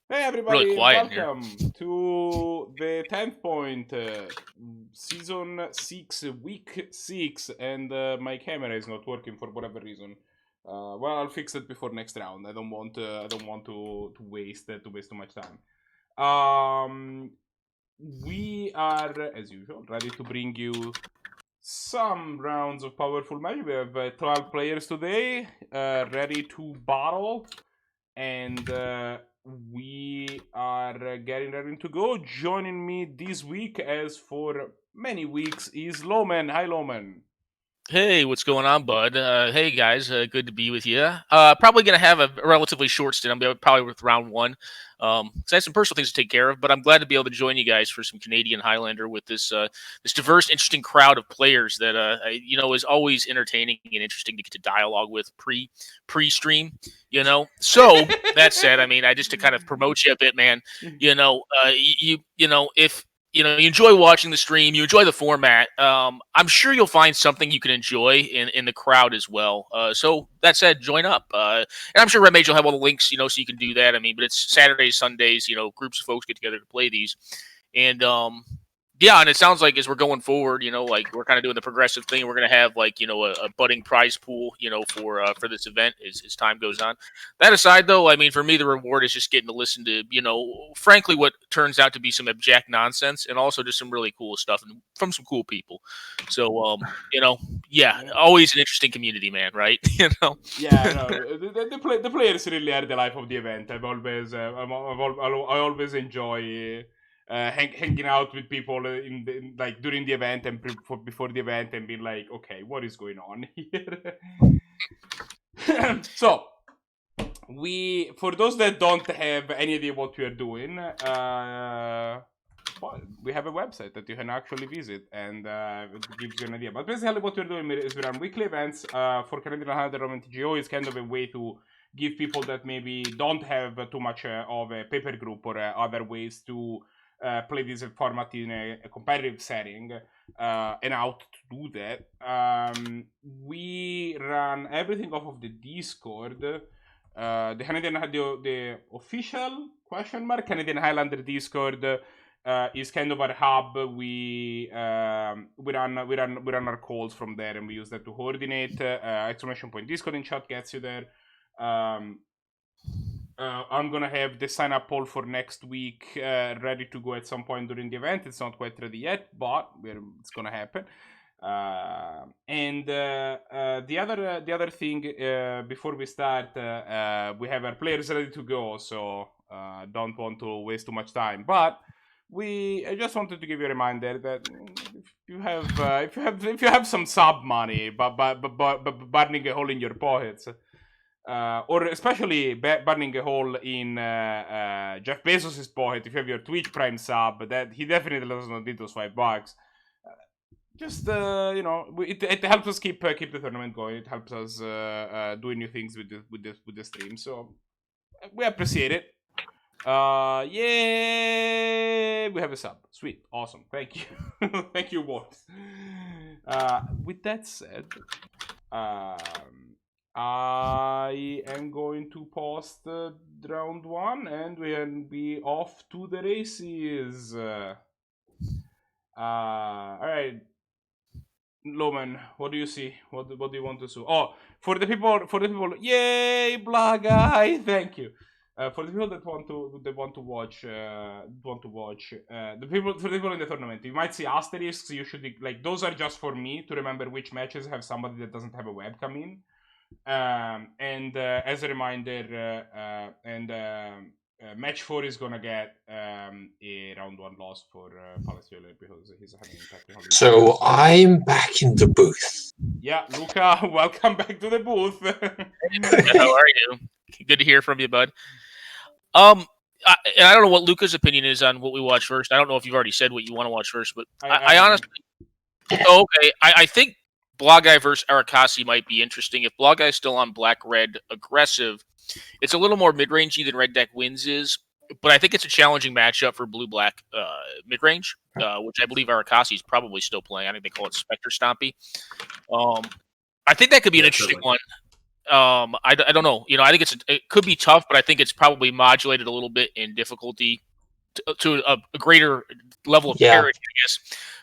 Hey everybody, Really quiet welcome to the 10th point, season 6, week 6, and my camera is not working for whatever reason. Well, I'll fix it before next round. I don't want to waste too much time. We are, as usual, ready to bring you some rounds of powerful magic. We have 12 players today, ready to battle, and we are getting ready to go. Joining me this week, as for many weeks, is Loman. Hi, Loman. Hey, what's going on, bud? Hey, guys, good to be with you. Probably going to have a relatively short stint. I'm probably with round one. 'Cause I have some personal things to take care of, but I'm glad to be able to join you guys for some Canadian Highlander with this this diverse, interesting crowd of players that is always entertaining and interesting to get to dialogue with pre-stream. So that said, I mean, I just to kind of promote you a bit, man. If you enjoy watching the stream, you enjoy the format, I'm sure you'll find something you can enjoy in the crowd as well. So that said, join up. And I'm sure Red Mage will have all the links, so you can do that. I mean, but it's Saturdays, Sundays, groups of folks get together to play these. And yeah, and it sounds like as we're going forward, like we're kind of doing the progressive thing. We're going to have like, a budding prize pool, for this event as time goes on. That aside, though, I mean, for me, the reward is just getting to listen to, frankly, what turns out to be some abject nonsense and also just some really cool stuff and from some cool people. So, yeah, always an interesting community, man, right? Yeah, no, the players really are the life of the event. I always enjoy hanging out with people like during the event and before the event and being like, okay, what is going on here? So, for those that don't have any idea what we are doing, we have a website that you can actually visit, and it gives you an idea. But basically, what we're doing is we run weekly events for Canadian Highlander and TGO. Is kind of a way to give people that maybe don't have too much of a paper group or other ways to play this format in a competitive setting, and how to do that. We run everything off of the Discord. The Canadian the official Canadian Highlander Discord is kind of our hub. We run our calls from there, and we use that to coordinate. Exclamation point Discord in chat gets you there. I'm gonna have the sign up poll for next week ready to go at some point during the event. It's not quite ready yet, but it's gonna happen. And the other thing before we start, we have our players ready to go, so don't want to waste too much time. But I just wanted to give you a reminder that if you have some sub money, but burning a hole in your pockets. Or especially burning a hole in Jeff Bezos' pocket. If you have your Twitch Prime sub, that he definitely does not need those $5. Just it helps us keep the tournament going. It helps us doing new things with the stream. So we appreciate it. Yay! We have a sub. Sweet, awesome. Thank you, thank you, boys. With that said, I am going to post round one, and we'll be off to the races. All right, Loman, what do you see? What do you want to see? Oh, for the people, yay, Blahguy! Thank you. For the people that want to watch, the people in the tournament, you might see asterisks. You should like those are just for me to remember which matches have somebody that doesn't have a webcam in. And as a reminder, match 4 is gonna get a round 1 loss for PalaceJailer because he's having technical. So I'm back in the booth. Yeah, Luca, welcome back to the booth. How are you? Good to hear from you, bud. I don't know what Luca's opinion is on what we watch first. I don't know if you've already said what you want to watch first, but I honestly. Oh, okay. I think Blahguy versus Arakasi might be interesting. If Blahguy is still on black-red aggressive, it's a little more mid-rangey than Red Deck Wins is, but I think it's a challenging matchup for blue-black mid-range, which I believe Arakasi is probably still playing. I think they call it Specter Stompy. I think that could be an interesting one. I don't know. I think it could be tough, but I think it's probably modulated a little bit in difficulty to a greater level of parity, I guess,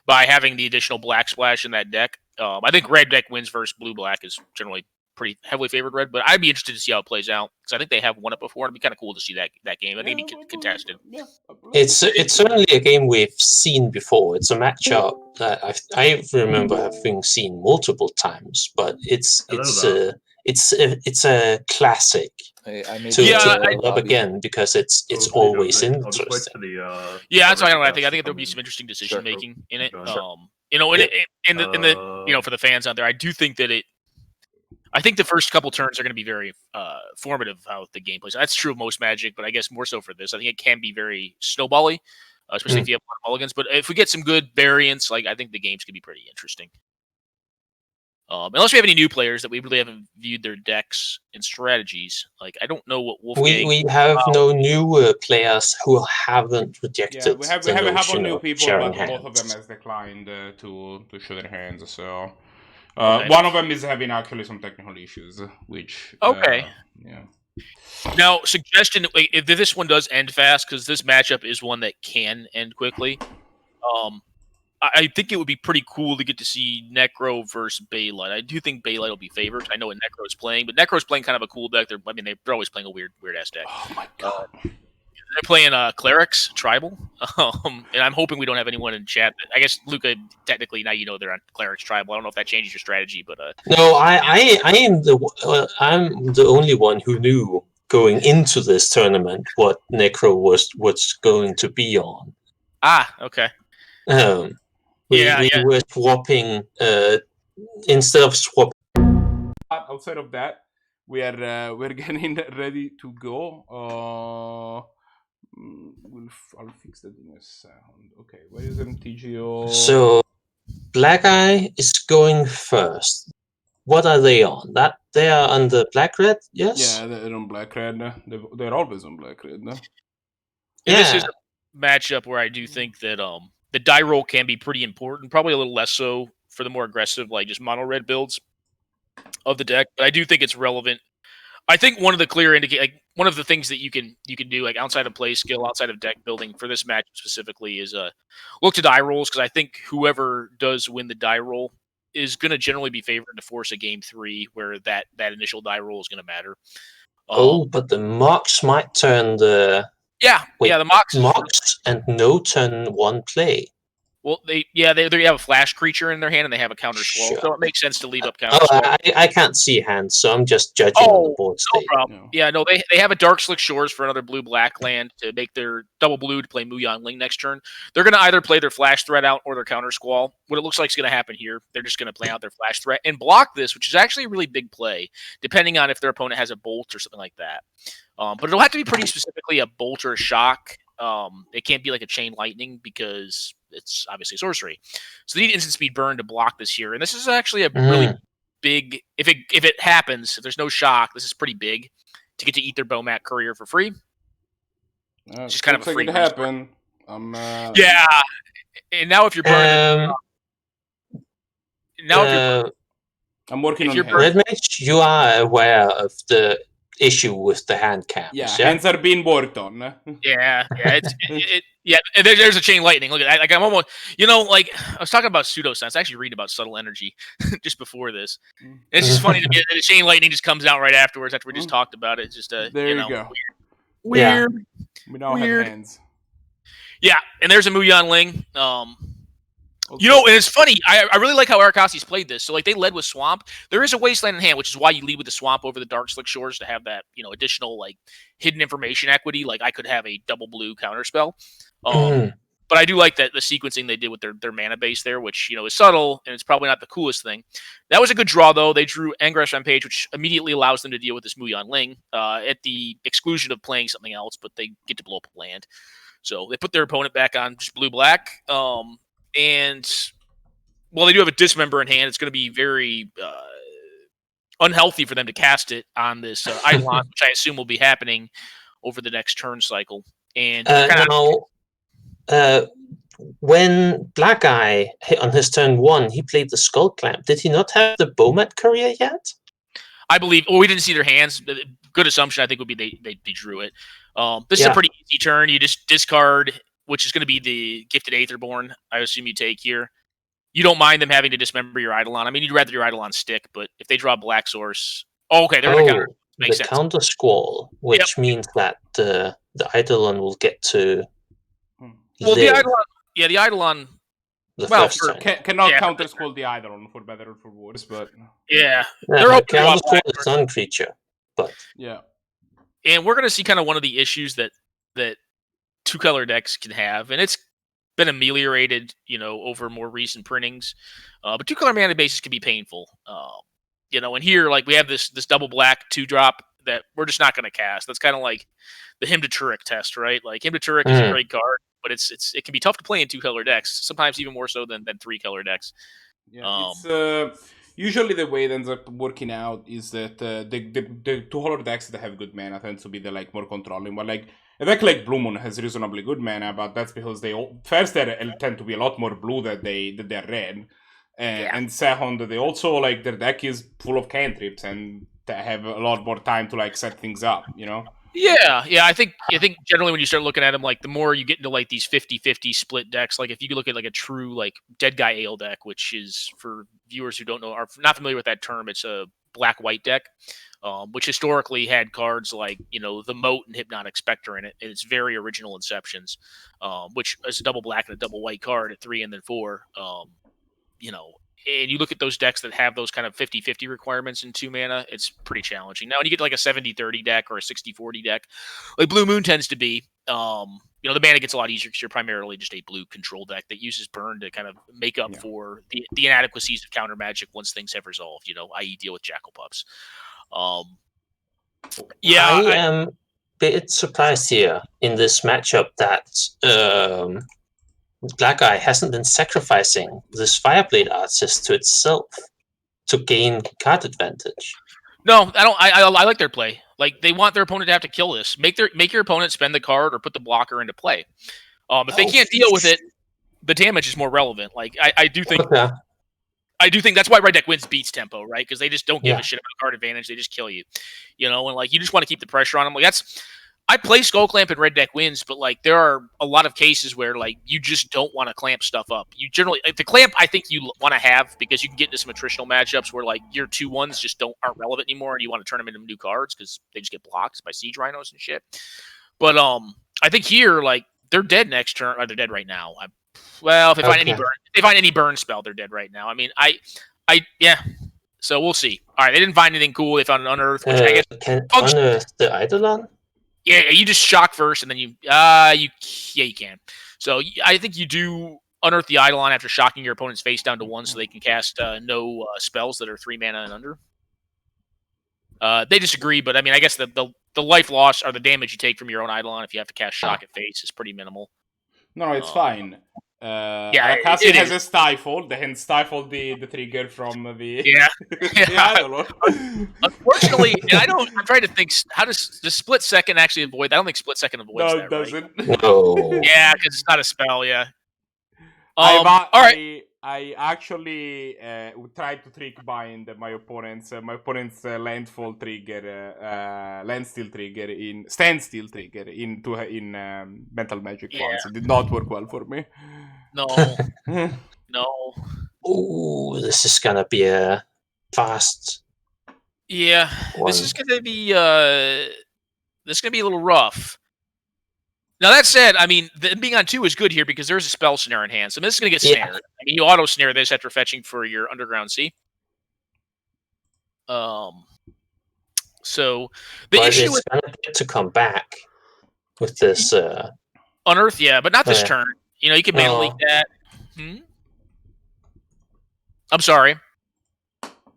by having the additional black splash in that deck. I think red deck wins versus blue-black is generally pretty heavily favored red, but I'd be interested to see how it plays out because I think they have won it before. It'd be kind of cool to see that game. I think it'd be contested. It's certainly a game we've seen before. It's a matchup that I remember having seen multiple times, but it's a classic to up again because it's always interesting. That's what I think. I think there'll be some interesting decision making in it. In the for the fans out there, I do think that I think the first couple turns are going to be very formative of how the game plays. That's true of most Magic, but I guess more so for this. I think it can be very snowbally, especially if you have a lot of mulligans. But if we get some good variants, I think the games could be pretty interesting. Unless we have any new players that we really haven't viewed their decks and strategies. I don't know what Wolfgang... We have no new players who haven't rejected. Yeah, we have a couple new people, but both of them has declined to show their hands. So. One of them is having actually some technical issues, which... Now, suggestion, if this one does end fast, because this matchup is one that can end quickly, I think it would be pretty cool to get to see Necro versus Bailite. I do think Bailite will be favored. I know what Necro's playing, but Necro's playing kind of a cool deck. They're always playing a weird-ass deck. Oh, my God. They're playing Clerics, Tribal, and I'm hoping we don't have anyone in chat. I guess, Luca, technically, now they're on Clerics, Tribal. I don't know if that changes your strategy, but... No, I'm the only one who knew going into this tournament what Necro was going to be on. Okay. We were swapping, instead of swapping... Outside of that, we're getting ready to go. I'll fix that in a second. Okay, where is MTGO? So, Blahguy is going first. What are they on? They are on the black-red, yes? Yeah, they're on black-red. They're always on black-red. This is a matchup where I do think that the die roll can be pretty important. Probably a little less so for the more aggressive, just mono-red builds of the deck. But I do think it's relevant. I think one of the clear one of the things that you can do outside of play skill, outside of deck building for this match specifically is look to die rolls, because I think whoever does win the die roll is going to generally be favored to force a game 3 where that initial die roll is going to matter. But the Mox might turn the... the Mox and no turn 1 play. Well, they have a flash creature in their hand and they have a counter squall, so it makes sense to leave up counter squall. I can't see hands, so I'm just judging on the board state. No problem. Yeah, no, they have a Dark Slick Shores for another blue-black land to make their double blue to play Muyang Ling next turn. They're going to either play their flash threat out or their counter squall. What it looks like is going to happen here, they're just going to play out their flash threat and block this, which is actually a really big play, depending on if their opponent has a bolt or something like that. But it'll have to be pretty specifically a bolt or a shock. It can't be like a chain lightning because it's obviously sorcery. So they need instant speed burn to block this here. And this is actually a really big, if it happens, if there's no shock, this is pretty big to get to eat their Bomat Courier for free. Just kind of a free happen. Yeah. And now if you're burning I'm working on Red Mage, you are aware of the issue with the hand cams. Yeah, hands are being worked on. There's a chain lightning. Look at that. I'm almost, I was talking about pseudoscience. I actually read about subtle energy just before this. It's just funny to me that the chain lightning just comes out right afterwards after we just talked about it. It's just there you go. Weird. We now have hands. Yeah, and there's a Muyang Ling. Okay. And it's funny. I really like how Arakasi's played this. So, they led with Swamp. There is a Wasteland in hand, which is why you lead with the Swamp over the Dark Slick Shores to have that, additional, hidden information equity. I could have a double blue counterspell. But I do like that the sequencing they did with their mana base there, which, is subtle, and it's probably not the coolest thing. That was a good draw, though. They drew Engrass Rampage, which immediately allows them to deal with this Muyang Ling at the exclusion of playing something else, but they get to blow up land. So, they put their opponent back on just blue-black. And while they do have a Dismember in hand, it's going to be very unhealthy for them to cast it on this Eidolon, which I assume will be happening over the next turn cycle. And when Blahguy hit on his turn 1, he played the Skull Clamp. Did he not have the Bomat Courier yet? I believe. Oh, we didn't see their hands. Good assumption. I think would be they drew it. This is a pretty easy turn. You just discard, which is going to be the Gifted Aetherborn. I assume you take here. You don't mind them having to dismember your Eidolon. I mean, you'd rather your Eidolon stick, but if they draw Black Source, okay, they're going to counter. Makes sense. Counter Squall, which means that the Eidolon will get to. Well, the Eidolon. Cannot counter Squall the Eidolon for better or for worse, but they're counter Squall is non-creature, but and we're going to see kind of one of the issues that 2-color decks can have, and it's been ameliorated, over more recent printings. But 2-color mana bases can be painful. And here, like, we have this double black 2-drop that we're just not going to cast. That's kind of like the Hymn to Turek test, right? Like, Hymn to Turek is a great card, but it can be tough to play in 2-color decks. Sometimes even more so than 3-color decks. Yeah, it's usually the way it ends up working out is that the 2-color decks that have good mana tend to be the more controlling. But like a deck like Blue Moon has reasonably good mana, but that's because they tend to be a lot more blue than they're red. And second, they also their deck is full of cantrips and they have a lot more time to set things up, Yeah. I think generally when you start looking at them, the more you get into these 50-50 split decks, if you look at a true Dead Guy Ale deck, which is, for viewers who don't know, are not familiar with that term, it's a black-white deck, which historically had cards like the Moat and Hypnotic Specter in it, and it's very original Inceptions, which is a double black and a double white card at 3 and then 4. And you look at those decks that have those kind of 50-50 requirements in 2 mana, it's pretty challenging. Now, when you get a 70-30 deck or a 60-40 deck, like Blue Moon tends to be, the mana gets a lot easier because you're primarily just a blue control deck that uses burn to kind of make up for the inadequacies of counter magic once things have resolved, i.e. deal with Jackal Pups. I am a bit surprised here in this matchup that Blahguy hasn't been sacrificing this Fireblade Artist to itself to gain card advantage. No, I don't. I like their play. They want their opponent to have to kill this. Make your opponent spend the card or put the blocker into play. If they can't deal with it, the damage is more relevant. I do think. Okay. I do think that's why Red Deck Wins beats tempo, right? Because they just don't give a shit about card advantage. They just kill you. And you just want to keep the pressure on them. I play Skull Clamp and Red Deck Wins, but there are a lot of cases where you just don't want to clamp stuff up. You generally the clamp I think you want to have because you can get into some attritional matchups where your 2/1s just aren't relevant anymore, and you want to turn them into new cards because they just get blocked by Siege Rhinos and shit. But I think here they're dead next turn. Or they're dead right now. If they find any burn spell, they're dead right now. I mean, So we'll see. All right, they didn't find anything cool. They found an Unearth, which I guess can Unearth the Eidolon. Yeah, you just shock first, and then you can. So I think you do Unearth the Eidolon after shocking your opponent's face down to 1, so they can cast no spells that are 3 mana and under. They disagree, but I mean, I guess the life loss or the damage you take from your own Eidolon if you have to cast shock at face is pretty minimal. No, it's fine. Arakasi has a stifle, then stifle the trigger from the Unfortunately, and I'm trying to think, how does split second actually avoid that? I don't think split second avoids that. No, it doesn't. Right? No. Yeah, because it's not a spell, all right. I actually tried to trick bind my opponent's landfall trigger, landstill trigger standstill trigger in Mental Magic once. It did not work well for me. No. Ooh, this is gonna be a fast. Yeah, one. This is gonna be a little rough. Now, that said, I mean, being on 2 is good here because there's a spell snare in hand. So this is going to get snared. I mean, you auto-snare this after fetching for your Underground Sea. So the issue is going to come back with this... Unearth, but not this turn. You can mana leak that. I'm sorry.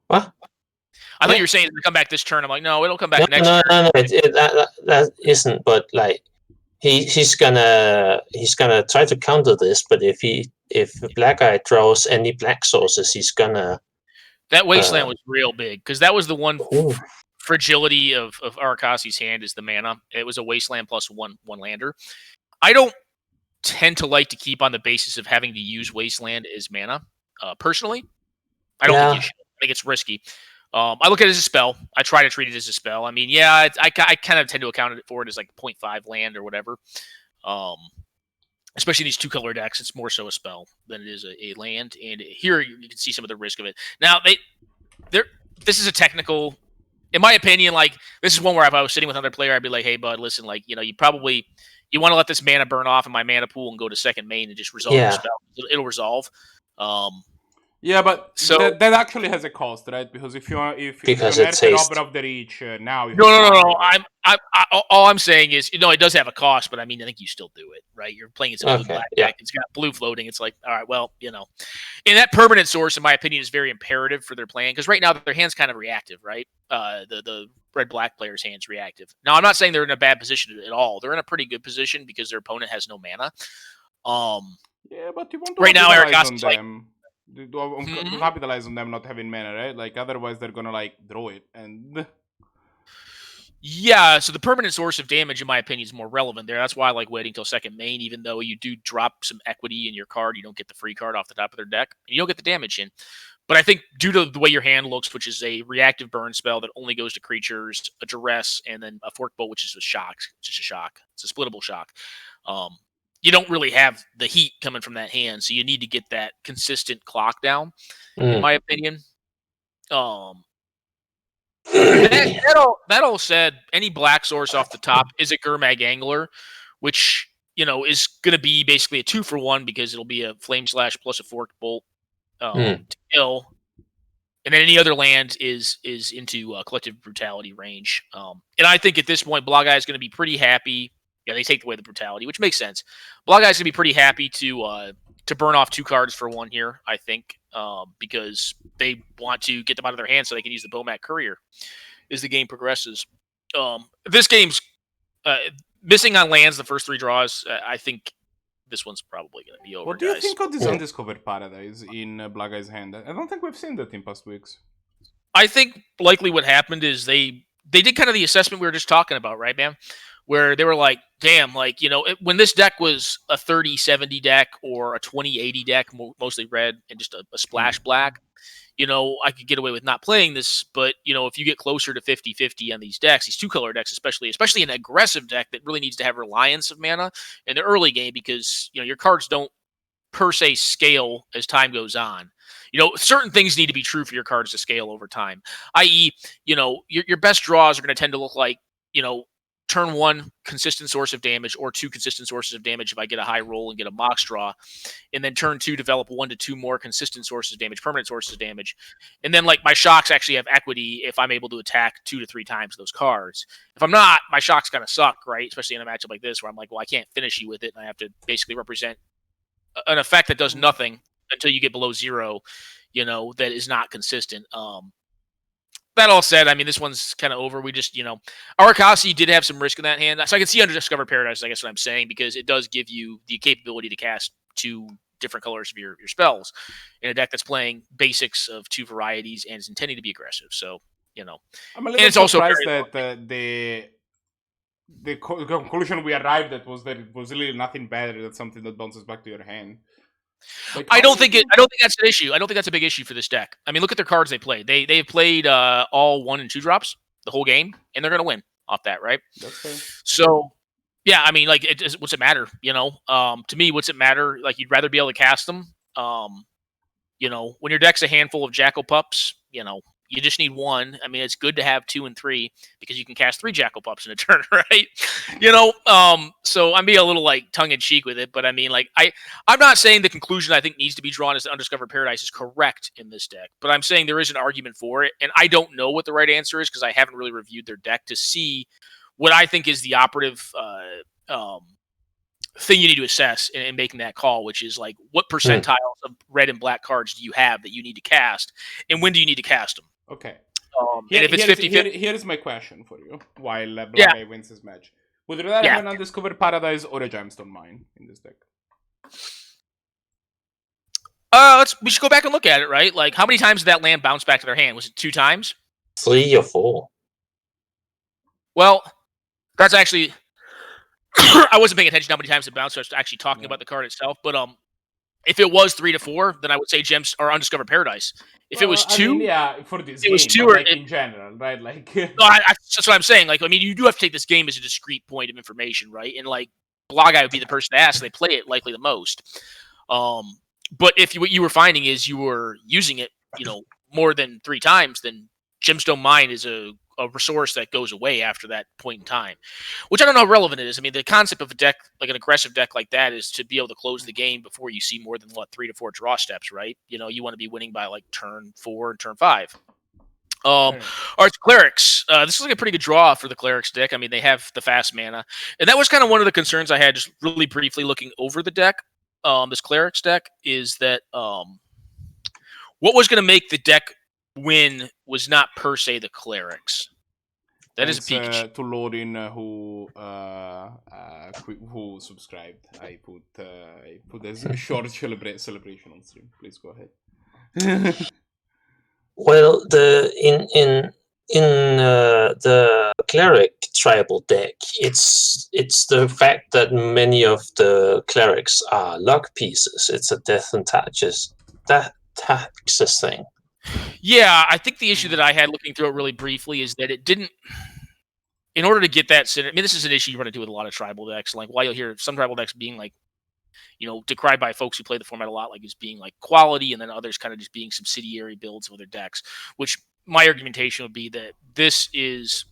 What? I thought you were saying it's going to come back this turn. I'm like, no, it'll come back next turn. No, that isn't, but He's gonna try to counter this, but if Blahguy draws any black sources, he's gonna. That Wasteland was real big because that was the one fragility of Arakasi's hand is the mana. It was a Wasteland plus one lander. I don't tend to like to keep on the basis of having to use Wasteland as mana. Personally, I don't think you should. I think it's risky. I look at it as a spell. I try to treat it as a spell. I mean, yeah, I kind of tend to account for it as like 0.5 land or whatever. Especially these 2-color decks, it's more so a spell than it is a land. And here you can see some of the risk of it. Now, this is a technical, in my opinion, like, this is one where if I was sitting with another player, I'd be like, hey, bud, listen, like, you want to let this mana burn off in my mana pool and go to second main and just resolve the spell. It'll resolve. Yeah, but so that actually has a cost, right? Because if you Because nerf it's the haste. Robber of the Reach now, no. All I'm saying is, it does have a cost, but I mean, I think you still do it, right? You're playing as a blue black deck. It's got blue floating. It's like, all right, well, and that permanent source, in my opinion, is very imperative for their plan because right now their hand's kind of reactive, right? The red black player's hand's reactive. Now, I'm not saying they're in a bad position at all. They're in a pretty good position because their opponent has no mana. Yeah, but you want to right now, Arakasi's like. To capitalize on them not having mana, right? Like, otherwise they're gonna like draw it and. Yeah, so the permanent source of damage, in my opinion, is more relevant there. That's why I like waiting till second main, even though you do drop some equity in your card. You don't get the free card off the top of their deck. And you don't get the damage in. But I think due to the way your hand looks, which is a reactive burn spell that only goes to creatures, a duress, and then a fork bolt, which is a shock. It's just a shock. It's a splittable shock. You don't really have the heat coming from that hand, so you need to get that consistent clock down, in my opinion. That all said, any black source off the top is a Gurmag Angler, which is going to be basically a 2-for-1 because it'll be a Flame Slash plus a Forked Bolt to kill, and then any other land is into Collective Brutality range. And I think at this point, Blahguy is going to be pretty happy. Yeah, they take away the brutality, which makes sense. Blahguy is going to be pretty happy to burn off 2 cards for 1 here, I think, because they want to get them out of their hands so they can use the Bomat Courier as the game progresses. This game's missing on lands the first 3 draws. I think this one's probably going to be over. What do you think of this Undiscovered Paradise in Blahguy's hand? I don't think we've seen that in past weeks. I think likely what happened is they did kind of the assessment we were just talking about, right, man? Where they were like, damn, like, when this deck was a 30-70 deck or a 20-80 deck, mostly red and just a splash black, I could get away with not playing this. But, if you get closer to 50-50 on these decks, these 2-color decks, especially an aggressive deck that really needs to have reliance of mana in the early game because, your cards don't per se scale as time goes on. Certain things need to be true for your cards to scale over time, i.e., your best draws are going to tend to look like, turn 1 consistent source of damage or 2 consistent sources of damage if I get a high roll and get a mox draw, and then turn 2 develop 1 to 2 more consistent sources of damage, permanent sources of damage, and then like my shocks actually have equity if I'm able to attack 2 to 3 times those cards. If I'm not, my shock's gonna suck, right? Especially in a matchup like this where I'm like, well, I can't finish you with it, and I have to basically represent an effect that does nothing until you get below 0, that is not consistent. That all said, I mean, this one's kind of over. We just, Arakasi did have some risk in that hand. So I can see Undiscovered Paradise, I guess what I'm saying, because it does give you the capability to cast 2 different colors of your spells in a deck that's playing basics of 2 varieties and is intending to be aggressive. So, I'm a little surprised that the conclusion we arrived at was that it was really nothing better than something that bounces back to your hand. Like, I don't think that's an issue. I don't think that's a big issue for this deck. I mean, look at their cards they played. They've played all 1 and 2 drops the whole game, and they're going to win off that, right? That's fair. So, yeah, I mean, like, what's it matter? To me, what's it matter? Like, you'd rather be able to cast them. When your deck's a handful of Jackal Pups, you just need 1. I mean, it's good to have 2 and 3 because you can cast 3 Jackal Pups in a turn, right? So I'm being a little like tongue in cheek with it, but I mean, like, I'm not saying the conclusion I think needs to be drawn as the Undiscovered Paradise is correct in this deck, but I'm saying there is an argument for it, and I don't know what the right answer is because I haven't really reviewed their deck to see what I think is the operative thing you need to assess in making that call, which is like what percentiles of red and black cards do you have that you need to cast, and when do you need to cast them? Okay. And if it's 50-50, here's my question for you while Blahguy wins this match. Would you rather have an Undiscovered Paradise or a Gemstone Mine in this deck? We should go back and look at it, right? Like, how many times did that land bounce back to their hand? Was it 2 times? 3 or 4. Well, that's actually... I wasn't paying attention to how many times it bounced. So I was actually talking about the card itself. But If it was 3 to 4, then I would say Gems or Undiscovered Paradise. If it was 2, for this it was game, 2 but or like in general, right? Like, no, that's what I'm saying. Like, I mean, you do have to take this game as a discrete point of information, right? And like, Blahguy would be the person to ask. They play it likely the most. But if what you were finding is you were using it, more than 3 times, then Gemstone Mine is a resource that goes away after that point in time, which I don't know how relevant it is. I mean, the concept of a deck, like an aggressive deck like that, is to be able to close the game before you see more than 3 to 4 draw steps, right? You want to be winning by like turn 4 and turn 5. All right, Clerics. This is like a pretty good draw for the Clerics deck. I mean, they have the fast mana, and that was kind of one of the concerns I had just really briefly looking over the deck. This Clerics deck is that what was going to make the deck win was not per se the Clerics. That is a Pikachu. To Lorin who subscribed. I put a short celebration on stream. Please go ahead. Well, in the cleric tribal deck, it's the fact that many of the clerics are luck pieces. It's a death and taxes thing. Yeah, I think the issue that I had looking through it really briefly is that it didn't. In order to get that, I mean, this is an issue you run into with a lot of tribal decks. Like, why you'll hear some tribal decks being like, decried by folks who play the format a lot, like as being like quality, and then others kind of just being subsidiary builds of other decks. Which my argumentation would be that this is,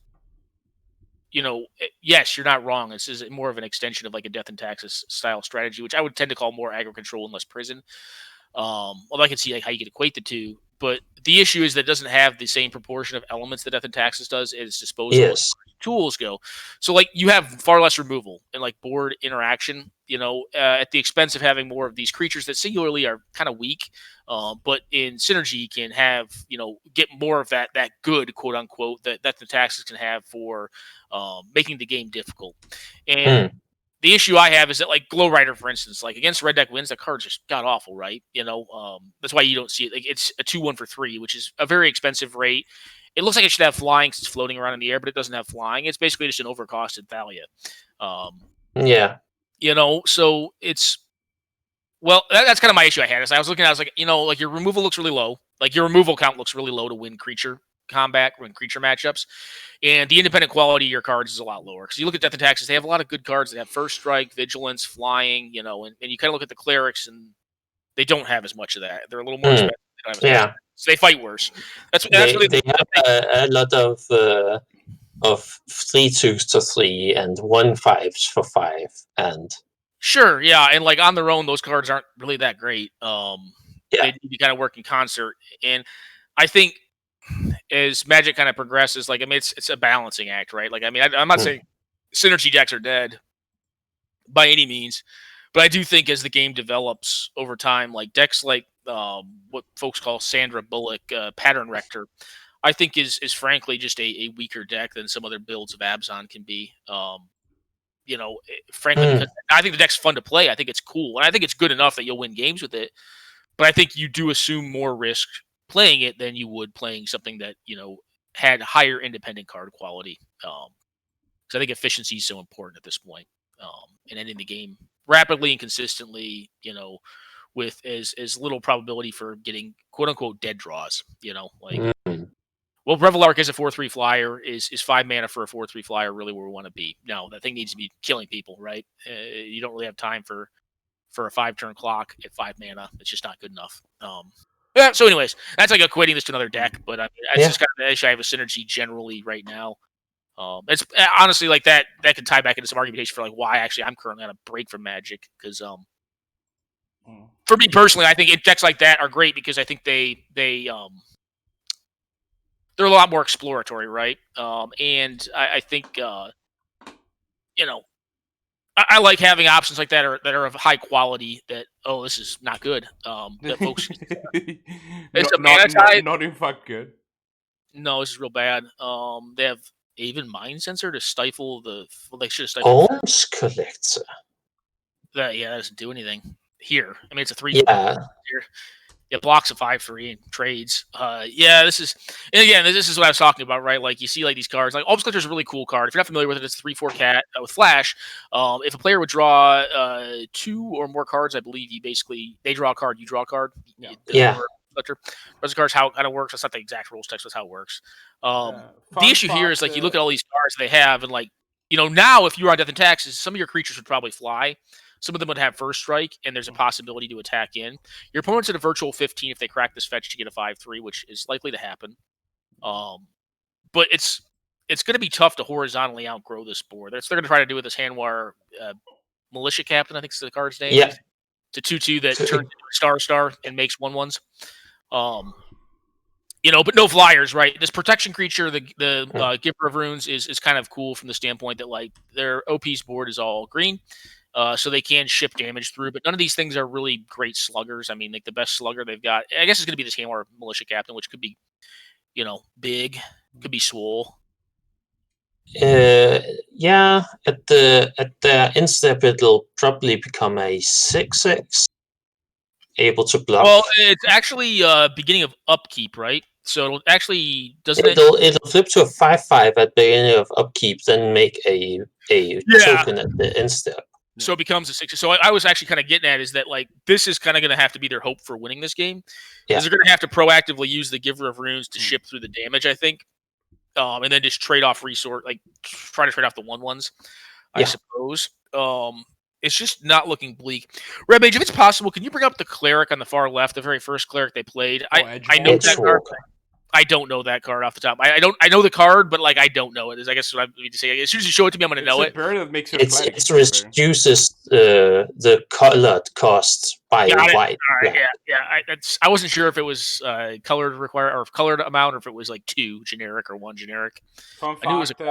yes, you're not wrong. This is more of an extension of like a Death and Taxes style strategy, which I would tend to call more aggro control and less prison. Although I can see like how you could equate the two, but the issue is that it doesn't have the same proportion of elements that Death and Taxes does at its disposal. Yes. Tools go. So like you have far less removal and like board interaction, at the expense of having more of these creatures that singularly are kind of weak. But in synergy, you can have, get more of that good, quote unquote, that the taxes can have for making the game difficult. And the issue I have is that, like, Glow Rider, for instance, like against Red Deck Wins, that card's just god awful, right? That's why you don't see it. Like, it's a 2/1 for 3, which is a very expensive rate. It looks like it should have flying because it's floating around in the air, but it doesn't have flying. It's basically just an overcosted Thalia. Yeah. So it's that's kind of my issue I had. Is I was like, like your removal looks really low. Like your removal count looks really low to win creature combat, win creature matchups. And the independent quality of your cards is a lot lower. Because you look at Death and Taxes, they have a lot of good cards that have First Strike, Vigilance, Flying, and you kind of look at the Clerics, and they don't have as much of that. They're a little more expensive. Yeah. So they fight worse. They have a lot of 3/2s to 3 and 1/5s for 5. And sure, yeah. And like on their own, those cards aren't really that great. They need to kind of work in concert. And I think as Magic kind of progresses, like, I mean, it's a balancing act, right? Like, I mean, I'm not saying synergy decks are dead by any means, but I do think as the game develops over time, like decks like what folks call Sandra Bullock, Pattern Rector, I think is frankly just a weaker deck than some other builds of Abzan can be. Frankly, because I think the deck's fun to play. I think it's cool, and I think it's good enough that you'll win games with it. But I think you do assume more risk playing it than you would playing something that had higher independent card quality. Because I think efficiency is so important at this point, and ending the game rapidly and consistently. With as little probability for getting quote unquote dead draws. Well, Revelark as a 4/3 flyer is 5 mana for a 4/3 flyer really where we want to be. No, that thing needs to be killing people, right? You don't really have time for a 5-turn clock at 5 mana. It's just not good enough. Yeah. So, anyways, that's like equating this to another deck, but I mean, that's just kind of the issue I have with synergy generally right now. It's honestly like that could tie back into some argumentation for like why actually I'm currently on a break from Magic because for me personally, I think decks like that are great because I think they're a lot more exploratory, right? And I think I like having options like that that are of high quality. That this is not good. That folks, it's a mana type. Not in fact good. No, this is real bad. They have even Mind Sensor to stifle the. Well, they should have stifled. Bones Collector. That doesn't do anything here. I mean, it's a 3. Yeah. Here. It blocks a 5/3 and trades. Yeah, this is, and again, this is what I was talking about, right? Like you see, like these cards, like Obsculptor is a really cool card. If you're not familiar with it, it's a 3/4 cat with flash. If a player would draw 2 or more cards, I believe they draw a card, you draw a card. Yeah. Those cards how it kind of works. That's not the exact rules text. That's how it works. The issue here is like you look at all these cards they have, and like now if you were on Death and Taxes, some of your creatures would probably fly. Some of them would have first strike, and there's a possibility to attack in. Your opponent's at a virtual 15 if they crack this fetch to get a 5/3, which is likely to happen. But it's going to be tough to horizontally outgrow this board. That's what they're going to try to do with this Hanwar Militia Captain, I think is the card's name. Yeah. It's a 2/2 that turns into a star and makes 1/1s. But no flyers, right? This protection creature, the Giver of Runes, is kind of cool from the standpoint that like their OP's board is all green. So they can ship damage through, but none of these things are really great sluggers. I mean, like the best slugger they've got, I guess, is going to be this Hanwar Militia Captain, which could be, big, could be swole. Yeah. At the instep, it'll probably become a 6/6, able to block. Well, it's actually beginning of upkeep, right? So it'll actually it'll flip to a 5/5 at the beginning of upkeep, then make a token at the instep. So it becomes a 6. So I was actually kind of getting at is that like this is kind of going to have to be their hope for winning this game. Because they're going to have to proactively use the Giver of Runes to ship through the damage, I think, and then just trade off resource, like try to trade off the 1/1s, I suppose. It's just not looking bleak. Red Mage, if it's possible, can you bring up the Cleric on the far left, the very first Cleric they played? I know that card. I don't know that card off the top. I know the card, but like I don't know it. I guess what I need to say. As soon as you show it to me, I'm going to know it. That makes it reduces the colored cost by white. Right, yeah. I wasn't sure if it was colored require or colored amount, or if it was like 2 generic or 1 generic. Fun fact,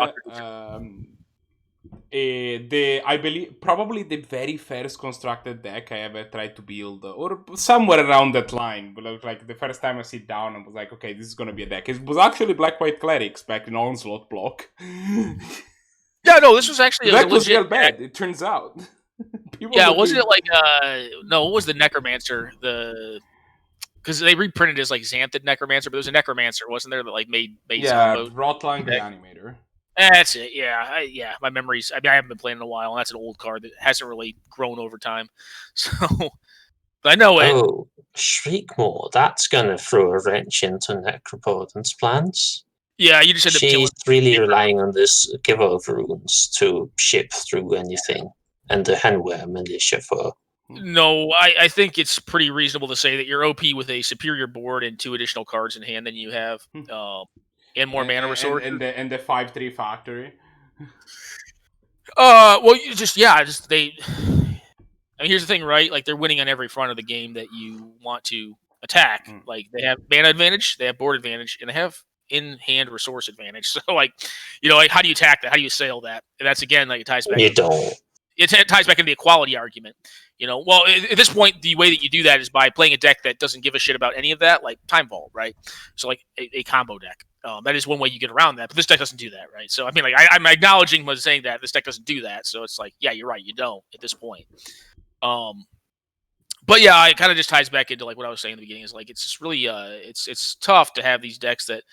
I believe probably the very first constructed deck I ever tried to build, or somewhere around that line, but like the first time I sit down and was like, okay, this is gonna be a deck. It was actually Black-White Clerics back in Onslaught block. Yeah, no, this was actually that was real bad. It turns out. Wasn't it like no? What was the Necromancer? Because they reprinted it as like Xanthid Necromancer, but there was a Necromancer, wasn't there, that like made Rotlang the Animator. That's it. Yeah. My memories. I mean, I haven't been playing in a while, and that's an old card that hasn't really grown over time. So, but I know it. Oh, Shriekmaw. That's gonna throw a wrench into Necropotence plans. Yeah, you just end up She's really relying on this Giver of Runes to ship through anything, and the Hanwar Militia for. No, I think it's pretty reasonable to say that you're OP with a superior board and 2 additional cards in hand than you have. And more mana resources. And the 5/3 factory. Well, they. I mean, here's the thing, right? Like they're winning on every front of the game that you want to attack. Like they have mana advantage, they have board advantage, and they have in-hand resource advantage. So, like how do you attack that? How do you sail that? And that's again, like it ties back. It ties back into the equality argument. Well, at this point, the way that you do that is by playing a deck that doesn't give a shit about any of that, like Time Vault, right? So, like a combo deck. That is one way you get around that, but this deck doesn't do that, right? So, I mean, like I'm acknowledging when saying that this deck doesn't do that. So it's like, yeah, you're right, you don't at this point. But yeah, it kind of just ties back into like what I was saying in the beginning. Is like it's just really it's tough to have these decks that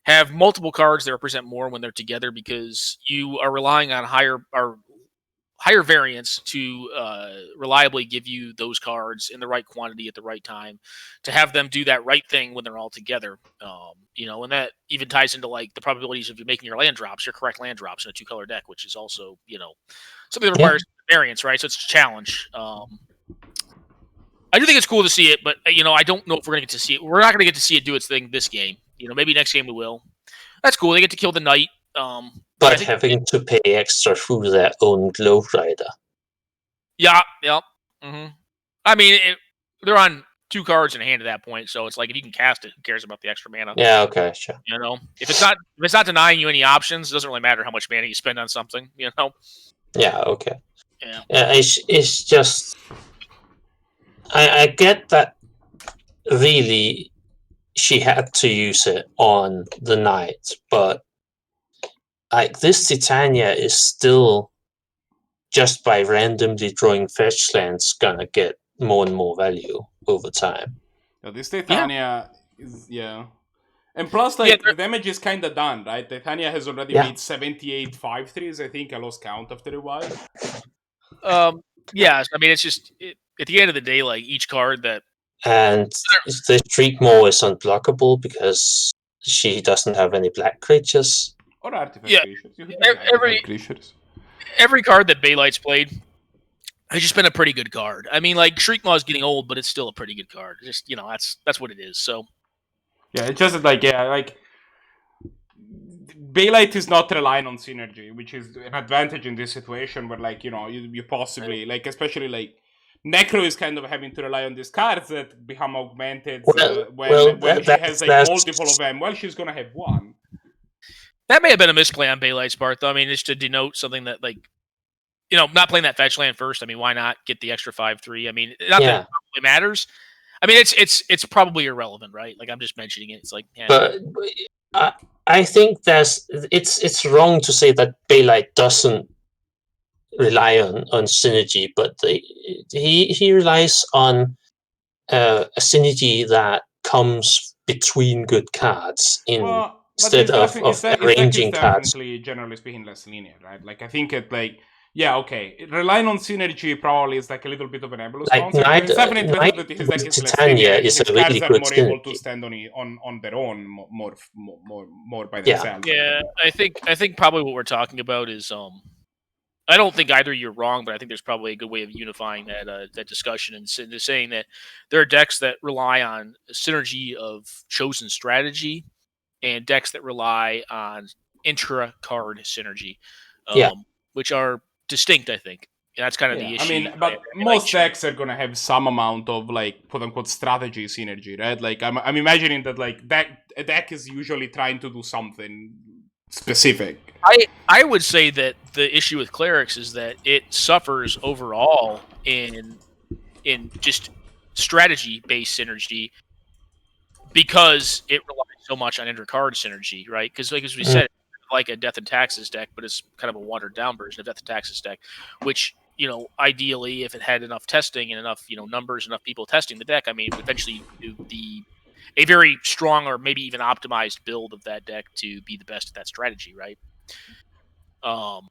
have multiple cards that represent more when they're together, because you are relying on higher variance to reliably give you those cards in the right quantity at the right time, to have them do that right thing when they're all together. And that even ties into like the probabilities of you making your correct land drops in a 2-color deck, which is also, something that requires variance, right? So it's a challenge. I do think it's cool to see it, but I don't know if we're going to get to see it. We're not going to get to see it do its thing this game. Maybe next game we will. That's cool. They get to kill the knight. But having to pay extra through their own Glow Rider. Yeah. Mm-hmm. I mean, they're on 2 cards in hand at that point, so it's like if you can cast it, who cares about the extra mana? Yeah, okay, sure. If it's not denying you any options, it doesn't really matter how much mana you spend on something. Yeah, okay. Yeah. It's just I get that. Really, she had to use it on the knight, but like this Titania is still just by randomly drawing fetch lands gonna get more and more value over time. Yeah, this Titania is and plus like the damage is kind of done, right? Titania has already made 78 5/3s. I think I lost count after a while. Yeah, I mean it's just at the end of the day, like each card that. And the Shriekmaw is unblockable because she doesn't have any black creatures. Or artifact creatures. You creatures. Every card that Bailite's played has just been a pretty good card. I mean, like Shriekmaw is getting old, but it's still a pretty good card. Just that's what it is. So yeah, it's just like Bailite is not relying on synergy, which is an advantage in this situation where like you possibly like especially like Necro is kind of having to rely on these cards that become augmented when she has like multiple of them. Well, she's gonna have one. That may have been a misplay on Bailite's part, though. I mean, just to denote something that like not playing that fetch land first. I mean, why not get the extra 5/3? I mean, not that it probably matters. I mean, it's probably irrelevant, right? Like I'm just mentioning it. It's like, but I think it's wrong to say that Bailite doesn't rely on synergy, but he relies on a synergy that comes between good cards instead of arranging cards. Definitely, generally speaking, less linear, right? Like I think it like. Yeah, okay. Relying on synergy probably is like a little bit of an nebulous concept. It's definitely true that his deck is less linear. His cards are more able to stand on their own more by themselves. Yeah, I think probably what we're talking about is I don't think either you're wrong, but I think there's probably a good way of unifying that discussion and saying that there are decks that rely on synergy of chosen strategy and decks that rely on intra-card synergy, which are distinct, I think. And that's kind of the issue. I mean, but most decks are gonna have some amount of like quote unquote strategy synergy, right? Like I'm imagining that like a deck is usually trying to do something specific. I would say that the issue with Clerics is that it suffers overall in just strategy-based synergy because it relies so much on inter-card synergy, right? Because like as we said, like a Death and Taxes deck, but it's kind of a watered-down version of Death and Taxes deck, which ideally, if it had enough testing and enough numbers, enough people testing the deck, I mean, eventually do a very strong or maybe even optimized build of that deck to be the best at that strategy, right? So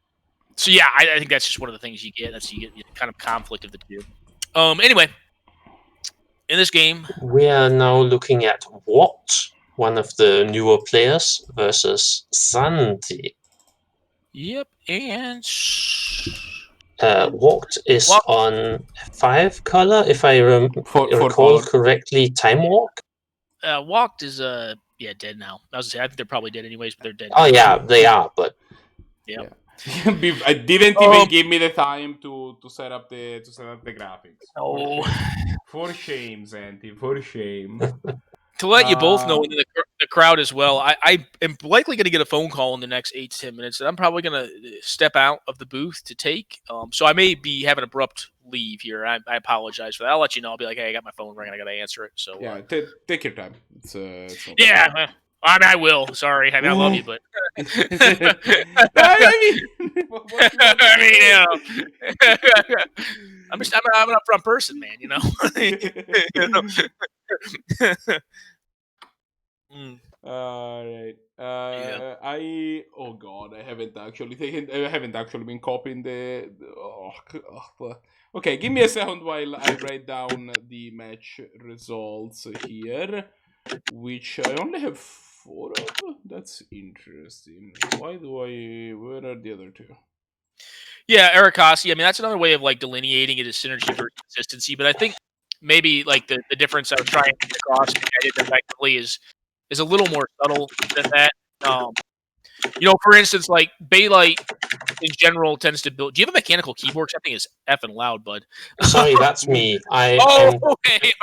yeah, I think that's just one of the things you get. You get kind of conflict of the two. Anyway, in this game, we are now looking at Watt, one of the newer players, versus Zannty. Yep, and Walked is on 5 color, if I recall correctly. Time Walk. Walked is dead now. I was gonna say I think they're probably dead anyways, but they're dead. Oh yeah, they are. But yeah. I didn't even give me the time to set up the graphics. Oh, for shame, Zannty. For shame. To let you both know, in the crowd as well, I am likely going to get a phone call in the next 8 to 10 minutes, and I'm probably going to step out of the booth to take. So I may be having abrupt leave here. I apologize for that. I'll let you know. I'll be like, hey, I got my phone ringing. I got to answer it. So yeah, take your time. It's I mean, I will. Sorry, I love you, but I'm an upfront person, man. All right. I haven't actually been copying the. Okay, give me a second while I write down the match results here, which I only have 4 of. That's interesting. Where are the other 2? Yeah, Arakasi. I mean, that's another way of like delineating it as synergy versus consistency. But I think maybe like the difference I was trying to get across, which I did effectively, is a little more subtle than that. For instance, like Bailite in general tends to build. Do you have a mechanical keyboard? That thing is effing loud, bud. Sorry, that's me. Okay,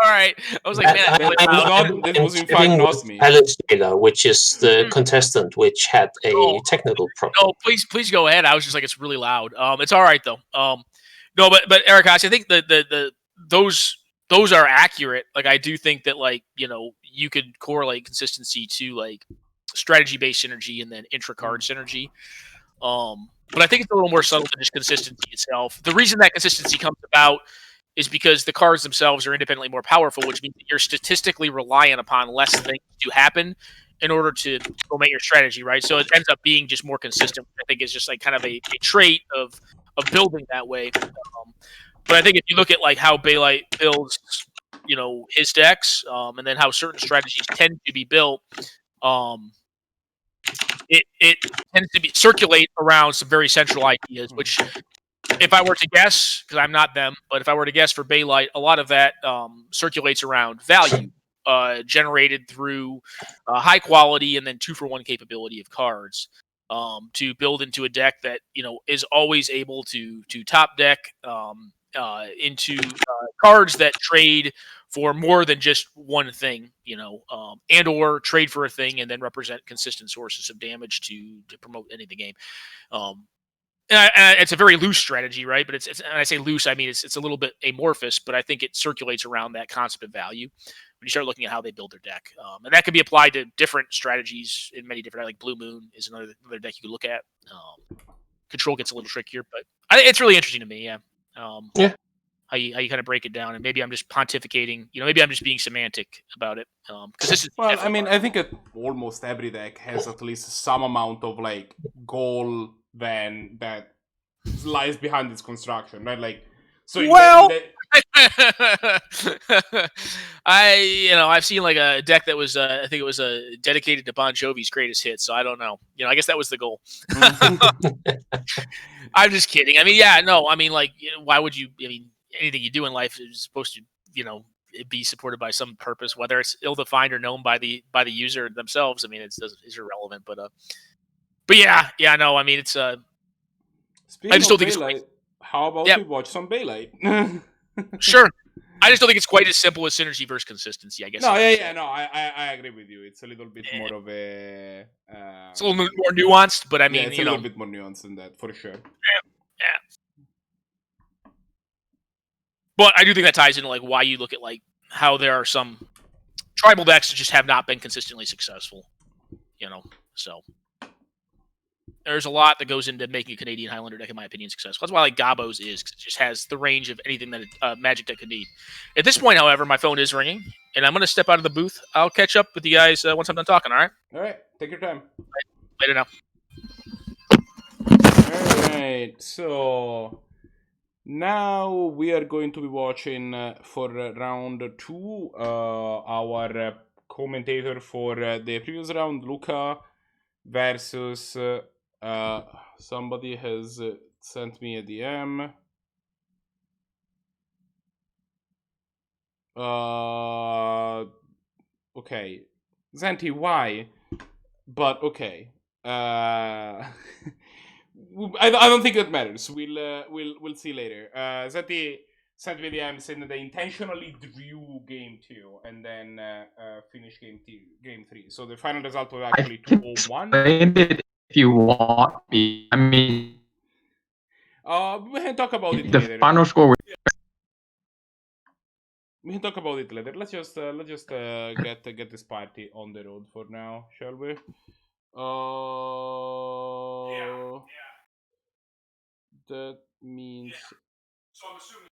all right. I was like, that was in fact not me. PalaceJailer, which is the contestant which had a technical problem. No, please go ahead. I was just like, it's really loud. It's all right though. No, but Arakasi, I think those are accurate. Like, I do think that you could correlate consistency to like strategy-based synergy and then intra-card synergy. But I think it's a little more subtle than just consistency itself. The reason that consistency comes about is because the cards themselves are independently more powerful, which means that you're statistically reliant upon less things to happen in order to implement your strategy, right? So it ends up being just more consistent. I think is just like kind of a trait of building that way. But I think if you look at like how Bailite builds, his decks, and then how certain strategies tend to be built, it tends to circulate around some very central ideas, which, if I were to guess, because I'm not them, but if I were to guess for Bailite, a lot of that circulates around value generated through high quality and then 2-for-1 capability of cards to build into a deck that is always able to top deck into cards that trade for more than just one thing, and or trade for a thing and then represent consistent sources of damage to promote any of the game. And it's a very loose strategy, right? But it's and I say loose, I mean it's a little bit amorphous, but I think it circulates around that concept of value when you start looking at how they build their deck, and that can be applied to different strategies in many different. Like Blue Moon is another deck you could look at. Control gets a little trickier, but it's really interesting to me. Yeah. Yeah. How you kind of break it down, and maybe I'm just pontificating. Maybe I'm just being semantic about it. Because this is I mean, I think almost every deck has at least some amount of like goal that lies behind its construction, right? Like, so I've seen like a deck that was I think it was dedicated to Bon Jovi's greatest hits. So I don't know. I guess that was the goal. I'm just kidding. I mean, yeah, no. I mean, like, why would you? I mean, anything you do in life is supposed to, be supported by some purpose, whether it's ill-defined or known by the user themselves. I mean, it's irrelevant. But yeah, no. I mean, it's Speaking I just don't think Bailite, how about we watch some Bailite? Sure. I just don't think it's quite as simple as synergy versus consistency, I guess. No, I agree with you. It's a little bit more of a... it's a little more nuanced, but I mean, it's a little bit more nuanced than that, for sure. Yeah. But I do think that ties into like why you look at like how there are some tribal decks that just have not been consistently successful, so... There's a lot that goes into making a Canadian Highlander deck, in my opinion, successful. That's why I like Gabo's is, because it just has the range of anything that a Magic deck could need. At this point, however, my phone is ringing, and I'm going to step out of the booth. I'll catch up with you guys once I'm done talking, all right? All right. Take your time. Later now. All right. So now we are going to be watching for round 2 our commentator for the previous round, Luca, versus... somebody has sent me a DM. Okay. Zannty, why? But okay. I don't think that matters. We'll see later. Zannty sent me a DM saying that they intentionally drew game 2 and then finished game 3. So the final result was actually 2-1. If you want me, I mean, we can talk about it the later. final score. We can talk about it later. Let's just get this party on the road for now, shall we? Yeah. That means. So I'm assuming.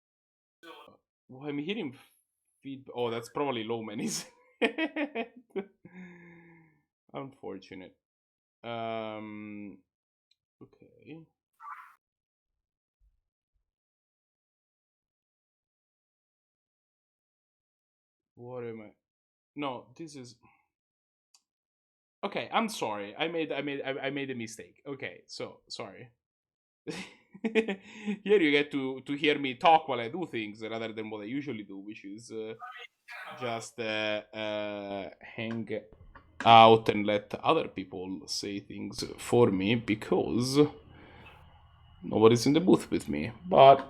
Well, I'm hearing feedback. Oh, that's probably low manis. Unfortunate. Okay. What am I? No, this is. Okay, I'm sorry. I made a mistake. Okay, so sorry. Here you get to hear me talk while I do things rather than what I usually do, which is just hang out and let other people say things for me because nobody's in the booth with me. But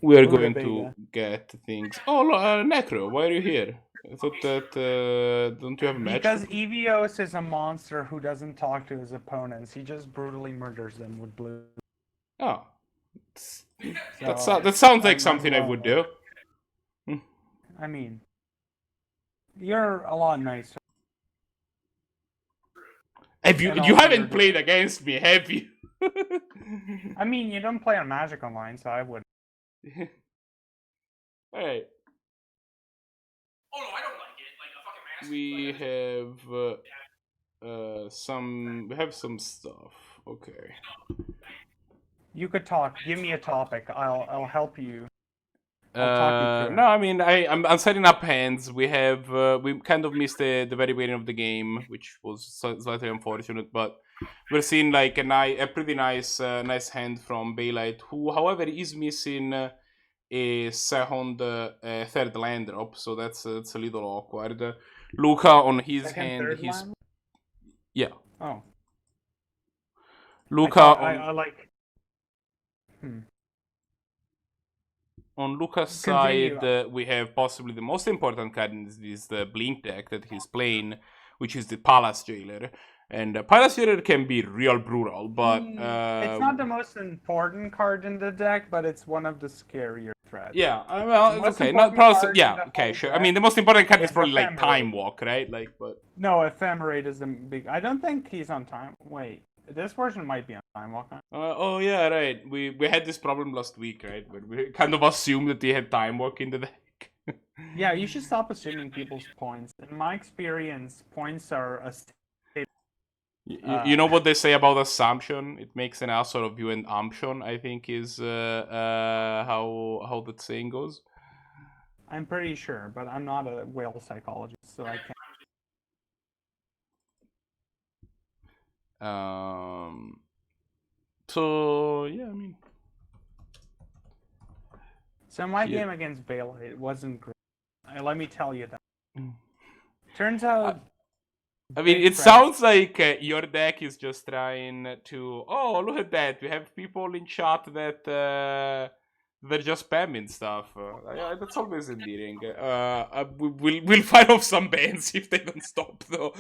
we are going to get things. Oh, Necro, why are you here? I thought that don't you have a match? Because Evios is a monster who doesn't talk to his opponents. He just brutally murders them with blue. Oh, that sounds like something I would do. I mean, you're a lot nicer. Have you haven't played against me, have you? I mean, you don't play on Magic Online, so I would. All right. Oh no, I don't like it. Like a fucking mask. We have some stuff. Okay. You could talk. Give me a topic. I'll help you. I'll talk you through No, it. I mean I'm setting up hands. We have we kind of missed the very beginning of the game, which was slightly unfortunate, but we're seeing like a pretty nice hand from Bailite, who however is missing a third land drop, so that's a little awkward. Luca on his Second, hand, third he's land? yeah. Oh. Luca I like. On Luca's Continue. side, we have possibly the most important card in this the Blink deck that he's playing, which is the PalaceJailer. And PalaceJailer can be real brutal, but it's not the most important card in the deck, but it's one of the scarier threats. yeah, well, The it's most okay. Not important Palace, card yeah, in the okay, whole sure. I deck mean, the most important card is is probably like Ephemerate. Time Walk, right? Like, but No, Ephemerate is the big. I don't think he's on time. Wait, this version might be on time walk. oh yeah, right. We had this problem last week, right? Where we kind of assumed that he had Time Walk in the deck. Yeah, you should stop assuming people's points. In my experience, points are a You know what they say about assumption? It makes an ass out of you, and umption, I think, is how that saying goes. I'm pretty sure, but I'm not a whale psychologist, so I can't. So yeah, I mean, So my Yeah. game against Bailite wasn't great. Let me tell you that. Mm. Turns out. I mean, big it threats- sounds like your deck is just trying to. Oh, look at that! We have people in chat that they're just spamming stuff. That's always endearing. We'll fight off some bans if they don't stop, though.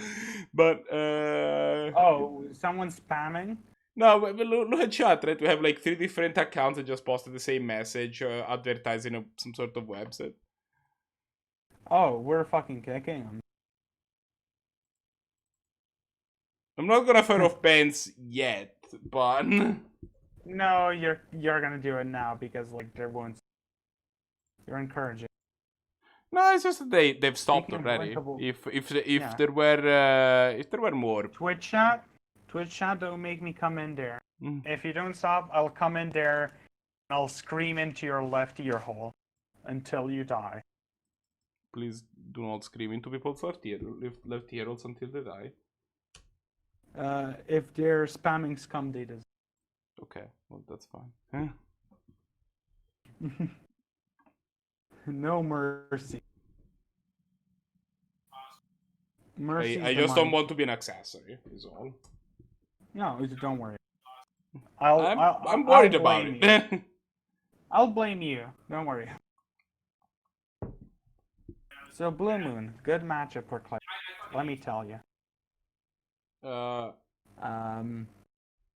But Oh, someone's spamming? no, but look at chat, right? We have like 3 different accounts that just posted the same message, advertising some sort of website. Oh, we're fucking kicking them. I'm not gonna fire off bans yet, but No, you're gonna do it now because like there won't. You're encouraging. no, it's just that they've stopped Speaking of already. linkable- If Yeah. there were more, Twitch chat, don't make me come in there. Mm. If you don't stop, I'll come in there and I'll scream into your left ear hole until you die. please do not scream into people's left ear holes until they die. If they're spamming scum data. Okay, well that's fine. Huh? No mercy. Mercy. I just don't want to be an accessory. Is all. No, don't worry. I'm worried about blame it. you. I'll blame you. Don't worry. So Blue Moon, good matchup for Clerics. Let me tell you.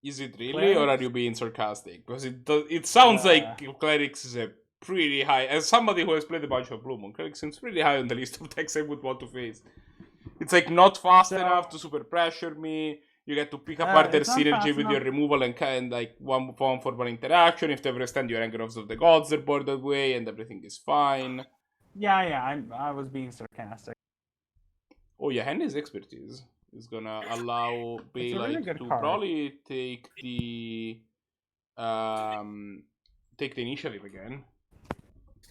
Is it really, or are Clerics? you being sarcastic? Because it sounds like Clerics is a pretty high. As somebody who has played a bunch of Blue Moon, Clerics seems pretty high on the list of decks I would want to face. It's like not fast enough to super pressure me. You get to pick apart their it's not synergy fast with your enough. removal and kind like one for one interaction. If they ever stand your Anger of the Gods, they're board that way, and everything is fine. Yeah, I was being sarcastic. Oh yeah, Henry's expertise is gonna allow really Bailite good to card. probably take the initiative again.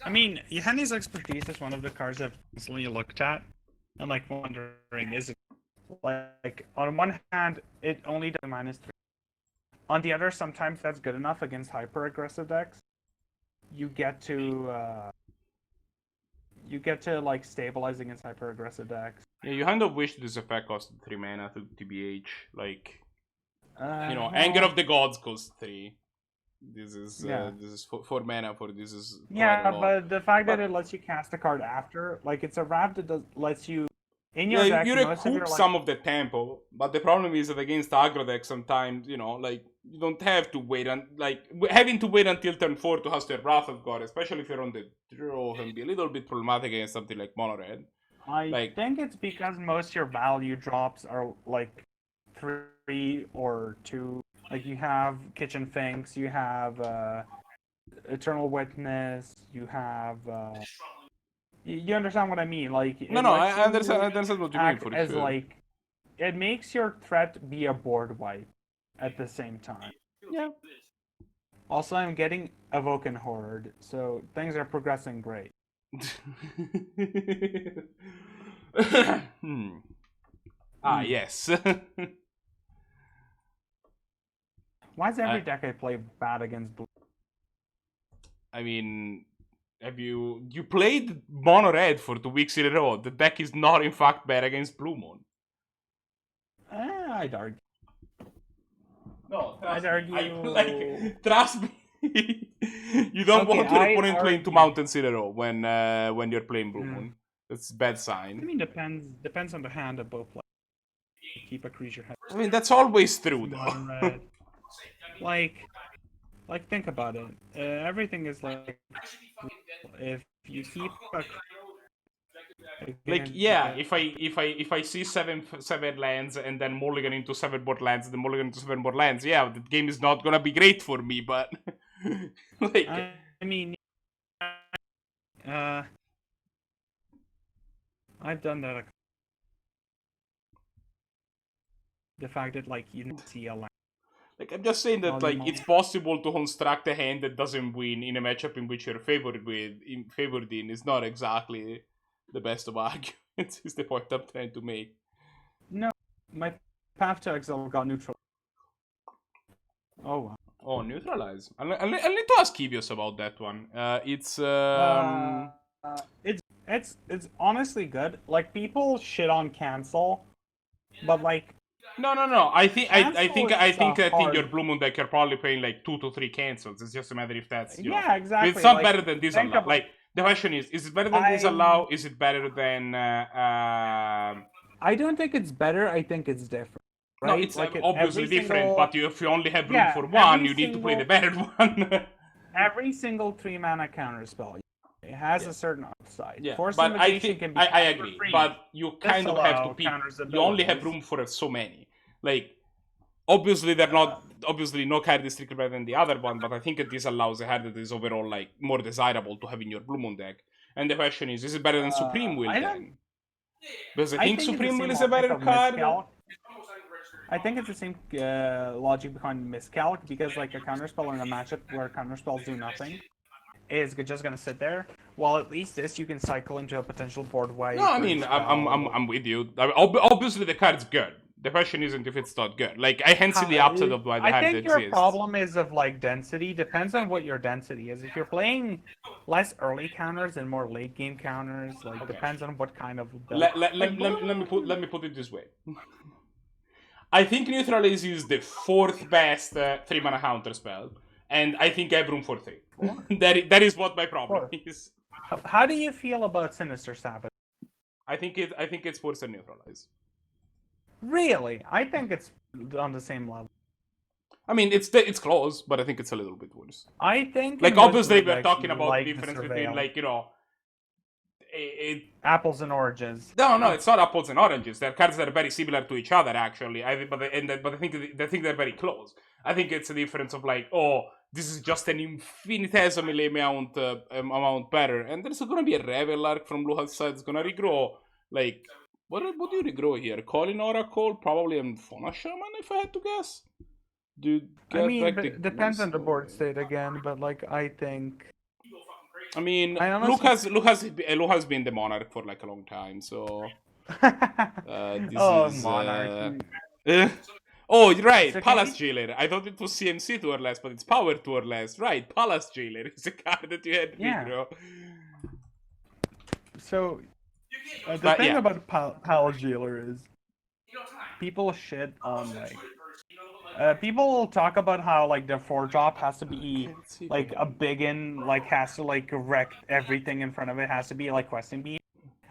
I mean, Henny's expertise is one of the cards I've constantly looked at. I'm like wondering, is it like on one hand it only does -3. On the other, sometimes that's good enough against hyper aggressive decks. You get to like stabilize against hyper aggressive decks. Yeah, you kind of wish this effect costed 3 mana to TBH. Like, Well, Anger of the Gods costs 3. This is Yeah. this is 4 mana for this is quite yeah, a lot. but the fact that But- it lets you cast a card after, like it's a wrap that lets you in your Yeah, deck. you most of recoup your, like, some of the tempo, but the problem is that against aggro decks sometimes, like, you don't have to wait, having to wait until turn 4 to cast your Wrath of God, especially if you're on the draw, can be a little bit problematic against something like Mono Red. I think it's because most of your value drops are like 3 or 2. Like you have Kitchen Finks, you have Eternal Witness. You have. You understand what I mean? Like it No, lets I understand. I you understand what you mean act for as sure. like it makes your threat be a board wipe at the same time. Yeah. Also, I'm getting Awoken Horde, so things are progressing great. Ah, yes. Why is every deck I play bad against blue? I mean, have you played mono red for 2 weeks in a row? The deck is not in fact bad against blue moon. I'd argue. No, I'd argue. Trust me. You don't Okay, want your I opponent playing 2 argue. mountains in a row when you're playing blue moon. That's a bad I sign. mean, depends on the hand of both players. Keep a creature head. I mean, that's always true though. Mono red. Like think about it. Everything is like if you keep a Like, yeah, if I see seven lands and then mulligan into 7 board lands, then mulligan into 7 board lands, yeah, the game is not gonna be great for me, but like I mean, I've done that. The fact that like you didn't see a land. like I'm just saying that like it's possible to construct a hand that doesn't win in a matchup in which you're favored in is not exactly the best of arguments, is the point I'm trying to make. No, my Path to Exile got neutral. Oh wow. Oh, neutralize. I need to ask Kivios about that one. It's honestly good. Like people shit on cancel, but like No. I think that in your hard. Blue Moon deck you're probably playing like 2 to 3 cancels. It's just a matter if that's yeah, exactly. It's not like, better than disallow. Like the question is it better than disallow? Is it better than? I don't think it's better. I think it's different. Right? No, it's like obviously different. But if you only have room Yeah, for one, every you need to play the single- better one. Every single 3-mana counter spell it has a certain upside. Yeah, Force but I Invitation think can be I cast for agree. free. But you kind of have Disallow to pick. counters You only have abilities. room for so many. Like obviously they're not. Obviously no card is strictly better than the other one. But I think that this allows a card that is overall like more desirable to have in your Blue Moon deck. And the question is it better than Supreme Will I then? Because I I think it's the Supreme Will same is a better logic of card. Miscalc. I think it's the same logic behind Miscalc because like a counterspell in a matchup where counterspells do nothing is just gonna sit there. While at least this you can cycle into a potential board wipe. No, I mean I'm with you. I mean, obviously the card's good. The question isn't if it's not good. Like I hence see the upside of why the I card think your exists. problem is of like density. Depends on what your density is. If you're playing less early counters and more late game counters, like depends on what kind of. Let me put it this way. I think Neutralize is the 4th best 3-mana counter spell, and I think I have room for 3. that is what my problem is. How do you feel about Sinister Sabbath? I think it's worse than Neutralize. Really, I think it's on the same level. I mean, it's close, but I think it's a little bit worse. I think like obviously we're like, talking about like the difference between like apples and oranges. No, it's not apples and oranges. They're cards that are very similar to each other, actually. But I think they're very close. I think it's a difference of like, oh, this is just an infinitesimally amount better, and there's gonna be a Revel Arc from Blue side. It's gonna regrow. Like, what do you regrow here? Calling Oracle, probably and Fauna Shaman, if I had to guess. Dude, I mean, it depends on the board state again, but like I think. I mean, Luke has been the monarch for like a long time, so. This is monarch. Oh, right, So PalaceJailer. I thought it was CMC 2 or less, but it's Power 2 or less. Right, PalaceJailer is a card that you had big, So, the thing about PalaceJailer is people shit on like. People talk about how like the 4-drop has to be like a biggin, like has to like wreck everything in front of it, has to be like questing beam.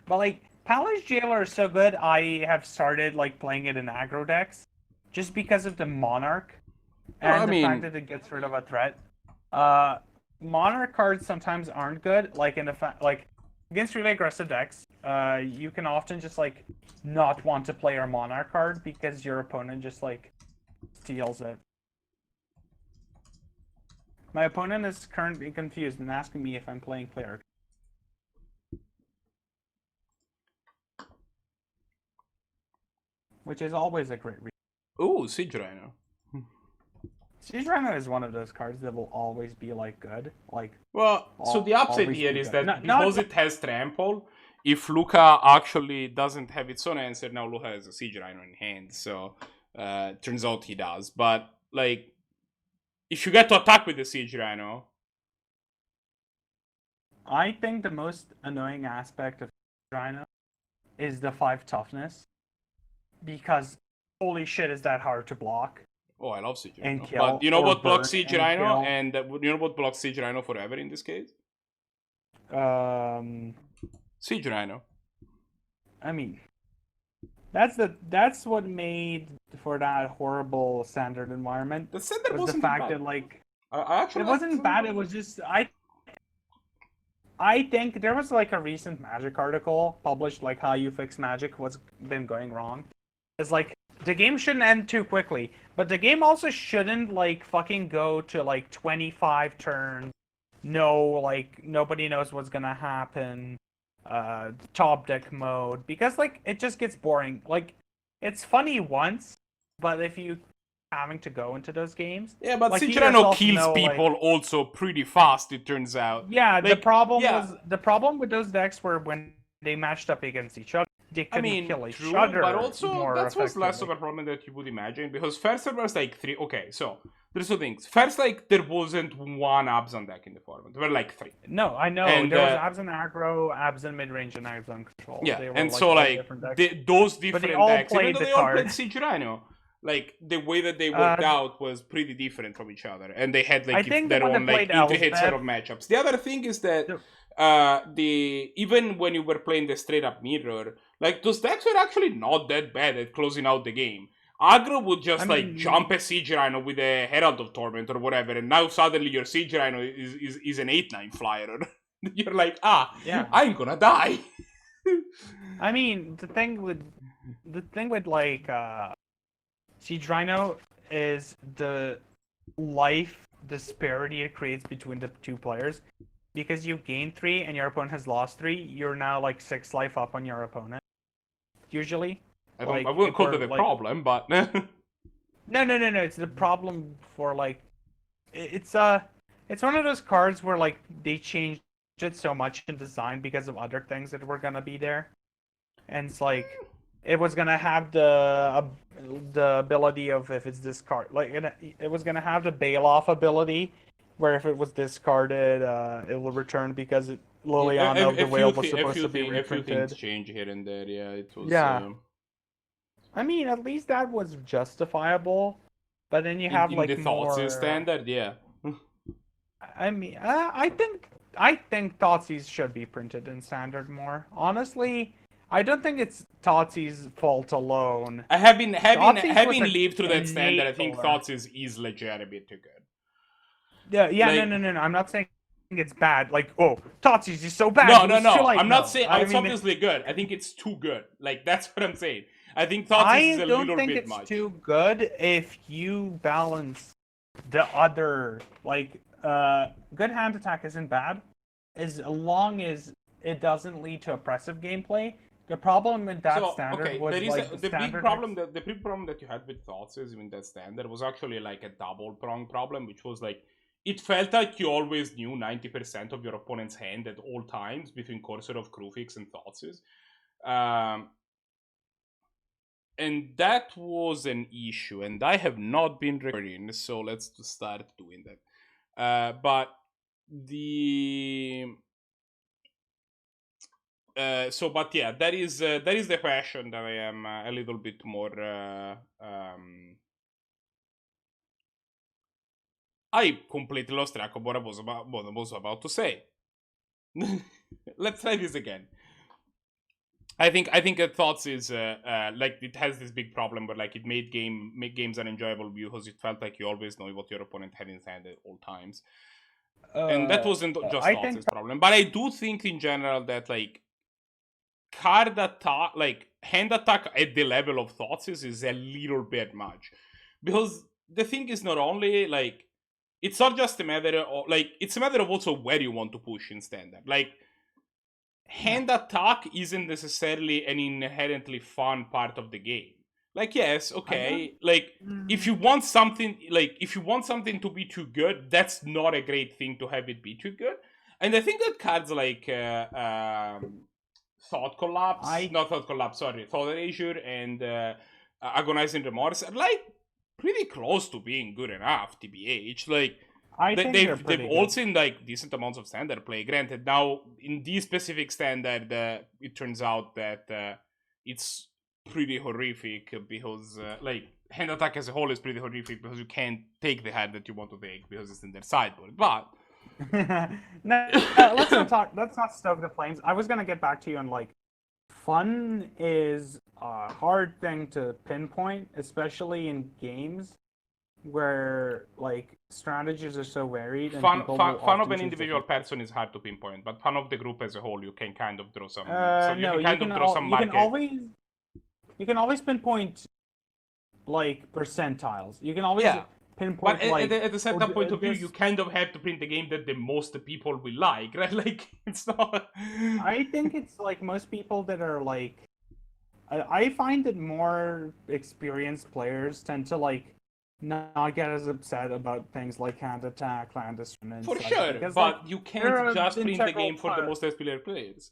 But like PalaceJailer is so good, I have started like playing it in aggro decks just because of the Monarch and the fact that it gets rid of a threat. Monarch cards sometimes aren't good, like in the like against really aggressive decks. You can often just like not want to play your Monarch card because your opponent just like steals it. My opponent is currently confused and asking me if I'm playing Clerics. Which is always a great reason. Ooh, Siege Rhino. Siege Rhino is one of those cards that will always be like good. Like, Well, so the upside always here be is good. that Not because it has trample, if Luca actually doesn't have its own answer, now Luca has a Siege Rhino in hand. So turns out he does. But like, if you get to attack with the Siege Rhino, I think the most annoying aspect of Siege Rhino is the 5 toughness. Because holy shit, is that hard to block? oh, I love Siege And Rhino. kill, But you know or what blocks burn Siege and Rhino, kill. and you know what blocks Siege Rhino forever in this case? Siege Rhino. I mean, that's what made for that horrible standard environment. The standard Was the wasn't fact bad. that like I actually it like wasn't bad. It was just I think there was like a recent Magic article published, like how you fix Magic, what's been going wrong. It's like the game shouldn't end too quickly, but the game also shouldn't like fucking go to like 25 turns. No, like nobody knows what's gonna happen. Top deck mode, because like it just gets boring. Like it's funny once, but if you having to go into those games, Yeah, but like, Siege you Rhino yourself kills know, like- people also pretty fast, it turns out. yeah, the Like, problem yeah. was the problem with those decks were when they matched up against each other, they couldn't kill each true, other. but also more that was less of effectively. a problem that you would imagine, because first there was like 3. Okay, so there's two things. First, like there wasn't one Abzan deck in the format. There were like 3. No, I know. And, there was Abzan Aggro, Abzan Midrange, and Abzan Control. Yeah, They were, and like, so all like different decks. those But different they all decks, even played though the they all played card. Siege Rhino, like the way that they worked out was pretty different from each other, and they had like I think the their one that own like played intricate set Elspeth- of matchups. The other thing is that even when you were playing the straight up mirror, like those decks were actually not that bad at closing out the game. Aggro would just like jump a Siege Rhino with a Herald of Torment or whatever, and now suddenly your Siege Rhino is an 8/9 flyer. You're like, Yeah. I'm gonna die. I mean, the thing with like Siege Rhino is the life disparity it creates between the two players. Because you gain 3 and your opponent has lost 3, you're now like 6 life up on your opponent. Usually. I Like, wouldn't if call we're, that a like- problem, but No. It's the problem for like it's one of those cards where like they changed it so much in design because of other things that were gonna be there, and it's like it was gonna have the ability of if it's discard, like it was gonna have the bail off ability, where if it was discarded, it will return because Liliana of the Whale was supposed to be a few things reprinted. change here and there. Yeah, it was. Yeah. I mean, at least that was justifiable, but then you have in like the thoughts more. standard, yeah. I mean, I think Thoughtseize should be printed in standard more. Honestly, I don't think it's Thoughtseize's fault alone. Having Thoughtseize was lived through that standard, I think enabler. thoughts is legit a bit too good. Yeah, Like- no. I'm not saying it's bad. Like, oh, Thoughtseize is so bad. No. It's too late. I'm not No. saying I it's mean, obviously good. I think it's too good. Like that's what I'm saying. I think thoughts I is a don't little think bit it's much. too good if you balance the other, like, good hand attack isn't bad as long as it doesn't lead to oppressive gameplay. The problem with that standard was like the big problem that you had with thoughts is in that standard was actually like a double prong problem, which was like it felt like you always knew 90% of your opponent's hand at all times between Corsair of Krufix and Thoughtseize. And that was an issue, and I have not been recording, so let's start doing that. But the but yeah, that is the question that I am a little bit more. I completely lost track of what I was about to say. Let's try this again. I think Thoughts is like it has this big problem where like it make games unenjoyable because it felt like you always know what your opponent had in hand at all times, and that wasn't just Thoughts' problem. But I do think in general that like card attack, like hand attack at the level of Thoughts is a little bit much, because the thing is not only like it's not just a matter of like it's a matter of also where you want to push in standard. Like hand attack isn't necessarily an inherently fun part of the game. Like yes, okay, like if you want something to be too good, that's not a great thing to have it be too good. And I think that cards like Thought Erasure and Agonizing Remorse are like pretty close to being good enough, TBH. Like they've all seen like decent amounts of standard play. Granted, now in this specific standard, it turns out that it's pretty horrific because like hand attack as a whole is pretty horrific because you can't take the hand that you want to take because it's in their sideboard. But no, let's not stoke the flames. I was gonna get back to you on like fun is a hard thing to pinpoint, especially in games where like strategies are so varied. And fun of an individual person is hard to pinpoint, but fun of the group as a whole, you can kind of draw some. You can always pinpoint like percentiles. You can always pinpoint. But like, at a certain point of view, you kind of have to print the game that the most people will like, right? Like it's not. I think it's like most people that are like. I find that more experienced players tend to like not get as upset about things like hand attack, land dissonance. For sure, because, but like, you can't just print the game for the most experienced players.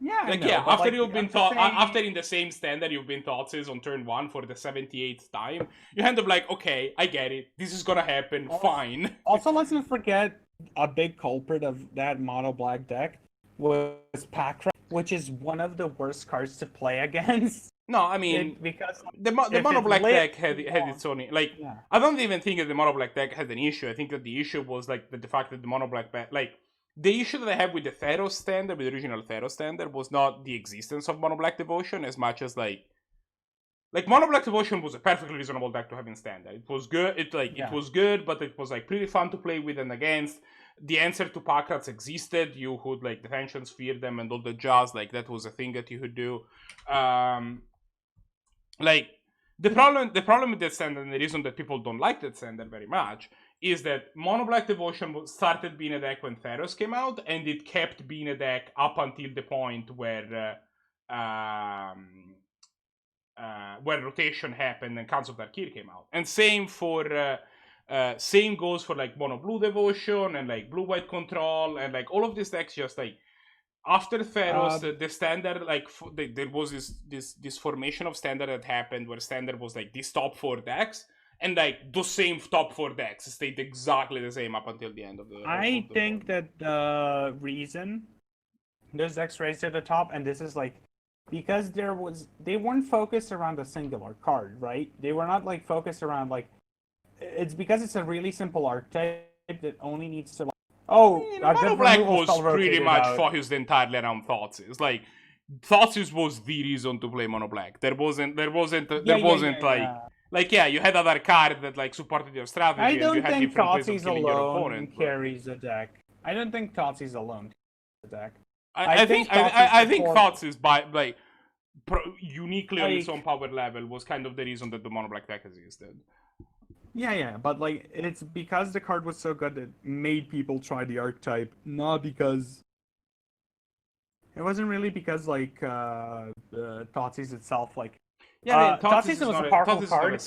Yeah, like after you've been after in the same standard you've been Thoughtseize on turn 1 for the 78th time, you end up like, okay, I get it. This is gonna happen. Fine. Also, let's not forget a big culprit of that mono black deck was Packrat, which is one of the worst cards to play against. No, I mean because the mono black deck had its own like. Yeah. I don't even think that the mono black deck had an issue. I think that the issue was like the fact that the mono black like. The issue that I have with the Theros standard, with the original Theros standard, was not the existence of Mono Black Devotion as much as like Mono Black Devotion was a perfectly reasonable deck to have in standard. It was good. It was good, but it was like pretty fun to play with and against. The answer to Packrats existed. You could like detention sphere them and all the jazz. Like that was a thing that you could do. Like the problem with that standard, and the reason that people don't like that standard very much, is that Mono Black Devotion started being a deck when Theros came out, and it kept being a deck up until the point where rotation happened and Council of Darkir came out. And same goes for like Mono Blue Devotion and like Blue White Control and like all of these decks. Just like after Theros, the standard like there was this formation of standard that happened where standard was like these top 4 decks. And like those same top 4 decks stayed exactly the same up until the end of the. I think that the reason those decks raised to the top, and this is like because they weren't focused around a singular card, right? They were not like focused around like it's because it's a really simple archetype that only needs to like Mono Black was pretty much focused entirely around Thoughtseize. Like Thoughtseize was the reason to play Mono Black. There wasn't Like, you had other cards that, like, supported your strategy. I don't and you had think different ways of Thoughtseize killing your alone opponent. carries the deck. I don't think Thought's alone carries the deck. I think Thoughtseize by like uniquely on its own power level was kind of the reason that the mono black deck existed. Yeah, but like it's because the card was so good that made people try the archetype, not because it wasn't really because like Thoughtseize itself like. Yeah, Thought's was a powerful card.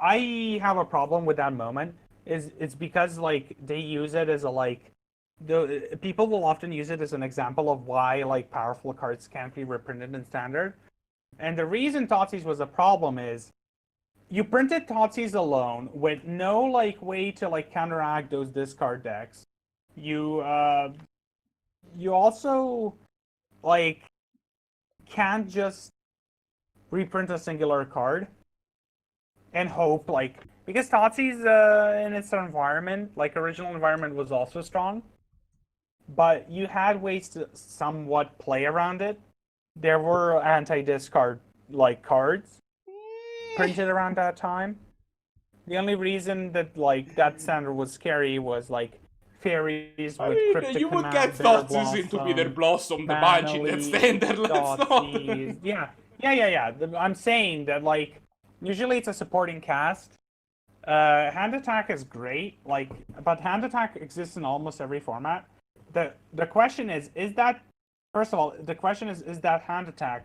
I have a problem with that moment. It's because like they use it as a like the people will often use it as an example of why like powerful cards can't be reprinted in standard. And the reason Thoughtseize was a problem is you printed Thoughtseize alone with no like way to like counteract those discard decks. You also like can't just reprint a singular card and hope like because Thoughtseize in its environment, like original environment, was also strong, but you had ways to somewhat play around it. There were anti-discard like cards printed around that time. The only reason that like that standard was scary was like fairies with cryptic you would get Thoughtseize into Bitter Blossom, the match in that standard. Let's not. Yeah. I'm saying that like usually it's a supporting cast, Hand attack is great, like, but hand attack exists in almost every format. The question is that, first of all, the question is that hand attack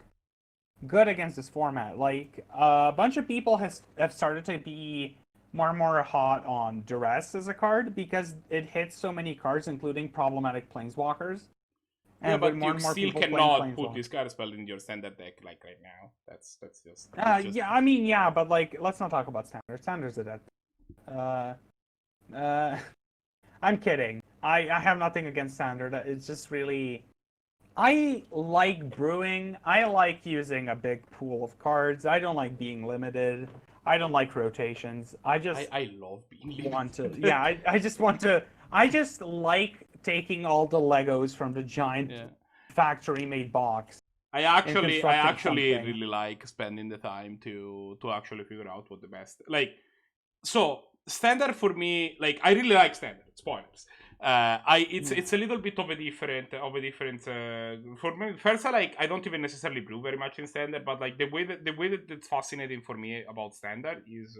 good against this format? Like, a bunch of people have started to be more and more hot on Duress as a card because it hits so many cards, including problematic planeswalkers. Yeah, And but with more you and more still people cannot playing put Planeswalkers. this card spell in your standard deck like right now. That's just. Yeah, I mean, yeah, but like, let's not talk about standard. Standard's a dead. I'm kidding. I have nothing against standard. It's just really, I like brewing. I like using a big pool of cards. I don't like being limited. I don't like rotations. I love being want to. limited. Yeah, I just want to. I just like taking all the Legos from the giant factory-made box. I actually something. really like spending the time to actually figure out what the best So standard for me, like I really like standard. Spoilers. It's a little bit of a different for me. First, I don't even necessarily brew very much in standard, but like the way that it's fascinating for me about standard is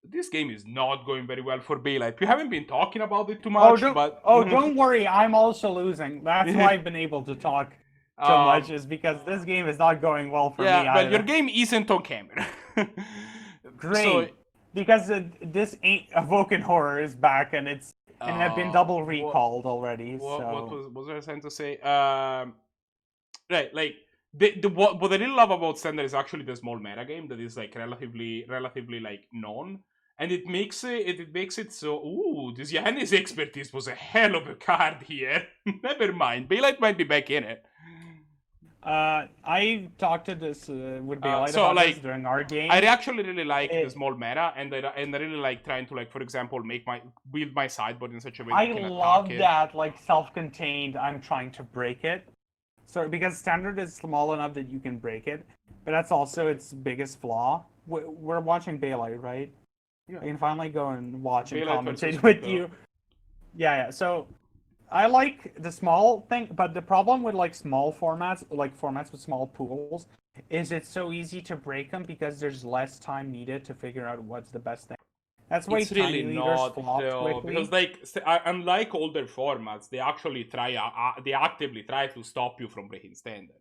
this game is not going very well for Bailite. We haven't been talking about it too much, don't worry, I'm also losing. That's why I've been able to talk so much, is because this game is not going well for me. Yeah, but either. your game isn't on camera. Great. So, because this ain't Awoken Horror is back, and have been double recalled already. What was I trying to say? Right, like what I really love about standard is actually the small meta game that is like relatively like known, and it makes it so. Ooh, this Yannis expertise was a hell of a card here. Never mind, Bailite might be back in it. I talked to this with Bailite about this during our game. I actually really like the small meta, and I really like trying to, like, for example, build my sideboard in such a way that I can love attack that, like, self-contained, I'm trying to break it. So, because standard is small enough that you can break it, but that's also its biggest flaw. We're watching Bailite, right? Yeah. I can finally go and watch and Bailite commentate with you. Yeah, so I like the small thing, but the problem with like small formats, like formats with small pools, is it's so easy to break them because there's less time needed to figure out what's the best thing. That's why it's really not though, because like unlike older formats, they actually they actively try to stop you from breaking standard.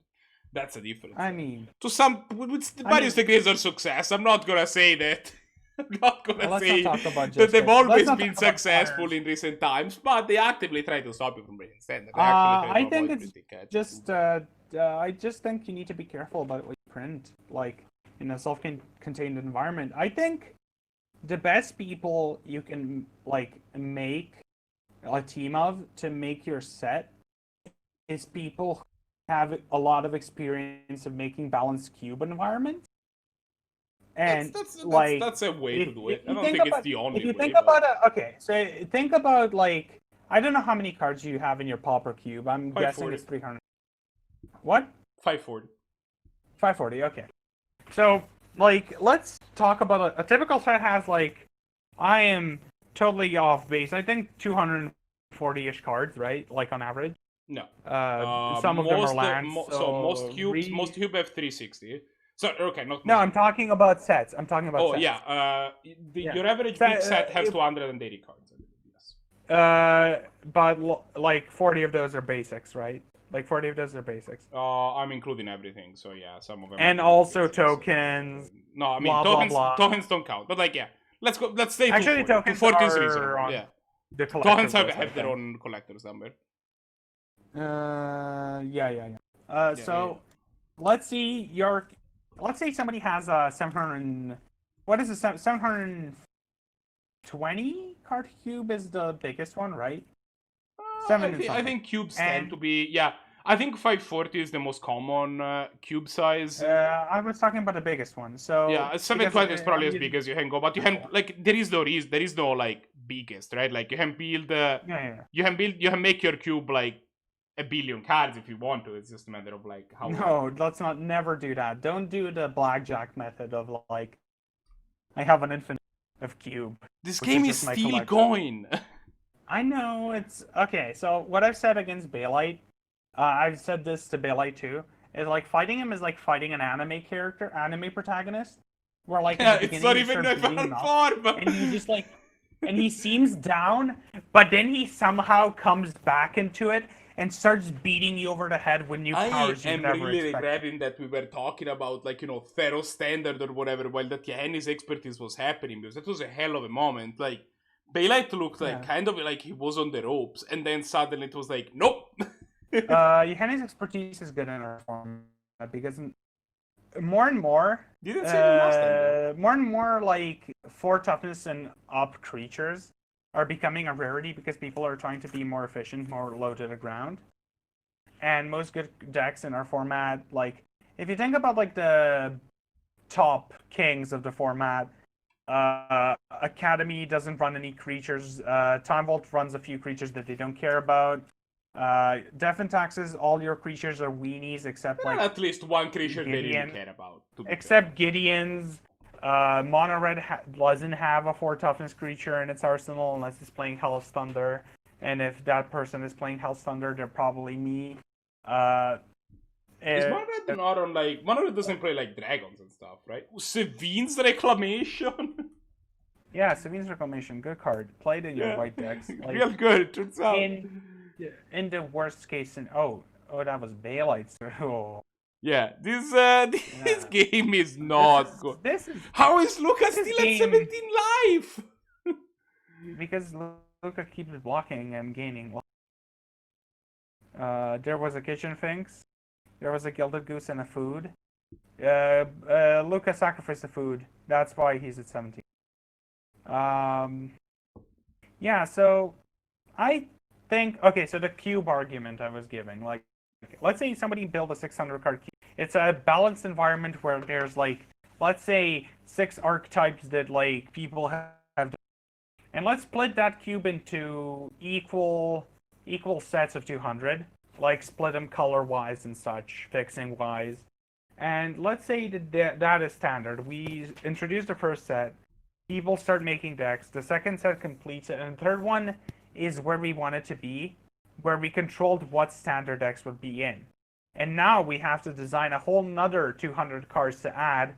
That's a difference. I mean, to some with various degrees of success. I'm not gonna say that. I'm not gonna say that they've always been successful in recent times, but they actively try to stop you from breaking standard. I think it's just I just think you need to be careful about what you print, like in a self-contained environment. I think the best people you can like make a team of to make your set is people who have a lot of experience of making balanced cube environments. And that's a way to do it. I don't think it's the only way. If you think about it, okay, so think about like, I don't know how many cards you have in your pauper cube. I'm guessing it's 300. What? 540. 540. Okay. So like, let's talk about a typical set has like, I am totally off base. I think 240-ish cards, right? Like on average. No. Some of them are lands. Most cube have 360. So okay, not. No, I'm talking about sets. I'm talking about. Sets. Your average big set has 280 cards. Yes. But like 40 of those are basics, right? Like 40 of those are basics. I'm including everything, so yeah, some of them. And also basics, tokens. No, I mean tokens don't count. But like, yeah, let's go. Let's stay. Actually, tokens are on the tokens have their own collector's number. So let's see your. Let's say somebody has a 700. What is it? 720 card cube is the biggest one, right? I think cubes tend to be. Yeah, I think 540 is the most common cube size. I was talking about the biggest one. So yeah, 720 is probably as big as you can go, but you can like there is no like biggest, right? Like you can build. You can make your cube like 1 billion cards if you want to. It's just a matter of like how. No, let's never do that. Don't do the blackjack method of like, I have an infinite of cube. This game is still going. I know it's okay. So what I've said against Bailite, I've said this to Bailite too, is like fighting him is like fighting an anime protagonist, where like Yeah, at the it's beginning not you even start my beating him fan up, form. and he just like, and he seems down, but then he somehow comes back into it and starts beating you over the head with new I powers you've am never really expected. regretting that we were talking about, like, Pharaoh Standard or whatever, while that Yahenni's expertise was happening, because that was a hell of a moment. Like, Bailite looked like Yeah. kind of like he was on the ropes, and then suddenly it was like, nope. Yohannes' expertise is good in our format because more and more, Didn't say him last time, though. more and more like 4 toughness and up creatures are becoming a rarity because people are trying to be more efficient, more low to the ground. And most good decks in our format, like if you think about like the top kings of the format, Academy doesn't run any creatures. Time Vault runs a few creatures that they don't care about. Death and Taxes, all your creatures are weenies except like At least one creature they really Gideon. care about. Except Gideon's. Mono Red doesn't have a 4 toughness creature in its arsenal unless it's playing Hell's Thunder. And if that person is playing Hell's Thunder, they're probably me. Is Mono Red not on, like, Mono Red doesn't play like dragons and stuff, right? Sevine's Reclamation? Yeah, Savine's Reclamation, good card. Played in your Yeah. white decks. Like, Real good, turns out. in the worst case, oh, that was Bailite. Oh. Yeah, this game is not good. This is How is Lucas this still at game- 17 life? because Luca keeps blocking and gaining. There was a Kitchen Finks. There was a Gilded Goose and a food. Luca sacrificed the food. That's why he's at 17. Yeah, so I think, okay, so the cube argument I was giving, like, let's say somebody build a 600 card cube. It's a balanced environment where there's like, let's say 6 archetypes that like people have, and let's split that cube into equal sets of 200, like split them color wise and such, fixing wise. And let's say that is standard. We introduce the first set, people start making decks, the second set completes it, and the third one is where we want it to be, where we controlled what standard decks would be in. And now we have to design a whole nother 200 cards to add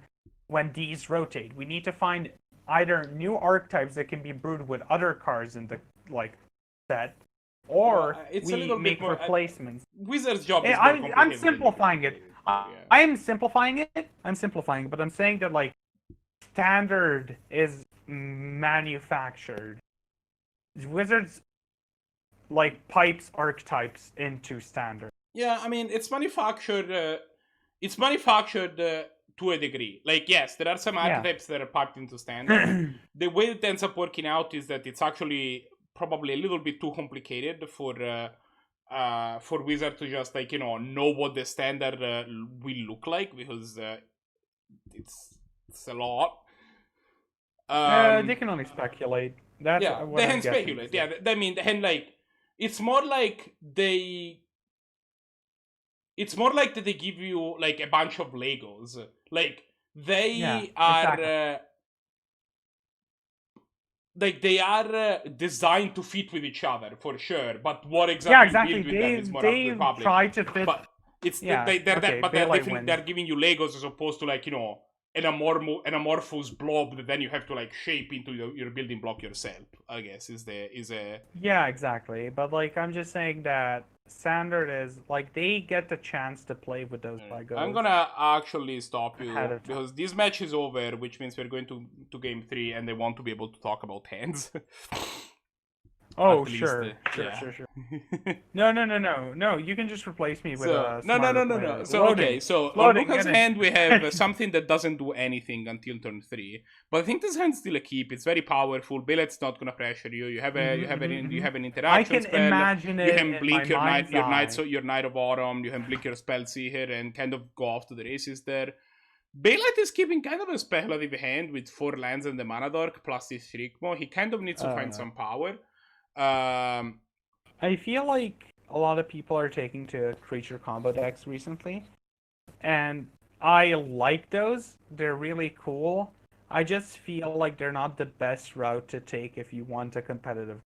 when these rotate. We need to find either new archetypes that can be brewed with other cards in the like set, or it's a we little bit make more- replacements. Wizard's job is more I'm complicated than simplifying it. Yeah. I am simplifying it. I'm simplifying it, but I'm saying that like standard is manufactured. Wizards like pipes archetypes into standard. Yeah, I mean, it's manufactured. It's manufactured to a degree. Like, yes, there are some Yeah. archetypes that are packed into standard. The way it ends up working out is that it's actually probably a little bit too complicated for Wizard to just like know what the standard will look like, because it's a lot. They can only speculate. That's Yeah, what they I'm can guessing. speculate. Yeah, I mean, and like, it's more like it's more like that they give you like a bunch of Legos. Like they Yeah, are exactly. like they are designed to fit with each other for sure. But what exactly, exactly. build with them is more up to the They public. try to fit. But it's Yeah, they're okay, but they're Bailite definitely wins. they're giving you Legos as opposed to like an amorphous blob that then you have to like shape into your building block yourself. I guess is a Yeah, exactly. But like, I'm just saying that standard is like they get the chance to play with those Legos. I'm gonna actually stop you Ahead of time. because this match is over, which means we're going to game 3, and they want to be able to talk about hands. Oh, At least, sure, yeah. sure. No. You can just replace me with a No. smarter player. So Loading. okay, so on Loading, Luca's get it. hand we have something that doesn't do anything until turn 3. But I think this hand's still a keep. It's very powerful. Bailite's not gonna pressure you. You have an I interaction can spell. imagine You it can in blink my mind's eye. your Knight of Autumn. You can blink your Spellseeker and kind of go off to the races there. Bailite is keeping kind of a speculative hand with 4 lands and the Mana Dork plus his Shrikmo. He kind of needs to find some power. I feel like a lot of people are taking to creature combo decks recently, and I like those. They're really cool. I just feel like they're not the best route to take if you want a competitive.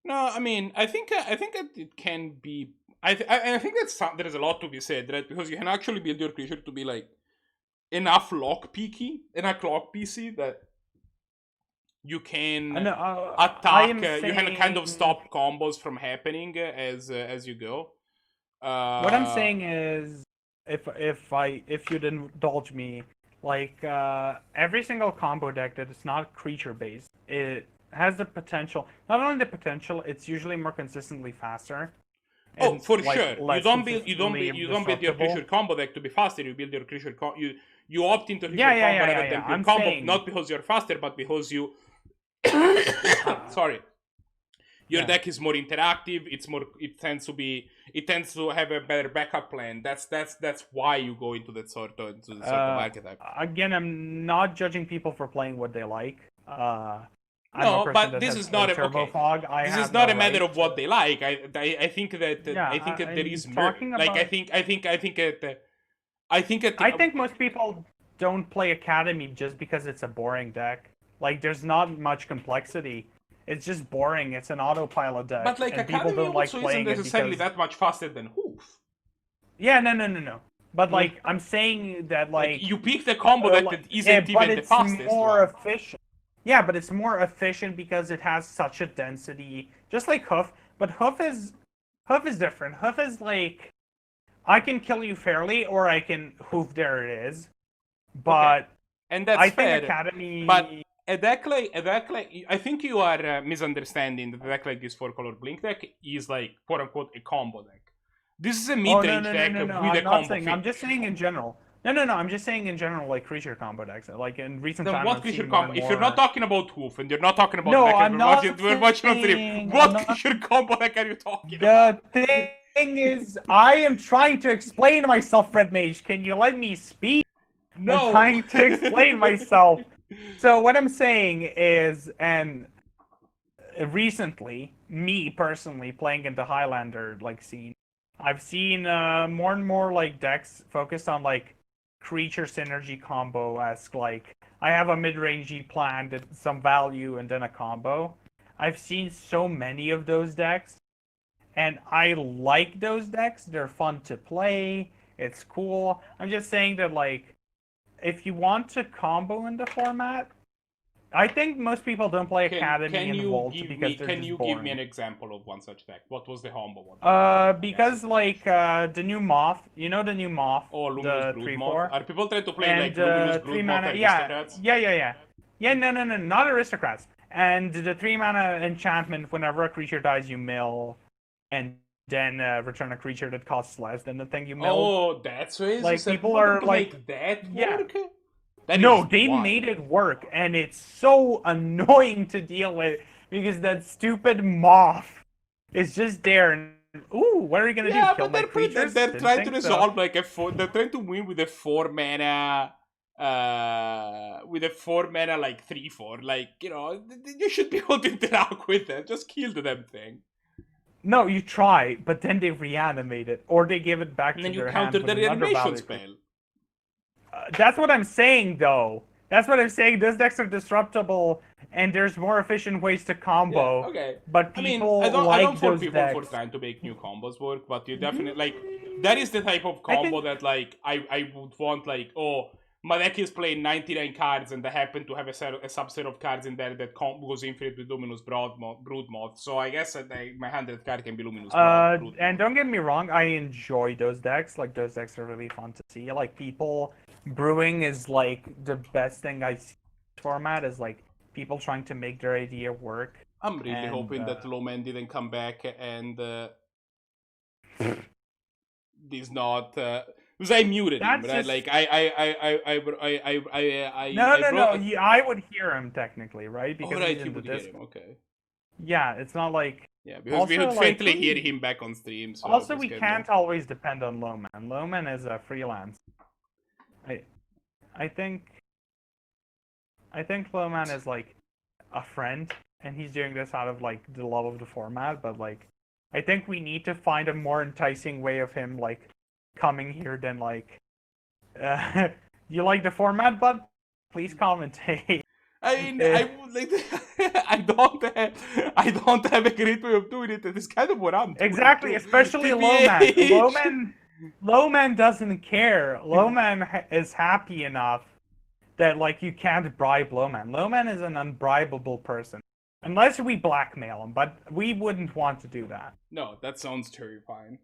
No, I mean, I think that it can be. I think there is a lot to be said, right? Because you can actually build your creature to be like enough lock PC that you can attack. You can kind of stop combos from happening as you go. What I'm saying is, if you'd indulge me, like every single combo deck that is not creature based, it has the potential. Not only the potential, it's usually more consistently faster. Oh, and, for like, sure. less You don't build consistently your disruptible. creature combo deck to be faster. You build your creature you opt into creature Yeah, combo rather than yeah. pure I'm combo, saying- not because you're faster, but because you sorry. Your Yeah. deck is more interactive. It tends to have a better backup plan. That's why you go into that sort of archetype. Again, I'm not judging people for playing what they like. I'm No, a person but that this has is not a turbo okay. fog. This have is not no a matter right of what to- they like. I think that Yeah, I think that there I'm is talking like I about- think that I think most people don't play Academy just because it's a boring deck. Like, there's not much complexity. It's just boring. It's an autopilot deck. but like and people Academy don't like also playing isn't necessarily it because... that much faster than Hoof. Yeah, no. But Mm. like, I'm saying that Like, like you pick the combo deck that isn't but even the it's fastest more one. efficient. Yeah, but it's more efficient because it has such a density, just like Hoof. But Hoof is different. Hoof is like, I can kill you fairly, or I can Hoof. There it is. But And that's I fair. think Academy. But a deck like I think you are misunderstanding that a deck like this 4-color blink deck is like quote unquote a combo deck. This is a mid-range deck with I'm a not combo saying. finish. I'm just saying in general. No. I'm just saying in general, like creature combo decks. Like in recent Then times, what I've creature seen more combo? and If you're not more- talking about Hoof and you're not talking about No, deck I'm not we're watching on stream, saying- what I'm not- creature combo deck are you talking about? The thing is, I am trying to explain myself, Red Mage. Can you let me speak? No. I'm trying to explain myself. So what I'm saying is, and recently, me personally playing in the Highlander like scene, I've seen more and more like decks focused on like creature synergy combo-esque. Like, I have a mid-rangey plan, that some value, and then a combo. I've seen so many of those decks, and I like those decks. They're fun to play. It's cool. I'm just saying that, like, if you want to combo in the format, I think most people don't play Academy Can and you Volt give because me they're can just you boring. give me an example of one such deck? What was the combo one? Because like the new Moth, you know the new Moth, Or Luminous the Brood 3/4, mod? Are people trying to play and like Luminous 3 Brood mod mana, aristocrats? yeah, no, not aristocrats. And the 3 mana enchantment, whenever a creature dies, you mill, and then return a creature that costs less than the thing you milled. Oh, that's way Like, you said people people are to like- make that Yeah. work? That No, is they wild. made it work, and it's so annoying to deal with because that stupid Moth is just there. And ooh, what are you gonna Yeah, do? Kill but my they're creatures? trying Didn't to think so. resolve like they're trying to win with a 4 mana like 3/4. Like, you know, you should be able to interact with them. Just kill the damn thing. No, you try, but then they reanimate it, or they give it back And to then you their counter hand the with an reanimation undervalued spell. That's what I'm saying, though. That's what I'm saying. Those decks are disruptible, and there's more efficient ways to combo. Yeah, okay. But I mean, people I don't like fault those people decks. for trying to make new combos work, but you definitely like that is the type of combo that like I would want, like, oh, my deck is playing 99 cards and I happen to have a subset of cards in there that goes infinite with Luminous Brood mod. So I guess that my 100th card can be Luminous Brood. And don't get me wrong, I enjoy those decks. Like, those decks are really fun to see. Like, people brewing is like the best thing I see in this format, is like people trying to make their idea work. I'm really and, hoping that Lowman didn't come back and he's not. Because I muted him, That's right? just- Like No. I would hear him technically, right? Because Alright, he's you in the would hear Discord. him. Okay. Yeah, it's not like. Yeah, because we Also, would like, faintly we- hear him back on stream. So Also, this we can- can't always depend on Lowman. Lowman is a freelance. I think Lowman is like a friend, and he's doing this out of like the love of the format. But like, I think we need to find a more enticing way of him like coming here than like, you like the format, but please commentate. I mean, I would like. I don't have a great way of doing it. That is kind of what I'm doing. Exactly, especially TBH. Lowman. Lowman doesn't care. Lowman is happy enough that like you can't bribe Lowman. Lowman is an unbribable person. Unless we blackmail him, but we wouldn't want to do that. No, that sounds terrifying.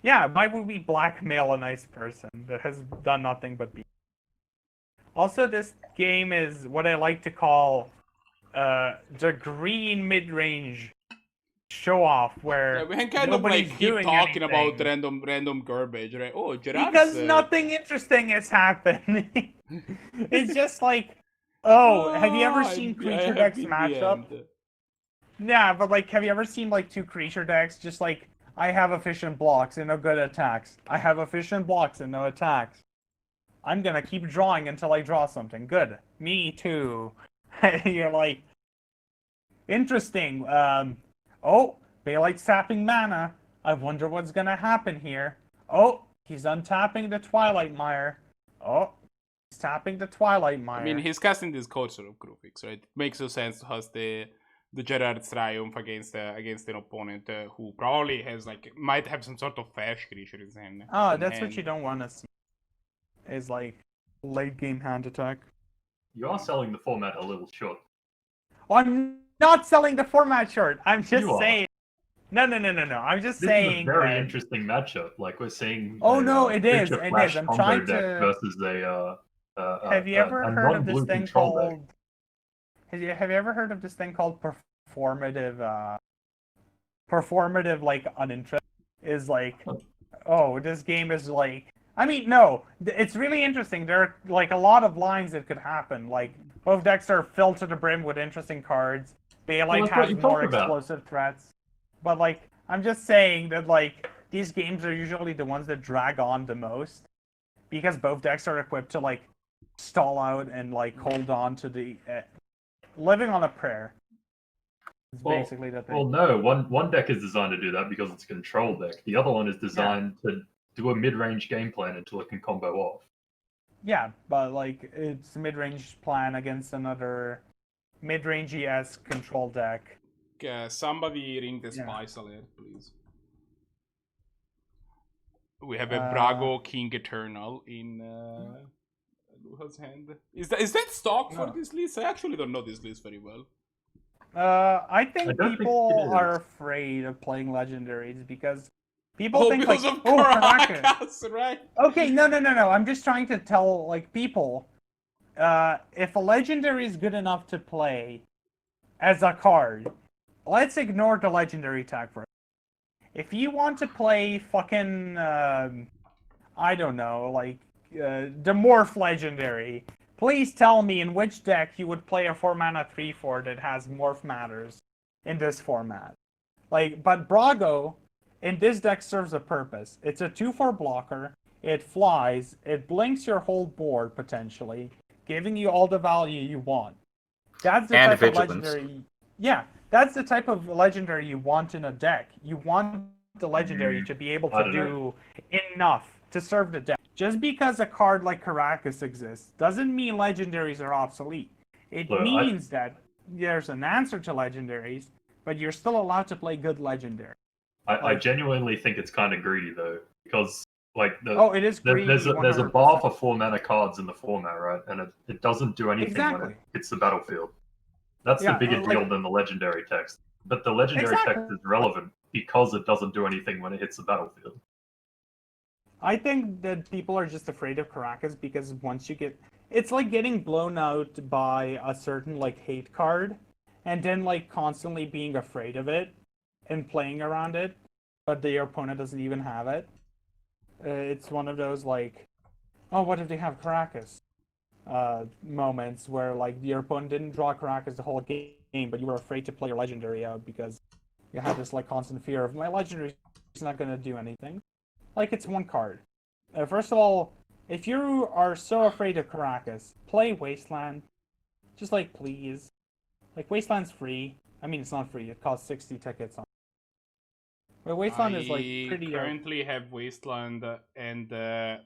Yeah, why would we blackmail a nice person that has done nothing but be? Also, this game is what I like to call the green mid-range show-off, where Yeah, we can kind of nobody's like keep doing talking anything. about random garbage, right? Oh, Gerard's, Because nothing interesting is happening. It's just like, oh, have you ever seen creature decks matchup? Yeah, but like, have you ever seen like two creature decks? Just like, I have efficient blocks and no good attacks. I have efficient blocks and no attacks. I'm gonna keep drawing until I draw something. Good. Me too. You're like, interesting. Oh, Bailite sapping mana. I wonder what's gonna happen here. Oh, he's untapping the Twilight Mire. Oh, he's tapping the Twilight Mire. I mean, he's casting this code sort of graphics, right? It makes no sense to has the Gerard's Triumph against an opponent who probably has like might have some sort of flash creature in his hand. Oh, that's what you don't want to see. Is like late game hand attack. You are selling the format a little short. Oh, I'm not selling the format short. I'm just You are. saying. No. I'm just This saying. is a very that- interesting matchup. Like we're seeing. Oh, a, no, it is, creature it flash is. I'm combo trying deck to- versus a. Have you ever a heard of this non-blue thing control deck. called? Have you ever heard of this thing called performative? Performative like uninterest is like, oh, this game is like. I mean, no, it's really interesting. There are like a lot of lines that could happen. Like both decks are filled to the brim with interesting cards. Bailite that's what has you more talked about. explosive threats. But like, I'm just saying that like these games are usually the ones that drag on the most because both decks are equipped to like stall out and like hold on to the living on a prayer. It's Well- basically the thing. Well, no. One deck is designed to do that because it's a control deck. The other one is designed to do a mid-range game plan until it can combo off. Yeah, but like it's a mid-range plan against another mid-range-esque control deck. Somebody ring the Yeah. spice alert, please. We have a Uh, Brago King Eternal in Luha's hand. Is that stock for No. this list? I actually don't know this list very well. I think I don't think people it is. are afraid of playing legendaries because people Oh, think because like, of oh, Caracas. Caracas, right? Okay, no. I'm just trying to tell like people, if a legendary is good enough to play as a card, let's ignore the legendary tag for it. If you want to play fucking, I don't know, like the Morph legendary, please tell me in which deck you would play a 4-mana 3/4 that has Morph Matters in this format. Like, but Brago in this deck serves a purpose. It's a 2/4 blocker. It flies. It blinks your whole board potentially, giving you all the value you want. That's the And type vigilance. of legendary. Yeah, that's the type of legendary you want in a deck. You want the legendary to be able I to don't do enough to serve the deck. Just because a card like Caracas exists doesn't mean legendaries are obsolete. It Look, means that there's an answer to legendaries, but you're still allowed to play good legendary. I genuinely think it's kind of greedy though, because like Oh, it is greedy. there's a 100%. bar for 4-mana cards in the format, right? And it doesn't do anything when Exactly. it hits the battlefield. That's Yeah, the bigger like- deal than the legendary text. But the legendary Exactly. text is relevant because it doesn't do anything when it hits the battlefield. I think that people are just afraid of Caracas because once you get, it's like getting blown out by a certain like hate card, and then like constantly being afraid of it and playing around it, but your opponent doesn't even have it. It's one of those like, oh, what if they have Caracas? Moments where like your opponent didn't draw Caracas the whole game, but you were afraid to play your legendary out because you had this like constant fear of my legendary is not going to do anything. Like, it's one card. First of all, if you are so afraid of Caracas, play Wasteland. Just, like, please. Like, Wasteland's free. I mean, it's not free. It costs 60 tickets. But Wasteland is, like, pretty... I currently have Wasteland and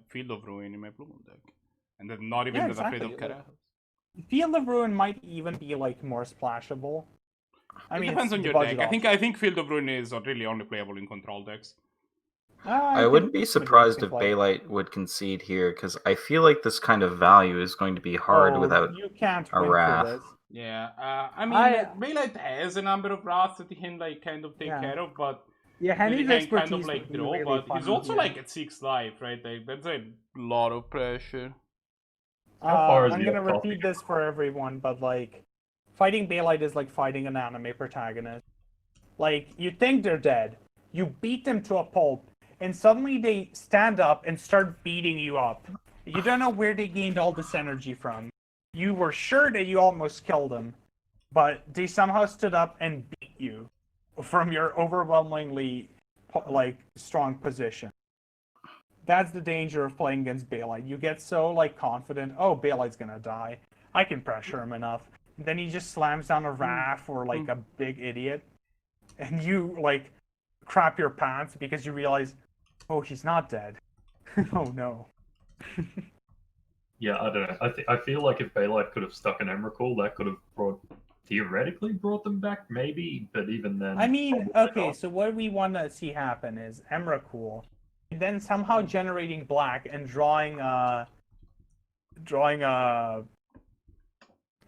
Field of Ruin in my Blue Moon deck. And I'm not even Yeah, that afraid of exactly. Caracas. Field of Ruin might even be, like, more splashable. I mean, it depends it's on the your budget deck. option. I think Field of Ruin is really only playable in control decks. I wouldn't be surprised if Bailite would concede here, because I feel like this kind of value is going to be hard without you can't a win wrath. for this. Yeah, I mean, Bailite has a number of wraths that he can like kind of take Yeah. care of, but Yeah, that he Henny's can expertise kind of like would be draw. really But he's funny also here. like at 6 life, right? Like that's a lot of pressure. How far is I'm the gonna off-topic? repeat this for everyone, but like, fighting Bailite is like fighting an anime protagonist. Like, you think they're dead, you beat them to a pulp, and suddenly they stand up and start beating you up. You don't know where they gained all this energy from. You were sure that you almost killed them, but they somehow stood up and beat you from your overwhelmingly like strong position. That's the danger of playing against Bailite. You get so like confident, oh, Bailite's gonna die. I can pressure him enough. And then he just slams down a Wrath or like a big idiot. And you like crap your pants because you realize, oh, he's not dead. Oh no. Yeah, I don't know. I feel like if Bailite could have stuck an Emrakul, that could have theoretically brought them back, maybe. But even then, I mean, probably okay, not. so what we want to see happen is Emrakul, and then somehow generating black and drawing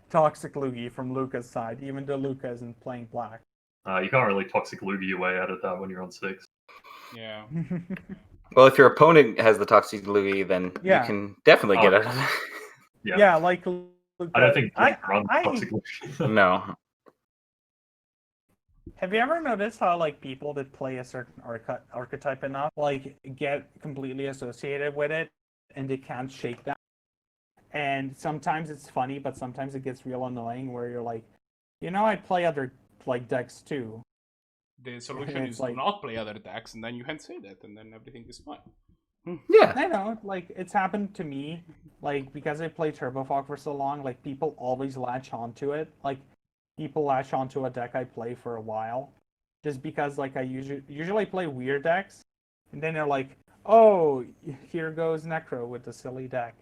Toxic Loogie from Luca's side, even though Luca isn't playing black. You can't really toxic loogie your way out of that when you're on 6. Yeah. Well, if your opponent has the Toxic Louis, then Yeah. you can definitely get out of that. Yeah, like Luca. I don't think I- Blake runs I- toxic loogie. No. Have you ever noticed how like people that play a certain archetype enough like get completely associated with it and they can't shake that? And sometimes it's funny, but sometimes it gets real annoying where you're like, you know, I'd play other like decks too. The solution It's is like- to not play other decks, and then you can say that, and then everything is fine. Yeah. I know, like it's happened to me, like because I played Turbofog for so long, like people always latch onto it. Like people latch onto a deck I play for a while, just because like I usually play weird decks, and then they're like, oh, here goes Necro with the silly deck.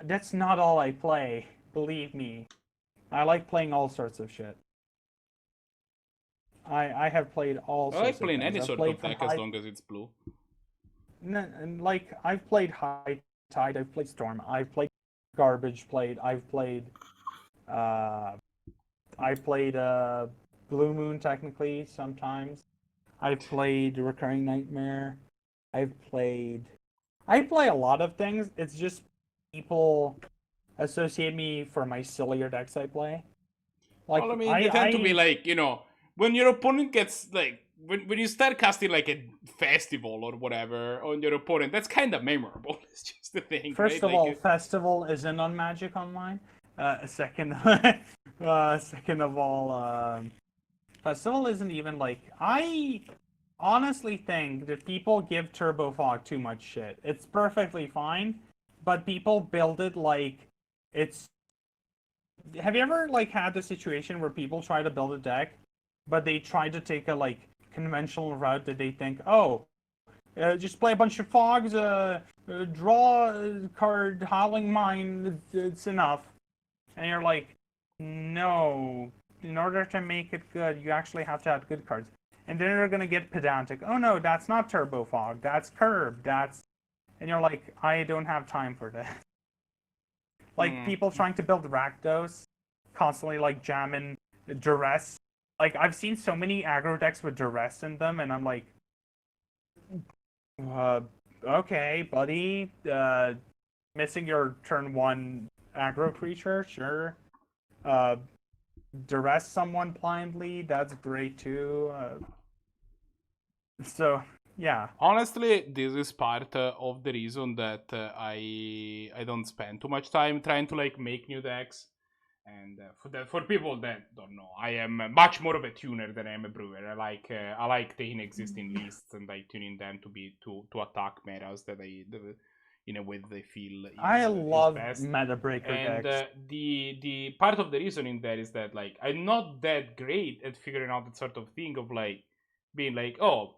That's not all I play, believe me. I like playing all sorts of shit. I have played all I sorts like of playing things. any I've sort played of from deck as long as it's blue. And like I've played High Tide, I've played Storm, I've played Garbage Plate, I've played Blue Moon technically sometimes. I've played Recurring Nightmare. I play a lot of things. It's just people associate me for my sillier decks I play. Like Well, I mean, they tend to be like, you know, when your opponent gets like, when you start casting like a festival or whatever on your opponent, that's kind of memorable. It's just the thing. First right? of all, Like, Festival isn't on Magic Online. Second of all, Festival isn't even like I honestly think that people give Turbofog too much shit. It's perfectly fine, but people build it like it's. Have you ever like had the situation where people try to build a deck, but they try to take a like conventional route that they think, oh, just play a bunch of fogs, draw a card, Howling Mine, it's enough. And you're like, no, in order to make it good, you actually have to have good cards. And then they're gonna get pedantic. Oh no, that's not Turbo Fog, that's Curb, that's... And you're like, I don't have time for that. Like, people trying to build Rakdos, constantly like jamming Duress. Like, I've seen so many aggro decks with Duress in them, and I'm like, okay, buddy, missing your turn 1 aggro creature, sure. Duress someone blindly, that's great too. So, yeah. honestly, this is part of the reason that I don't spend too much time trying to like make new decks. And for people that don't know, I am much more of a tuner than I am a brewer. I like taking existing lists and like tuning them to attack metas that in a way they feel I love best. meta breaker And decks. the part of the reasoning there is that like I'm not that great at figuring out that sort of thing of like being like, oh,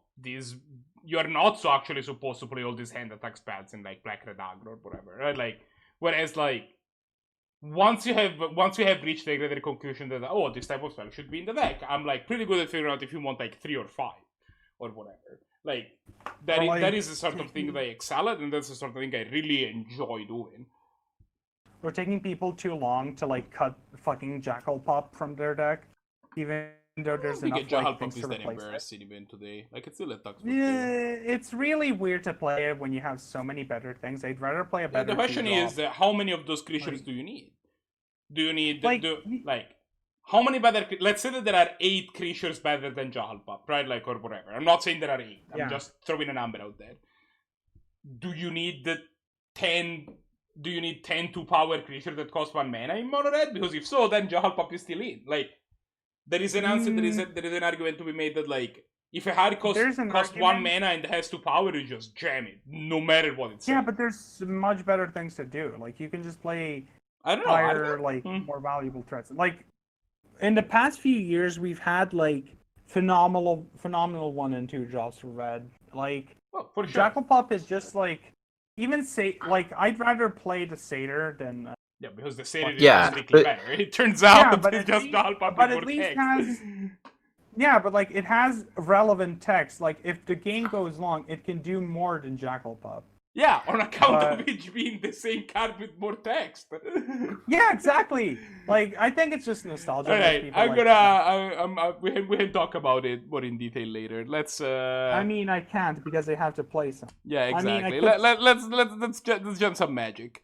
you're not so actually supposed to play all these hand attack spells in like black red aggro or whatever, right? Like whereas like once you have reached the greater conclusion that, oh, this type of spell should be in the deck, I'm like pretty good at figuring out if you want like 3 or 5. or whatever. Like Or, that is the sort of thing that I excel at, and that's the sort of thing I really enjoy doing. Or taking people too long to like cut fucking Jackal Pop from their deck, even though there's enough like things to replace it. Even today. Like it's still a toxic. Yeah, it's really weird to play it when you have so many better things. I'd rather play a better. The question is, how many of those creatures do you need? Do you need how many better? Let's say that there are 8 creatures better than Jahalpop, right? Like or whatever. I'm not saying there are 8. I'm just throwing a number out there. Do you need the 10? Do you need 10 2-power creatures that cost 1 mana in mono red? Because if so, then Jahalpop is still in. Like there is an answer. There is an argument to be made that like if a hard costs 1 mana and has 2 power, you just jam it, no matter what it's. Yeah, but there's much better things to do. Like you can just play more valuable threats. Like in the past few years, we've had like phenomenal 1 and 2 drops for red. Like for sure. Jackal Pop is just like I'd rather play the Satyr than. Yeah, because the Satyr is strictly better. It turns out but it's just Jahalpop but at least has. Yeah, but like it has relevant text. Like if the game goes long, it can do more than Jackal Pop. Yeah, on account of which being the same card with more text. Yeah, exactly. Like I think it's just nostalgia. All right, we can talk about it more in detail later. Let's. I mean, I can't because I have to play some. Yeah, exactly. Let's jump some magic.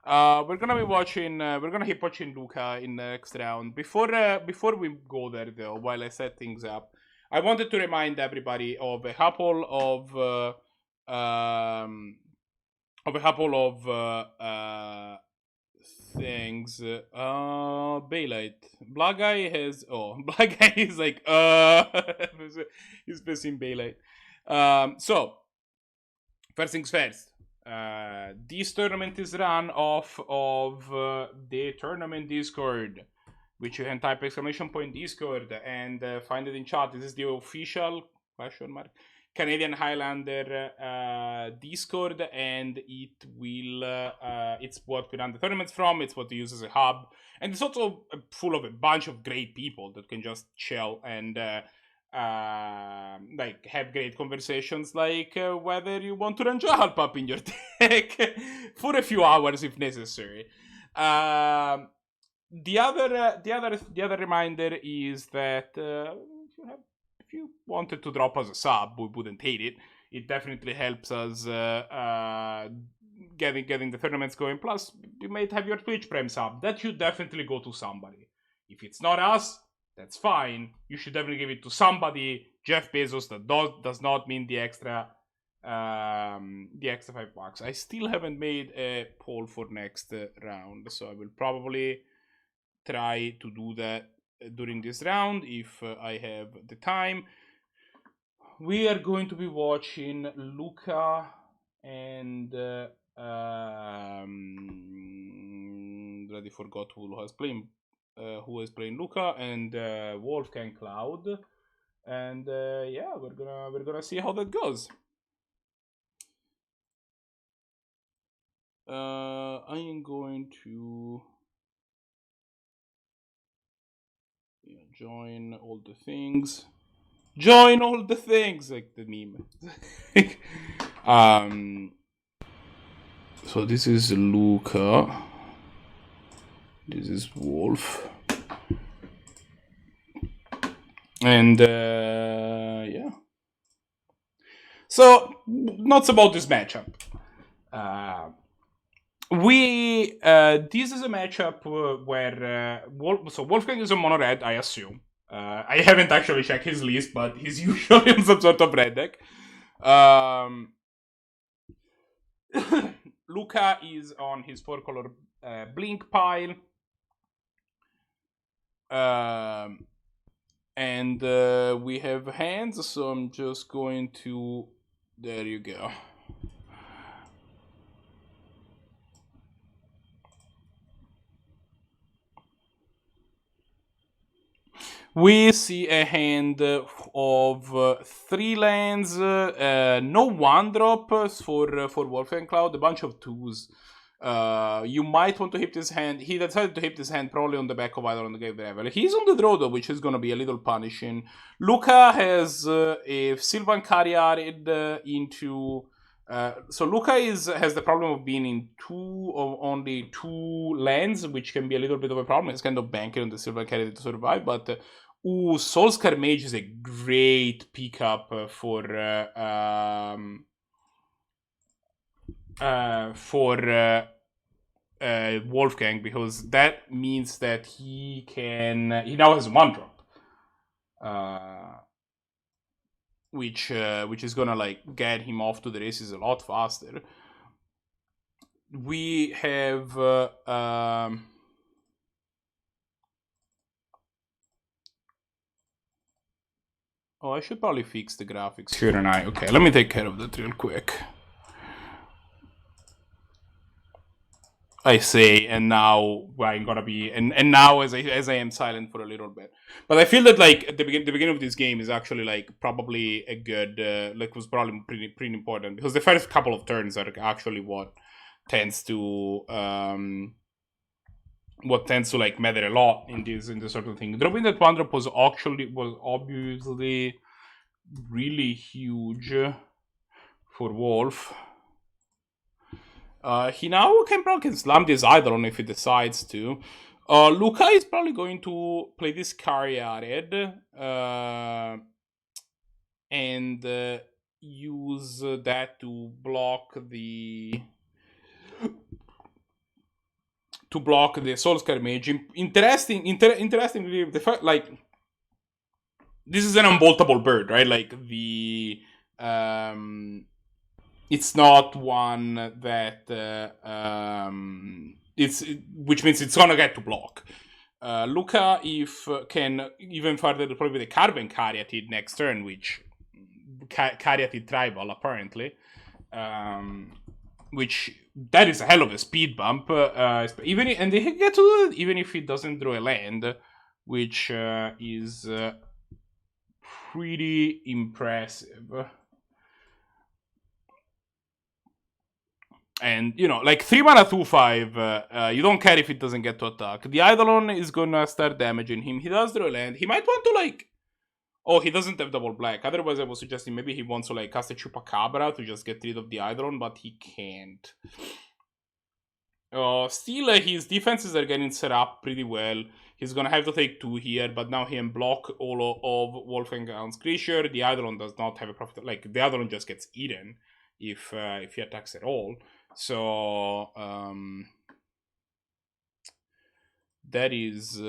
We're gonna be watching. We're gonna keep watching Luca in the next round. Before we go there, though, while I set things up, I wanted to remind everybody of a couple of things. Bailite. Blahguy has. Oh, Blahguy is like. He's missing Bailite. So, first things first. This tournament is run off of the tournament Discord, which you can type !Discord and find it in chat. This is the official Canadian Highlander Discord, and it will it's what we run the tournaments from. It's what we use as a hub, and it's also full of a bunch of great people that can just chill and like have great conversations, like whether you want to run Jahalpop in your deck for a few hours if necessary. The other reminder is that if you wanted to drop us a sub, we wouldn't hate it. It definitely helps us getting the tournaments going. Plus, you might have your Twitch Prime sub. That should definitely go to somebody. If it's not us, that's fine. You should definitely give it to somebody. Jeff Bezos. That does not mean the extra $5. I still haven't made a poll for next round, so I will probably try to do that during this round if I have the time. We are going to be watching Luca and already forgot who is playing Luca and WolfgangCloud, and yeah, we're gonna see how that goes. I am going to join all the things. Join all the things, like the meme. So this is Luca. This is Wolf. And yeah. So notes about this matchup. This is a matchup where Wolfgang is on mono red, I assume. I haven't actually checked his list, but he's usually on some sort of red deck. Luca is on his 4-color blink pile. And we have hands, so I'm just going to... There you go. We see a hand of 3 lands, no 1-drop for WolfgangCloud, a bunch of 2s. You might want to hit this hand. He decided to hit this hand probably on the back of either on the Grave Revel. He's on the draw though, which is gonna be a little punishing. Luca has a Sylvan Carriarid into. So Luca has the problem of being in only two lands, which can be a little bit of a problem. It's kind of banking on the Sylvan Carriarid to survive, but Soulscar Mage is a great pickup for Wolfgang, because that means that he now has 1-drop, which is gonna like get him off to the races a lot faster. We have I should probably fix the graphics here, and okay, let me take care of that real quick. I say, and now I'm gonna be, and now as I am silent for a little bit, but I feel that like at the beginning of this game is actually like probably a good, was probably pretty important, because the first couple of turns are actually what tends to like matter a lot in this sort of thing. Dropping that 1-drop was obviously really huge for Wolf. He now can slam this Eidolon if he decides to. Luca is probably going to play this Carriarid and use that to block the Soulscar Mage. Interestingly, the fact like this is an unboltable bird, right? Like the it's not one that which means it's gonna get to block. Luca, if can even further deploy with a Carbon Caryatid next turn, which Caryatid Tribal apparently, which that is a hell of a speed bump. And they get to do it even if he doesn't draw a land, which is pretty impressive. And, like 3 mana 2/5, you don't care if it doesn't get to attack. The Eidolon is gonna start damaging him. He does draw a land. He might want to, like... Oh, he doesn't have double black. Otherwise, I was suggesting maybe he wants to, like, cast a Chupacabra to just get rid of the Eidolon, but he can't. Still, his defenses are getting set up pretty well. He's gonna have to take 2 here, but now he can block all of Wolfgang's creature. The Eidolon does not have a profit. Like, the Eidolon just gets eaten if he attacks at all. So that is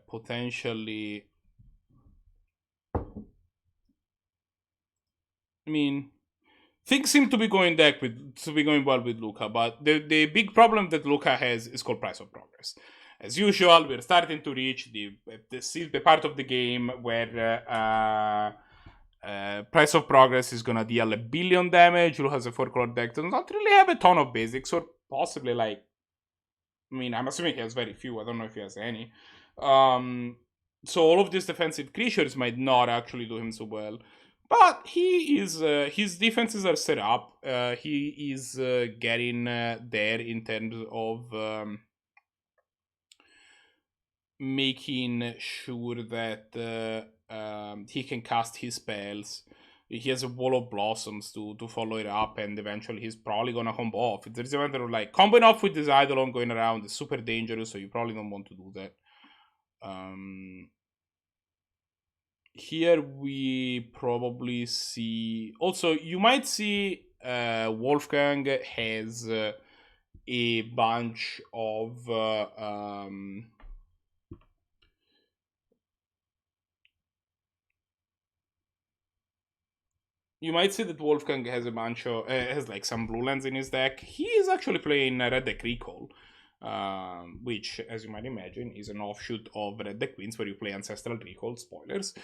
potentially. I mean, things seem to be going well with Luca, but the big problem that Luca has is called Price of Progress. As usual, we're starting to reach the part of the game where Price of Progress is gonna deal 1 billion damage. Luca has a 4-color deck, does not really have a ton of basics, or possibly like, I mean, I'm assuming he has very few. I don't know if he has any. So all of these defensive creatures might not actually do him so well. But he is, his defenses are set up. He is getting there in terms of making sure that he can cast his spells. He has a Wall of Blossoms to follow it up, and eventually he's probably gonna combo off. If there's a matter of like comboing off with this Eidolon going around is super dangerous, so you probably don't want to do that. Here we probably see... Also, you might see Wolfgang has a bunch of... you might see that Wolfgang has a bunch of... has like some blue lands in his deck. He is actually playing Red Deck Recall. Which, as you might imagine, is an offshoot of Red Deck Queens, where you play Ancestral Recall. Spoilers.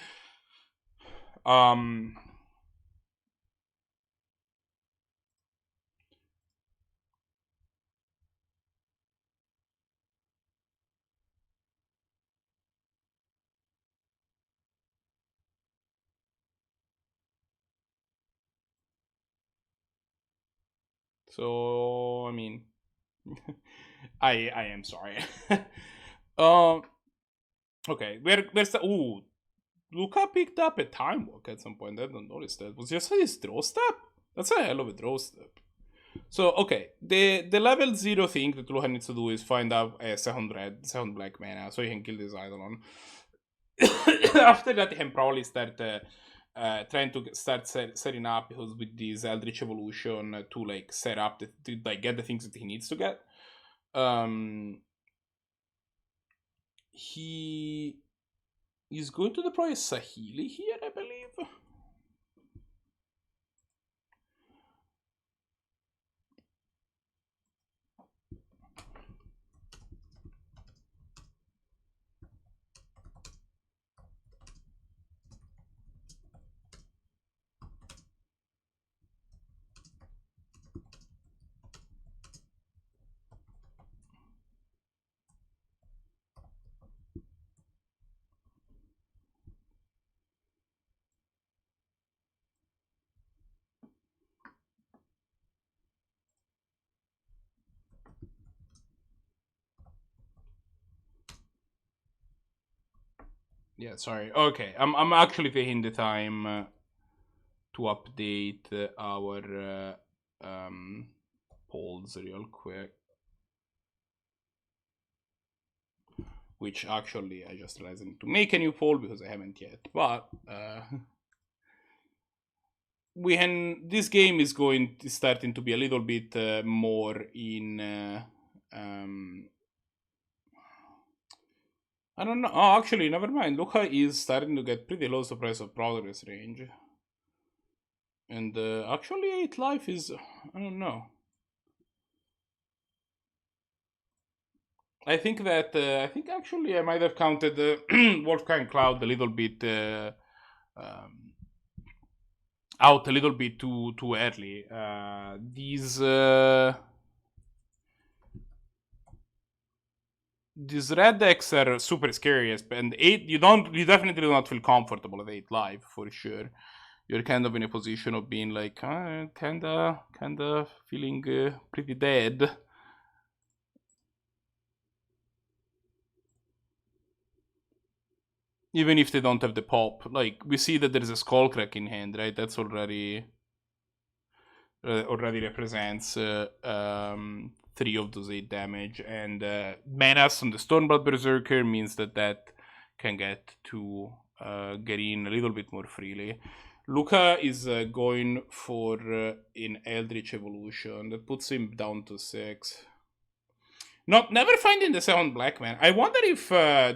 So, I mean... I am sorry. Okay, where's the Luca picked up a time walk at some point. I don't notice that. Was just his draw step? That's a hell of a draw step. So okay, the level 0 thing that Luca needs to do is find out a second black mana, so he can kill this Eidolon. After that, he can probably start trying to start setting up, because with this Eldritch Evolution to like set up to like get the things that he needs to get. He is going to deploy a Saheeli here, I believe. Yeah, sorry. Okay, I'm actually taking the time to update our polls real quick. Which actually I just realized I need to make a new poll because I haven't yet. But this game is starting to be a little bit more in. I don't know. Oh, actually, never mind. Luca is starting to get pretty close to price of progress range. And actually, 8 life is. I don't know. I think that. I think actually I might have counted WolfgangCloud a little bit. Out a little bit too early. These red decks are super scary, and 8 you definitely do not feel comfortable at 8 life for sure. You're kind of in a position of being like kinda feeling pretty dead. Even if they don't have the pop. Like, we see that there's a Skullcrack in hand, right? That's already represents 3 of those 8 damage, and Menace on the Stormblood Berserker means that can get to get in a little bit more freely. Luca is going for an Eldritch Evolution that puts him down to 6. Never finding the 7 black man. I wonder if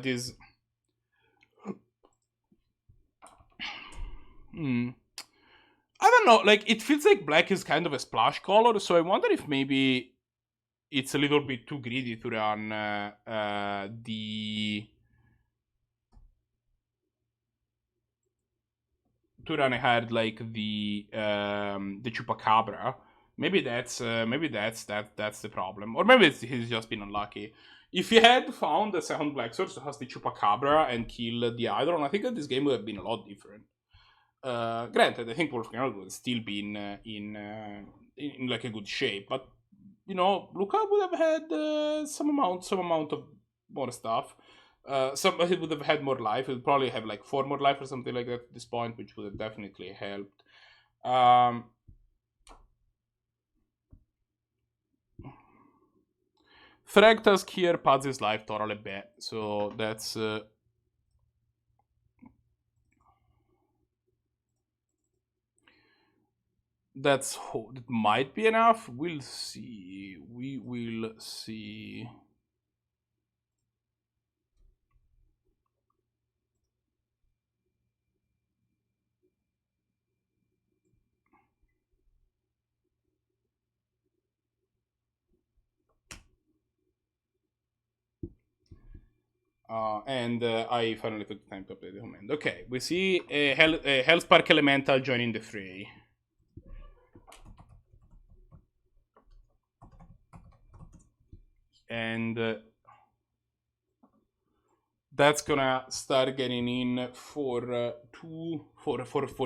this. I don't know, like, it feels like black is kind of a splash color, so I wonder if maybe it's a little bit too greedy to run ahead like the Chupacabra. Maybe that's the problem, or maybe he's just been unlucky. If he had found the second black source that has the Chupacabra and killed the Eidolon, I think that this game would have been a lot different. Granted, I think WolfgangCloud would still be in like a good shape, but you know, Luca would have had some amount of more stuff. He would have had more life. He would probably have like 4 more life or something like that at this point, which would have definitely helped. Thragtusk here pads his life total a bit, so that's. That might be enough. We'll see. We will see. And I finally took the time to update the command. Okay, we see a Hellspark Elemental joining the fray. And that's gonna start getting in for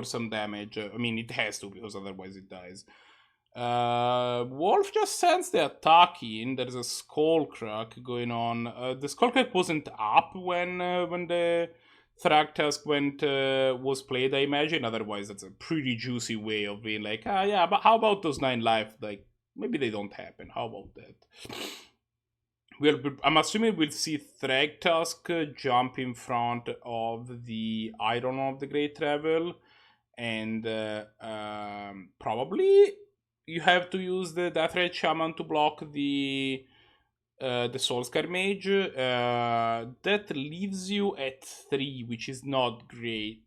some damage. I mean, it has to, because otherwise it dies. Wolf just sends the attack in. There's a Skullcrack going on. The Skullcrack wasn't up when the Thragtusk was played, I imagine. Otherwise, that's a pretty juicy way of being like, yeah, but how about those 9 life? Like, maybe they don't happen. How about that? I'm assuming we'll see Thragtusk jump in front of the Iron of the Great Travel, and probably you have to use the Deathray Shaman to block the Soulscar Mage. That leaves you at 3, which is not great.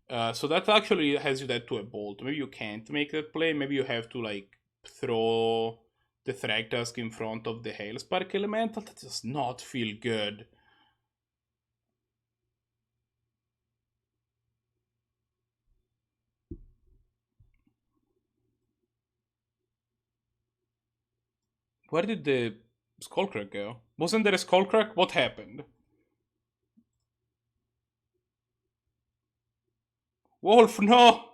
So that actually has you dead to a bolt. Maybe you can't make that play. Maybe you have to like throw the Thragtusk in front of the Hailspark Elemental. That does not feel good. Where did the Skullcrack go? Wasn't there a Skullcrack? What happened? Wolf, no!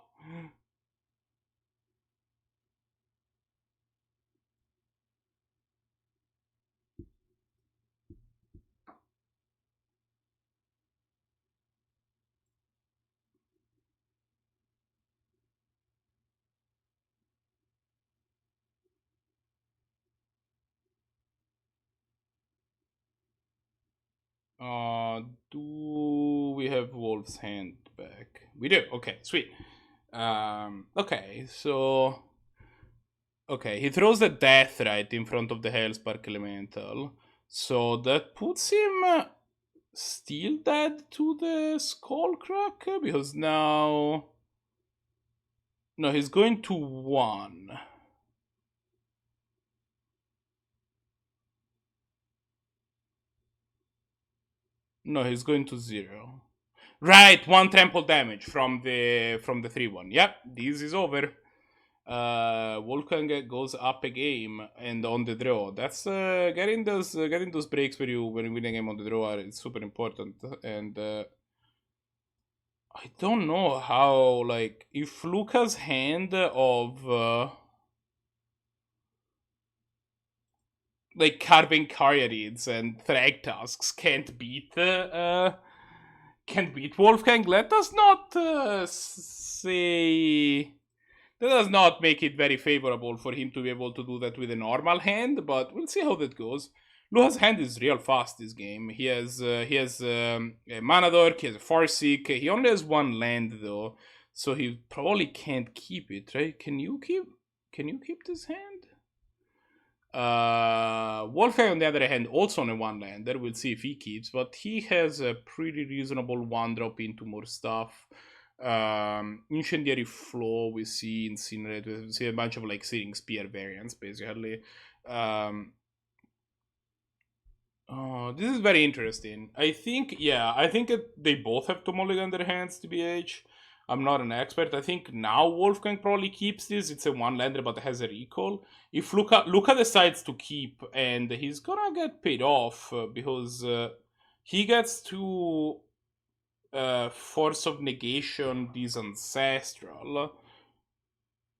Do we have Wolf's hand back? We do. Okay, sweet. Okay, so... Okay, he throws the Death right in front of the Hailspark Elemental. So that puts him still dead to the Skullcrack, because now... No, he's going to 1. No, he's going to 0. Right, 1 trample damage from the 3-1. Yep, this is over. Wolfgang goes up a game and on the draw. That's getting those breaks when you win a game on the draw is super important. And I don't know how, like, if Luca's hand of like carving Caryatids and Thragtusks can't beat Wolfgang. Let us not say that does not make it very favorable for him to be able to do that with a normal hand, but we'll see how that goes. Luha's hand is real fast this game. He has a Mana Dork, he has a Farseek. He only has 1 land though, so he probably can't keep it, right? Can you keep this hand? Wolfgang, on the other hand, also on a 1-lander. We'll see if he keeps, but he has a pretty reasonable 1-drop into more stuff. Incendiary Flow, we see Incinerate, we see a bunch of like Searing Spear variants, basically. Oh, this is very interesting. I think they both have to mulligan their hands, TBH. I'm not an expert. I think now Wolfgang probably keeps this. It's a 1-lander, but it has a recall. If Luca decides to keep, and he's gonna get paid off because he gets to Force of Negation this Ancestral,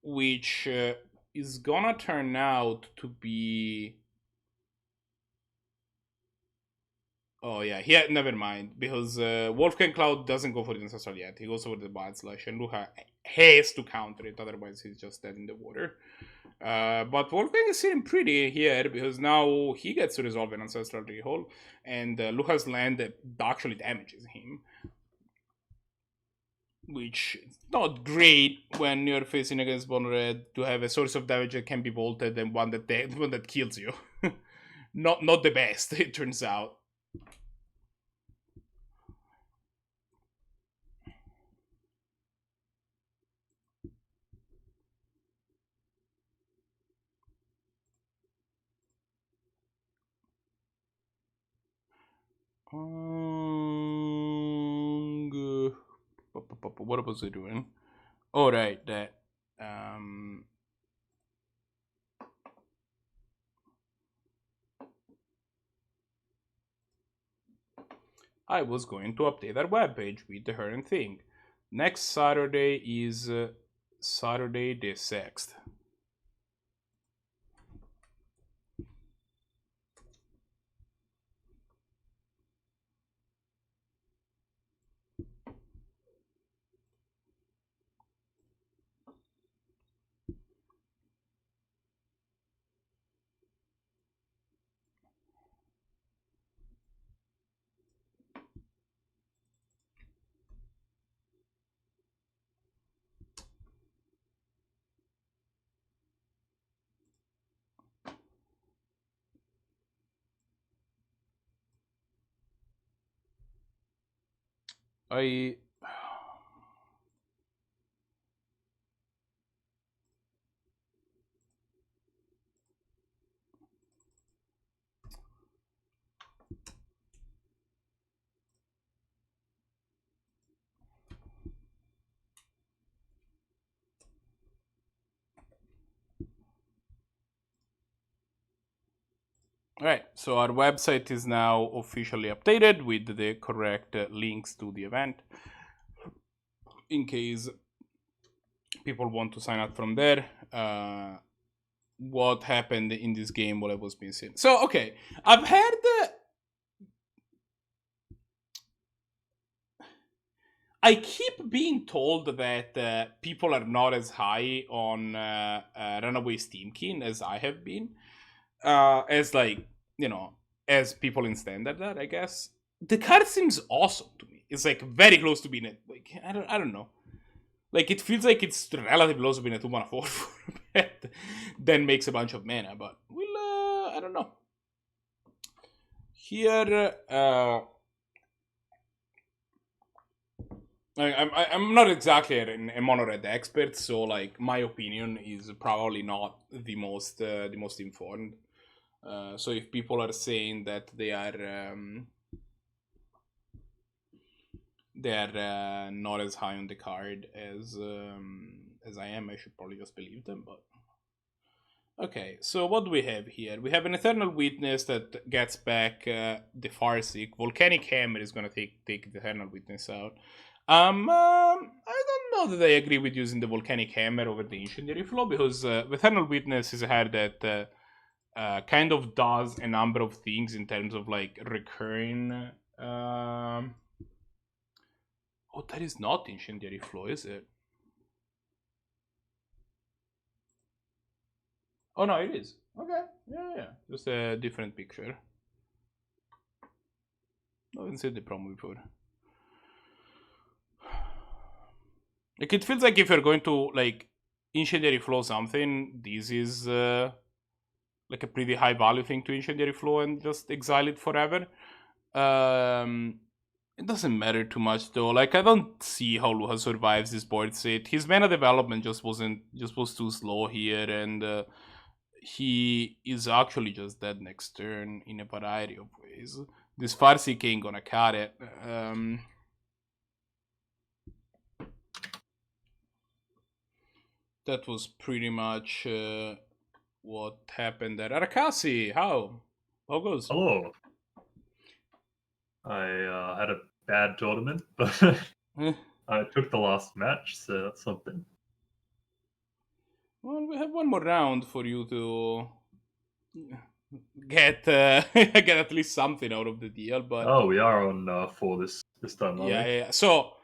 which is gonna turn out to be... Oh yeah, never mind, because WolfgangCloud doesn't go for the Ancestral yet. He goes for the Bile Slash, and Luca has to counter it, otherwise he's just dead in the water. But Wolfgang is sitting pretty here, because now he gets to resolve an Ancestral Reroll, and Luca's land actually damages him. Which is not great when you're facing against Bone Red to have a source of damage that can be bolted and one that kills you. not the best, it turns out. What was I doing? Oh, right, that. I was going to update our webpage with the current thing. Next Saturday is Saturday the 6th. I Alright, so our website is now officially updated with the correct links to the event. In case people want to sign up from there, what happened in this game, what I was missing. So, okay, I've heard... I keep being told that people are not as high on Runaway Steam King as I have been. As like, you know, as people in standard are, I guess. The card seems awesome to me. It's like very close to being a, like, I don't know. Like, it feels like it's relatively close to being a 2 mana 4 then makes a bunch of mana, but we'll, I don't know. Here, I'm not exactly a mono-red expert, so like my opinion is probably not the most informed. So if people are saying that they are not as high on the card as I am, I should probably just believe them. But okay, so what do we have here? We have an Eternal Witness that gets back the Farseek. Volcanic Hammer is gonna take the Eternal Witness out. I don't know that I agree with using the Volcanic Hammer over the Incendiary Flow, because Eternal Witness is a card that kind of does a number of things in terms of like recurring. Oh, that is not Incendiary Flow, is it? Oh no, it is. Okay, yeah. Just a different picture. I haven't seen the promo before. Like, it feels like if you're going to, like, Incendiary Flow something, this is, like, a pretty high value thing to Incendiary Flow and just exile it forever. It doesn't matter too much, though. Like, I don't see how Luha survives this board state. His mana development just was too slow here, and he is actually just dead next turn in a variety of ways. This Farseek ain't gonna cut it. That was pretty much what happened there. Arakasi, how goes? Hello. I had a bad tournament, but I took the last match, so that's something. Well, we have one more round for you to get get at least something out of the deal. But oh, we are on 4 this time, aren't we? yeah. So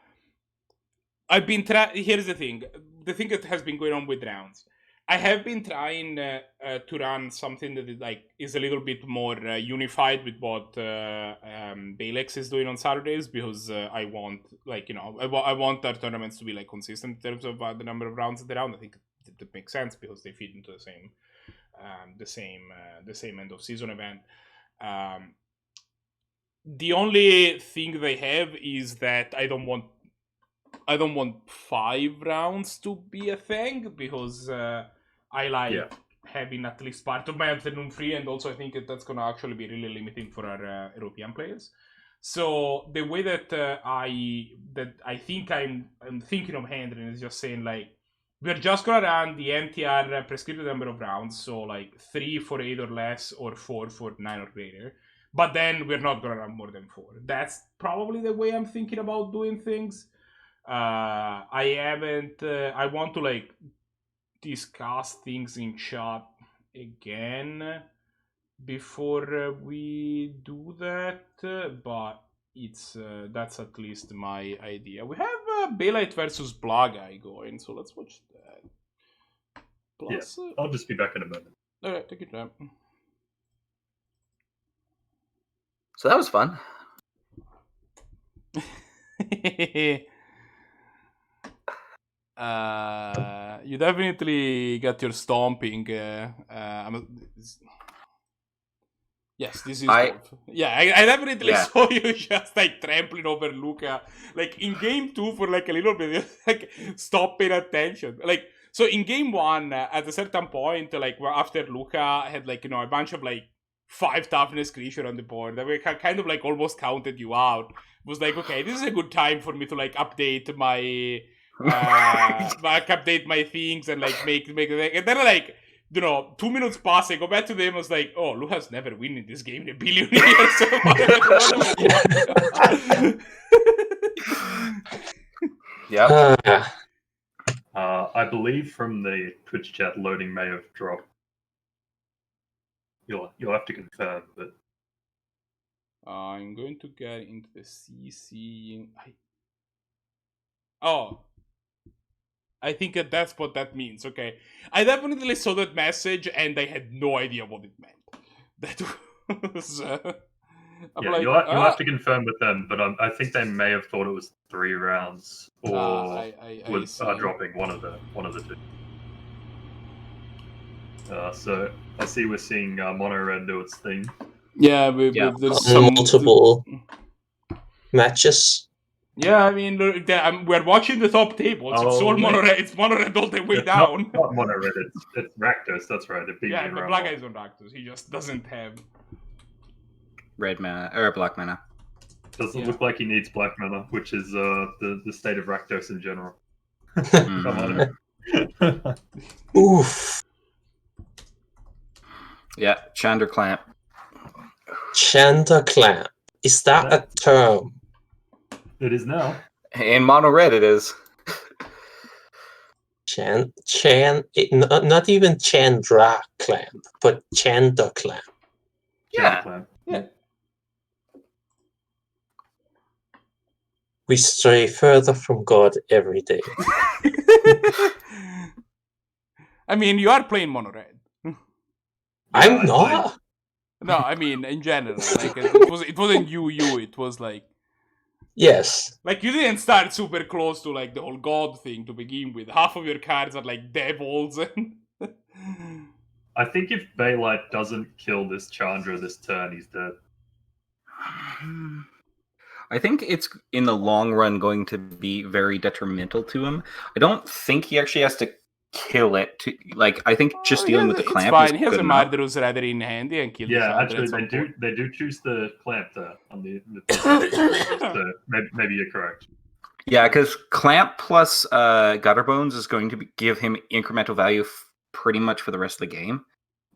I've been here's the thing that has been going on with rounds. I have been trying to run something that is a little bit more unified with what Bailite is doing on Saturdays, because I want, like, you know, I want our tournaments to be like consistent in terms of the number of rounds at the round. I think that makes sense because they feed into the same end of season event. The only thing they have is that I don't want 5 rounds to be a thing, because I like having at least part of my afternoon free, and also I think that's going to actually be really limiting for our European players. So the way that I think I'm thinking of handling is just saying, like, we're just going to run the MTR prescribed number of rounds, so like 3 for 8 or less, or 4 for 9 or greater. But then we're not going to run more than 4. That's probably the way I'm thinking about doing things. I want to, like, discuss things in chat again before we do that, but it's that's at least my idea. We have Bailite versus Blahguy going, so let's watch that. Plus, I'll just be back in a moment. Alright, take your time. So that was fun. You definitely got your stomping. Yes, this is I- Wolf. Yeah, I definitely Yeah. saw you just like trampling over Luca. Like in game 2 for like a little bit, like stop paying attention. Like so in game 1, at a certain point, like after Luca had like a bunch of like 5 toughness creature on the board, that we kind of like almost counted you out. It was like, okay, this is a good time for me to like update my update my things and like make and then like 2 minutes pass, I go back to them, I was like, oh, Luca's never win in this game in a billion years. Yep. I believe from the Twitch chat, loading may have dropped. You'll have to confirm, but I'm going to get into the CC. Oh, I think that's what that means. Okay, I definitely saw that message and I had no idea what it meant. That was. I'm yeah, like, you'll have to confirm with them. But I think they may have thought it was 3 rounds, or I see. dropping one of the two. So I see we're seeing Mono Red do its thing. Yeah, there's some multiple matches. Yeah, I mean, we're watching the top table. It's all mono red. It's mono red all the way It's down. Not Mono Red. It's Rakdos. That's right. It beat Yeah, me but around. Blahguy is on Rakdos. He just doesn't have. Red mana or black mana. Doesn't look like he needs black mana, which is the state of Rakdos in general. Mhm. Oof. Yeah, Chandra Clamp. Chandra Clamp. Is that a term? It is now. In mono red, it is. Not even Chandra Clamp, but Chandra Clamp. Yeah. Clan. Yeah. We stray further from God every day. I mean, you are playing mono red. I'm not. No, I mean in general. Like it wasn't you. It was like. Yes. Like, you didn't start super close to, like, the whole god thing to begin with. Half of your cards are, like, devils. I think if Bailite doesn't kill this Chandra this turn, he's dead. I think it's in the long run going to be very detrimental to him. I don't think he actually has to kill it. I think just dealing with the clamp it's fine. is He has good a enough. Murderous Rather in handy and kill the Yeah, Chandra actually, at some point. they do choose the clamp there on the so maybe you're correct. Yeah, because clamp plus gutter bones is going to give him incremental value pretty much for the rest of the game.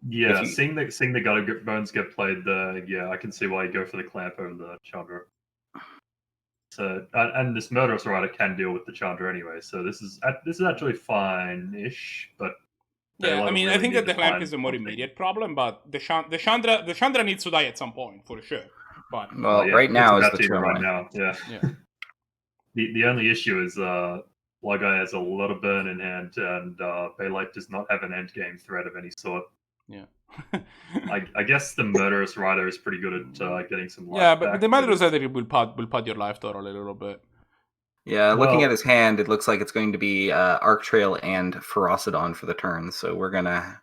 Yeah, seeing the gutter bones get played there, yeah, I can see why you go for the clamp over the Chandra. So and this Murderous Rider can deal with the Chandra anyway, so this is actually fine-ish, but yeah, I mean, really I think that need the to clamp find is a more something. immediate problem, but the Chandra needs to die at some point for sure. But Well, yeah, right now it's is about the to turn right line. now. Yeah. Yeah. The only issue is Blahguy has a lot of burn in hand, and Bailite does not have an end game threat of any sort. Yeah. I guess the Murderous Rider is pretty good at getting some life. Yeah, but back, the Murderous it's- Rather will pad your life total a little bit. Yeah, looking Well- at his hand, it looks like it's going to be Arc Trail and Ferocidon for the turn. So we're gonna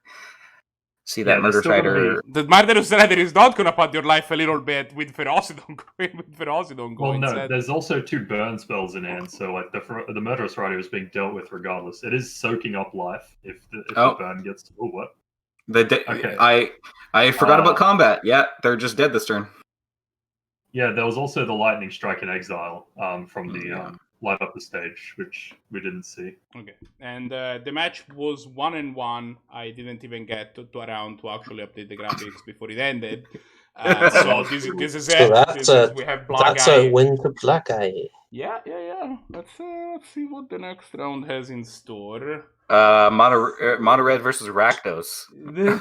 see that Yeah, Murder there's still gonna Strider. The Murderous Rather is not gonna pad your life a little bit with Ferocidon going. Well, no, instead. there's also 2 burn spells in hand, so like the Murderous Rider is being dealt with regardless. It is soaking up life if the burn gets. Oh, what? Okay. I forgot about combat. Yeah, they're just dead this turn. Yeah, there was also the Lightning Strike in Exile from the Light Up the Stage, which we didn't see. Okay, and the match was 1-1. I didn't even get to around to actually update the graphics before it ended. So this is So it. We have that's a Blahguy. win to Blahguy. Yeah. Let's see what the next round has in store. Mono Red versus Rakdos. No.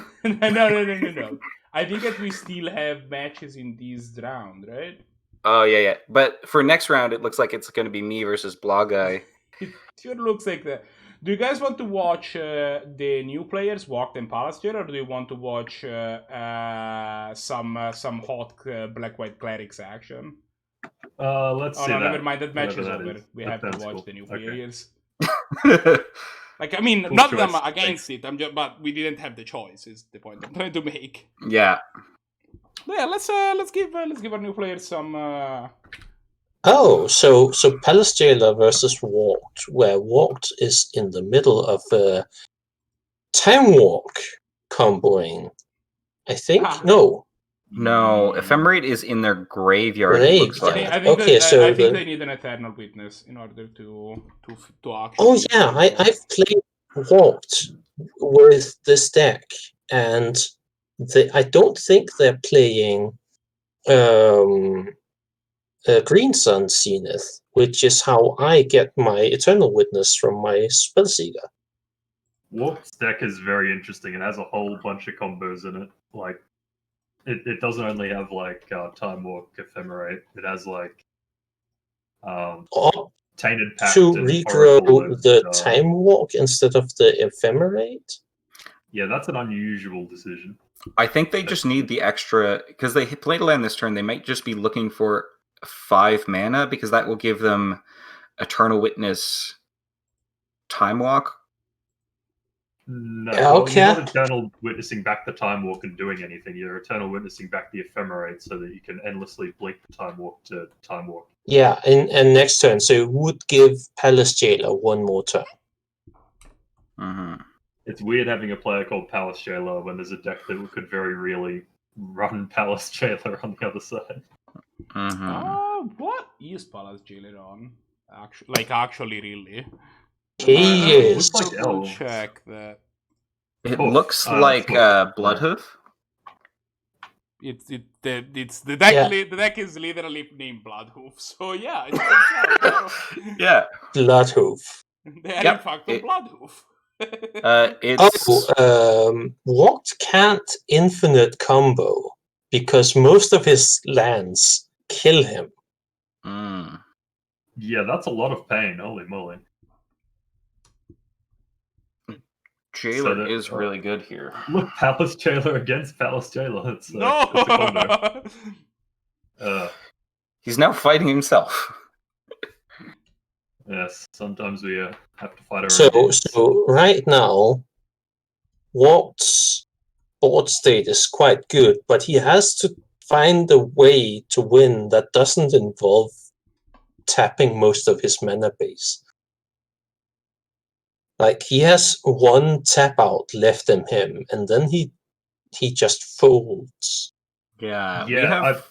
I think that we still have matches in this round, right? Oh yeah. But for next round, it looks like it's going to be me versus Blahguy. It sure looks like that. Do you guys want to watch the new players, Walked and PalaceJailer, or do you want to watch some hot black-white Clerics action? Let's see. No, that. never mind. That match is Whatever that over. is. We That have to sounds watch cool. the new Okay. players. Like, I mean, Cool not that choice. I'm against it. But we didn't have the choice. Is the point I'm trying to make. Yeah. Yeah, let's give our new players some. Oh, so PalaceJailer versus Warped, where Warped is in the middle of Time Walk comboing. I think no. No, Ephemerate is in their graveyard. It looks Graveyard. like. I think Okay, so I think the- they need an Eternal Witness in order to actually. Oh yeah, I've played Warped with this deck, and I don't think they're playing Green Sun Zenith, which is how I get my Eternal Witness from my Spellseeker. Warp's deck is very interesting. It has a whole bunch of combos in it. Like, it doesn't only have like Time Walk Ephemerate. It has like Tainted Pact To and regrow Oracle the and, Time Walk instead of the Ephemerate? Yeah, that's an unusual decision. I think they just need the extra because they played a land this turn. They might just be looking for 5 mana because that will give them Eternal Witness, Time Walk. No, Yeah, well, okay. you're not Eternal Witnessing back the Time Walk and doing anything. You're Eternal Witnessing back the Ephemerate so that you can endlessly blink the Time Walk to Time Walk. Yeah, and next turn, so it would give PalaceJailer one more turn. Mm-hmm. It's weird having a player called PalaceJailer when there's a deck that could very really run PalaceJailer on the other side. Mm-hmm. What is PalaceJailer on? Actually, really. He It is. looks like Double elves. check that. It Hoof. looks It's like Hoof. Bloodhoof. It's the deck. Yeah. The deck is literally named Bloodhoof. So yeah, it's Yeah. Bloodhoof. they are Yep, in fact it- on Bloodhoof. It's What can't infinite combo because most of his lands kill him. Mm. Yeah, that's a lot of pain. Holy moly. Jailer that- is really good here. Look, PalaceJailer against PalaceJailer. It's No. it's a combo. He's now fighting himself. Yes, sometimes we have to fight our So own games. so right now, Walt's board state is quite good, but he has to find a way to win that doesn't involve tapping most of his mana base. Like he has one tap out left in him, and then he just folds. Yeah.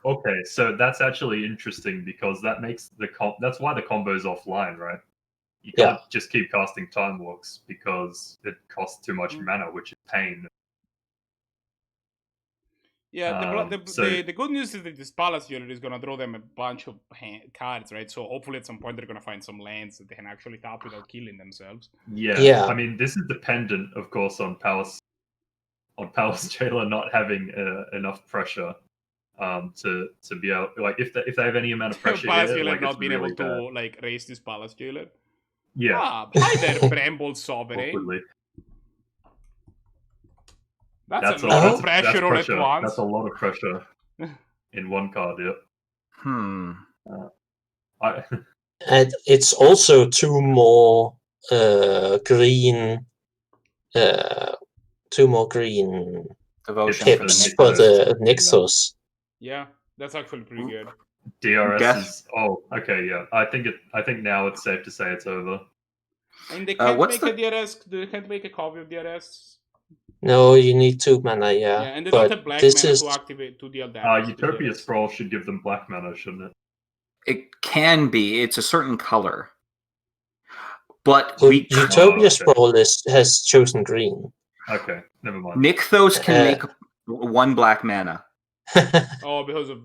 Okay, so that's actually interesting because that makes that's why the combo's offline, right? You can't just keep casting Time Walks because it costs too much mana, which is pain. Yeah, So- the good news is that this PalaceJailer is gonna draw them a bunch of cards, right? So hopefully at some point they're gonna find some lands that they can actually tap without killing themselves. Yeah. I mean, this is dependent, of course, on PalaceJailer not having enough pressure to be able, like, if they have any amount of pressure here, PalaceJailer like, not it's being really able to bad. like raise this PalaceJailer. Yeah, Hi there, Bramble Sovereign. awkwardly. That's a lot of that's pressure all at once. That's a lot of pressure in one card. Yeah. And it's also 2 more green Devotion pips the for Nixos. the Nixos. Yeah, that's actually pretty good. DRS Death. is. Oh, okay, yeah. I think now it's safe to say it's over. And they can't what's make a DRS. They can't make a copy of DRS. No, you need 2 mana, Yeah, yeah. and they but don't have black this mana is to activate to deal damage. to Utopia DRS. Sprawl should give them black mana, shouldn't it? It can be. It's a certain color. But well, we Utopia okay. Sprawl has chosen green. Okay, never mind. Nixos can make 1 black mana. Oh, because of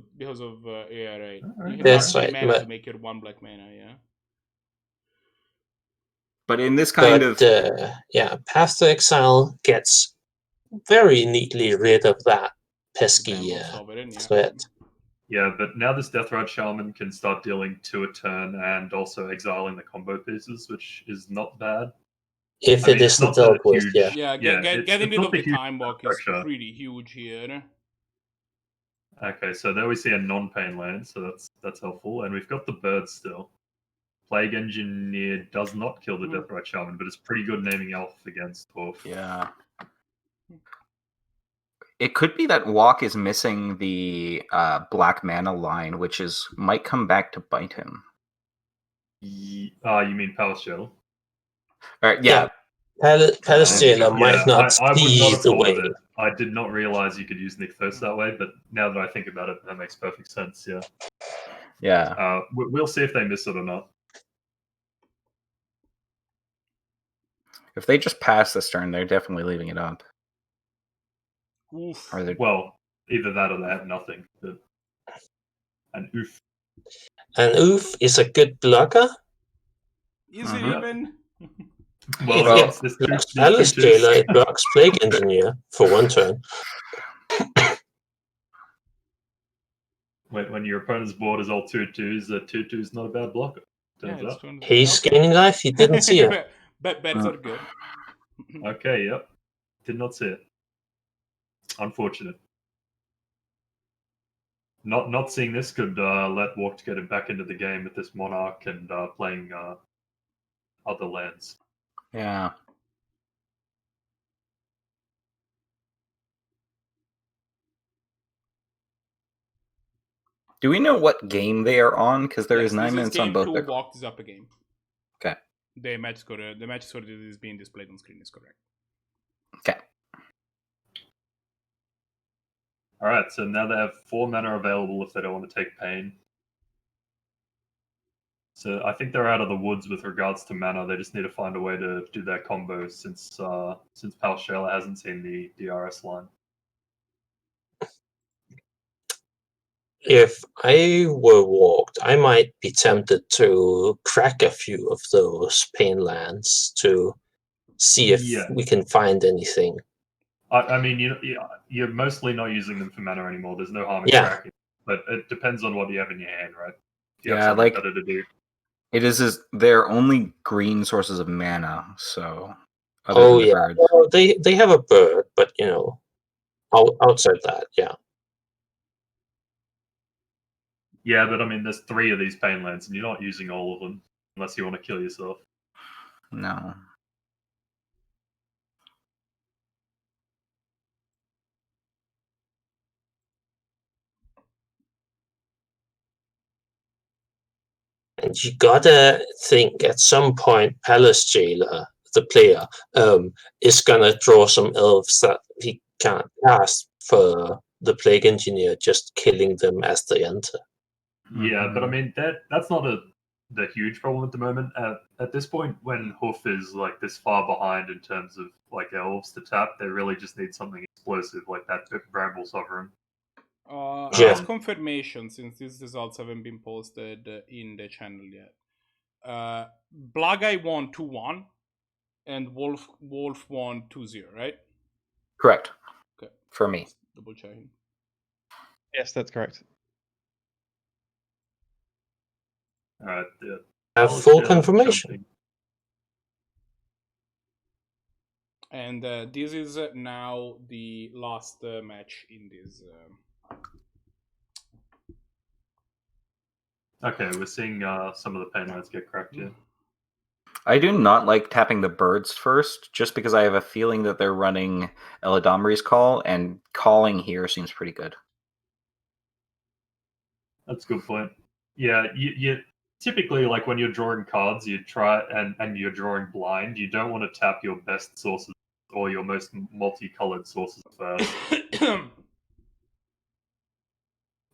yeah, right. You can That's have 3 right, mana but- to make your 1 black mana. Yeah. But in this kind But of Path to Exile gets very neatly rid of that pesky Bramble Sovereign, yeah. threat. Yeah, but now this Deathrite Shaman can start dealing 2 a turn and also exiling the combo pieces, which is not bad. If I it mean, it's isn't not the dealt with, huge- yeah. Yeah, it's getting rid not of the the huge time walk is pressure. pretty huge here. Okay, so there we see a non-pain land, so that's helpful. And we've got the bird still. Plague Engineer does not kill the Deathrite Shaman, but it's pretty good naming elf against Hoof. yeah. It could be that Walk is missing the black mana line, which might come back to bite him. You mean PalaceJailer? Yeah. PalaceJailer might not I would see not have the thought way. of it. I did not realize you could use Nykthos that way, but now that I think about it, that makes perfect sense. Yeah. Yeah. We'll see if they miss it or not. If they just pass this turn, they're definitely leaving it up. Oof. Or they're... Well, either that or they have nothing. But... And oof. And Hoof is a good blocker. Is it Mhm. even? If Well, it blocks PalaceJailer, it blocks Plague Engineer for one turn. When your opponent's board is all 2/2s, a 2/2 is not a bad blocker. Turns out. He's gaining life. He didn't see it. Bets are good. Okay, yep. Did not see it. Unfortunate. Not seeing this could let Walk get him back into the game with this Monarch and playing other lands. Yeah. Do we know what game they are on? Because there is 9 minutes on both. Game 2, Walked is up a game. Okay. The match score that is being displayed on screen is correct. Okay. Alright, so now they have 4 mana available if they don't want to take pain. So I think they're out of the woods with regards to mana. They just need to find a way to do their combos since PalaceJailer hasn't seen the DRS line. If I were Walked, I might be tempted to crack a few of those pain lands to see if we can find anything. I mean, you're mostly not using them for mana anymore. There's no harm in cracking. But it depends on what you have in your hand, right? If you have something better to do. It is their only green sources of mana, so... Birds. Well, they have a bird, but, outside that, yeah. Yeah, but I mean, there's 3 of these pain lands, and you're not using all of them, unless you want to kill yourself. No. And you gotta think at some point PalaceJailer, the player, is gonna draw some elves that he can't cast for the Plague Engineer just killing them as they enter. Yeah, but I mean that's not the huge problem at the moment. At this point, when Hoof is like this far behind in terms of like elves to tap, they really just need something explosive like that Bramble Sovereign. Just confirmation, since these results haven't been posted in the channel yet. Blahguy won 2-1, and Wolf won 2-0, right? Correct. Okay. For me. Just double checking. Yes, that's correct. Alright, yeah. Have full confirmation. And this is now the last match in this. Okay, we're seeing some of the pain lands get cracked here. I do not like tapping the birds first, just because I have a feeling that they're running Eladamri's Call, and calling here seems pretty good. That's a good point. Yeah, you typically, like when you're drawing cards, you try and you're drawing blind, you don't want to tap your best sources or your most multicolored sources first.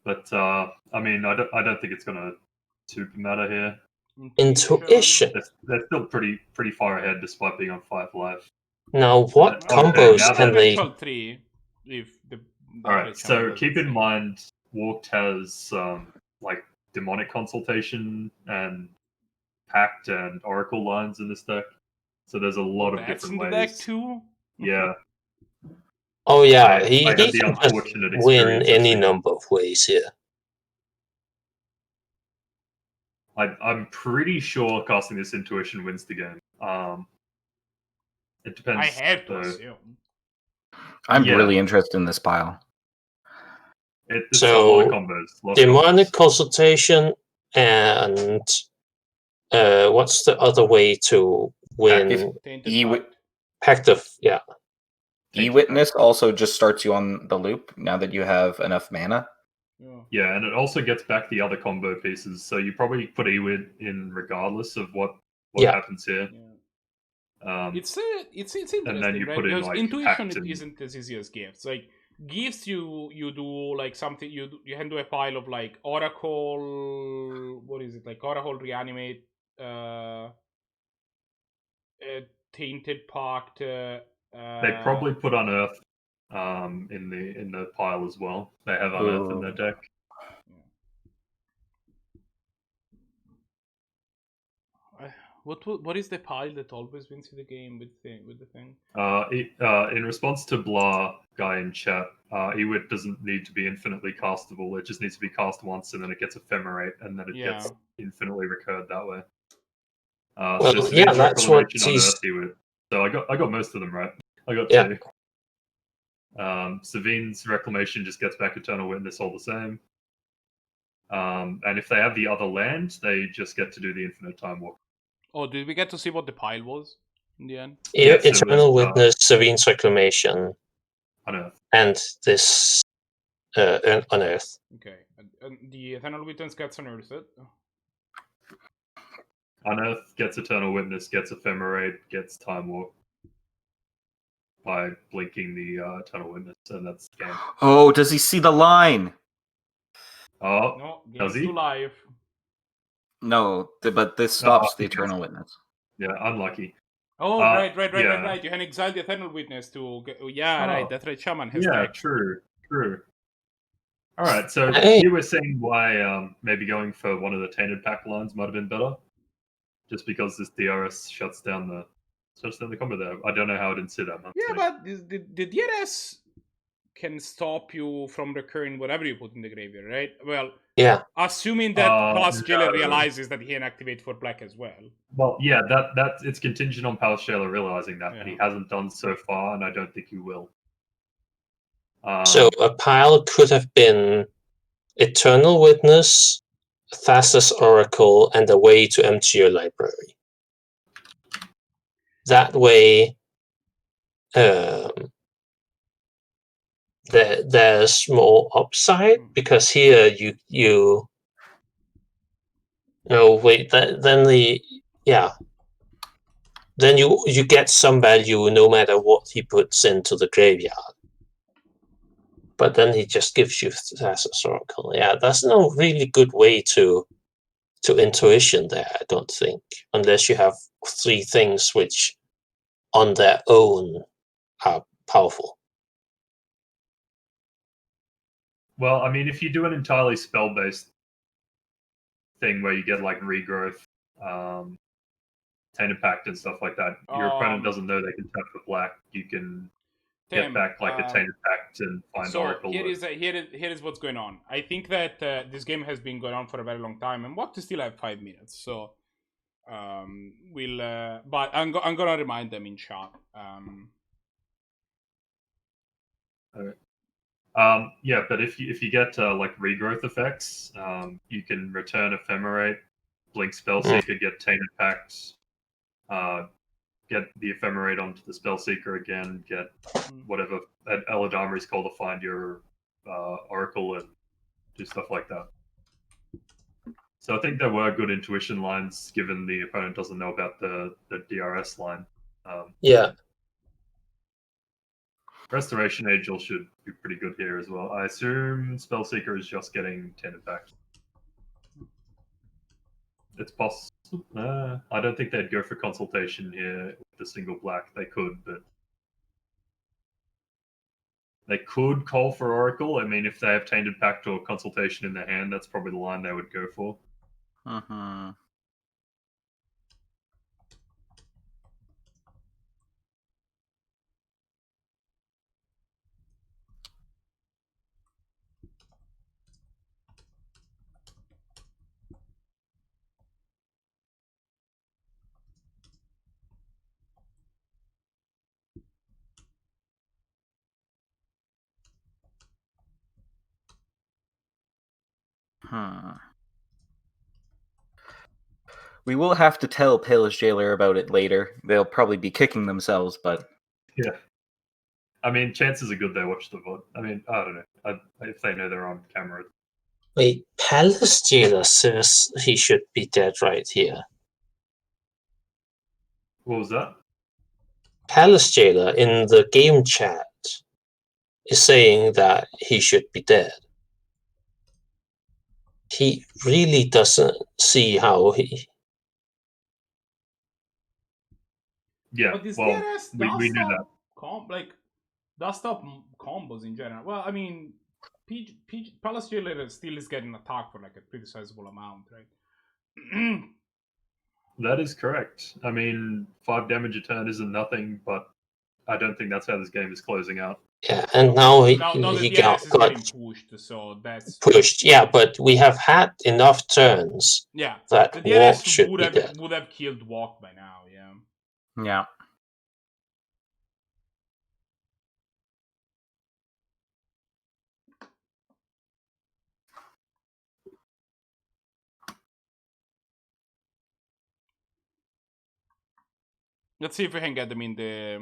But I mean, I don't think it's gonna super matter here. Intuition. They're still pretty far ahead despite being on 5 life. Now, what combos can they? 3, if the Alright, so keep in mind, Walked has like Demonic Consultation and Pact and Oracle lines in this deck. So there's a lot of different ways. Deck too? Yeah. Oh yeah, he had the can just unfortunate win experience any number of ways here. I'm pretty sure casting this Intuition wins the game. It depends. I have to assume. I'm really interested in this pile. It's a lot of combos. Demonic Consultation and what's the other way to win? Tainted Pact of, yeah. E-Witness also just starts you on the loop now that you have enough mana. Yeah, and it also gets back the other combo pieces, so you probably put E-Wit in regardless of what happens here. It's interesting, and then you right? put in Because like intuition Pact and- isn't as easy as gifts. Like gifts, you do like something. You can do a pile of like Oracle. What is it like? Oracle Reanimate, Tainted Pact. They probably put Unearth in the pile as well. They have Unearth in their deck. What is the pile that always wins you the game with the thing? In response to Blahguy in chat, E-Wit doesn't need to be infinitely castable. It just needs to be cast once, and then it gets ephemerate, and then it gets infinitely recurred that way. Well, yeah, that's what he's. E-Wit. So I got most of them right. I got Yeah. 2. Savine's Reclamation just gets back Eternal Witness all the same. And if they have the other land, they just get to do the Infinite Time Walk. Oh, did we get to see what the pile was in the end? Yes, it Eternal was, Witness, Serene's Reclamation, Unearth. and this Unearth. Okay, and the Eternal Witness gets unearthed. Unearth gets Eternal Witness, gets Ephemerate, gets Time Walk by blinking the Eternal Witness, and that's the game. Oh, does he see the line? Oh, No, does game's he? too live. No, but this stops the Eternal Witness. Yeah, unlucky. Oh, right. yeah. You can exile the Eternal Witness to get... right, that's right, Shaman has Yeah, deck. true. Alright, so Hey. you were saying why maybe going for one of the Tainted Pact lines might have been better? Just because this DRS shuts down the combo there. I don't know how it didn't see that much. Yeah, but the DRS can stop you from recurring whatever you put in the graveyard, right? Well, Yeah. assuming that PalaceJailer no. realizes that he can activate for black as well. Well, yeah, that it's contingent on PalaceJailer realizing that, but he hasn't done so far, and I don't think he will. So a pile could have been Eternal Witness, Thassa's Oracle, and a way to empty your library. That way, there's more upside, because here you no wait then you get some value no matter what he puts into the graveyard. But then he just gives you Thassa's Oracle. Yeah, there's no really good way to intuition there, I don't think, unless you have 3 things which on their own are powerful. Well, I mean, if you do an entirely spell-based thing where you get like regrowth, Tainted Pact and stuff like that, your opponent doesn't know they can tap for black. You can get back like a Tainted Pact and find Oracle. Here is what's going on. I think that this game has been going on for a very long time, and what to still have 5 minutes. So but I'm gonna remind them in chat. Yeah, but if you get like regrowth effects, you can return Ephemerate, blink Spellseeker, get Tainted Pact, get the Ephemerate onto the Spellseeker again, get whatever Eladamri is called to find your Oracle and do stuff like that. So I think there were good intuition lines, given the opponent doesn't know about the DRS line. Yeah. Restoration Angel should be pretty good here as well. I assume Spellseeker is just getting Tainted Pact. It's possible. I don't think they'd go for Consultation here with the single black. They could, but they could call for Oracle. I mean, if they have Tainted Pact or Consultation in their hand, that's probably the line they would go for. We will have to tell PalaceJailer about it later. They'll probably be kicking themselves, but yeah. I mean, chances are good they watch the VOD. I mean, I don't know. If they know they're on camera. Wait, PalaceJailer says he should be dead right here. What was that? PalaceJailer in the game chat is saying that he should be dead. He really doesn't see how he... Yeah, But this well, DRS we does knew stop that. does stop combos in general. Well, I mean, PalaceJailer still is getting attacked for like a pretty sizable amount, right? That is correct. I mean, 5 damage a turn isn't nothing, but I don't think that's how this game is closing out. Yeah, and now he the got DRS is getting pushed, so that's pushed. Yeah, but we have had enough turns yeah. that The Walk DRS should be dead. would have killed Walk by now. Yeah. Yeah. Let's see if we can get them in the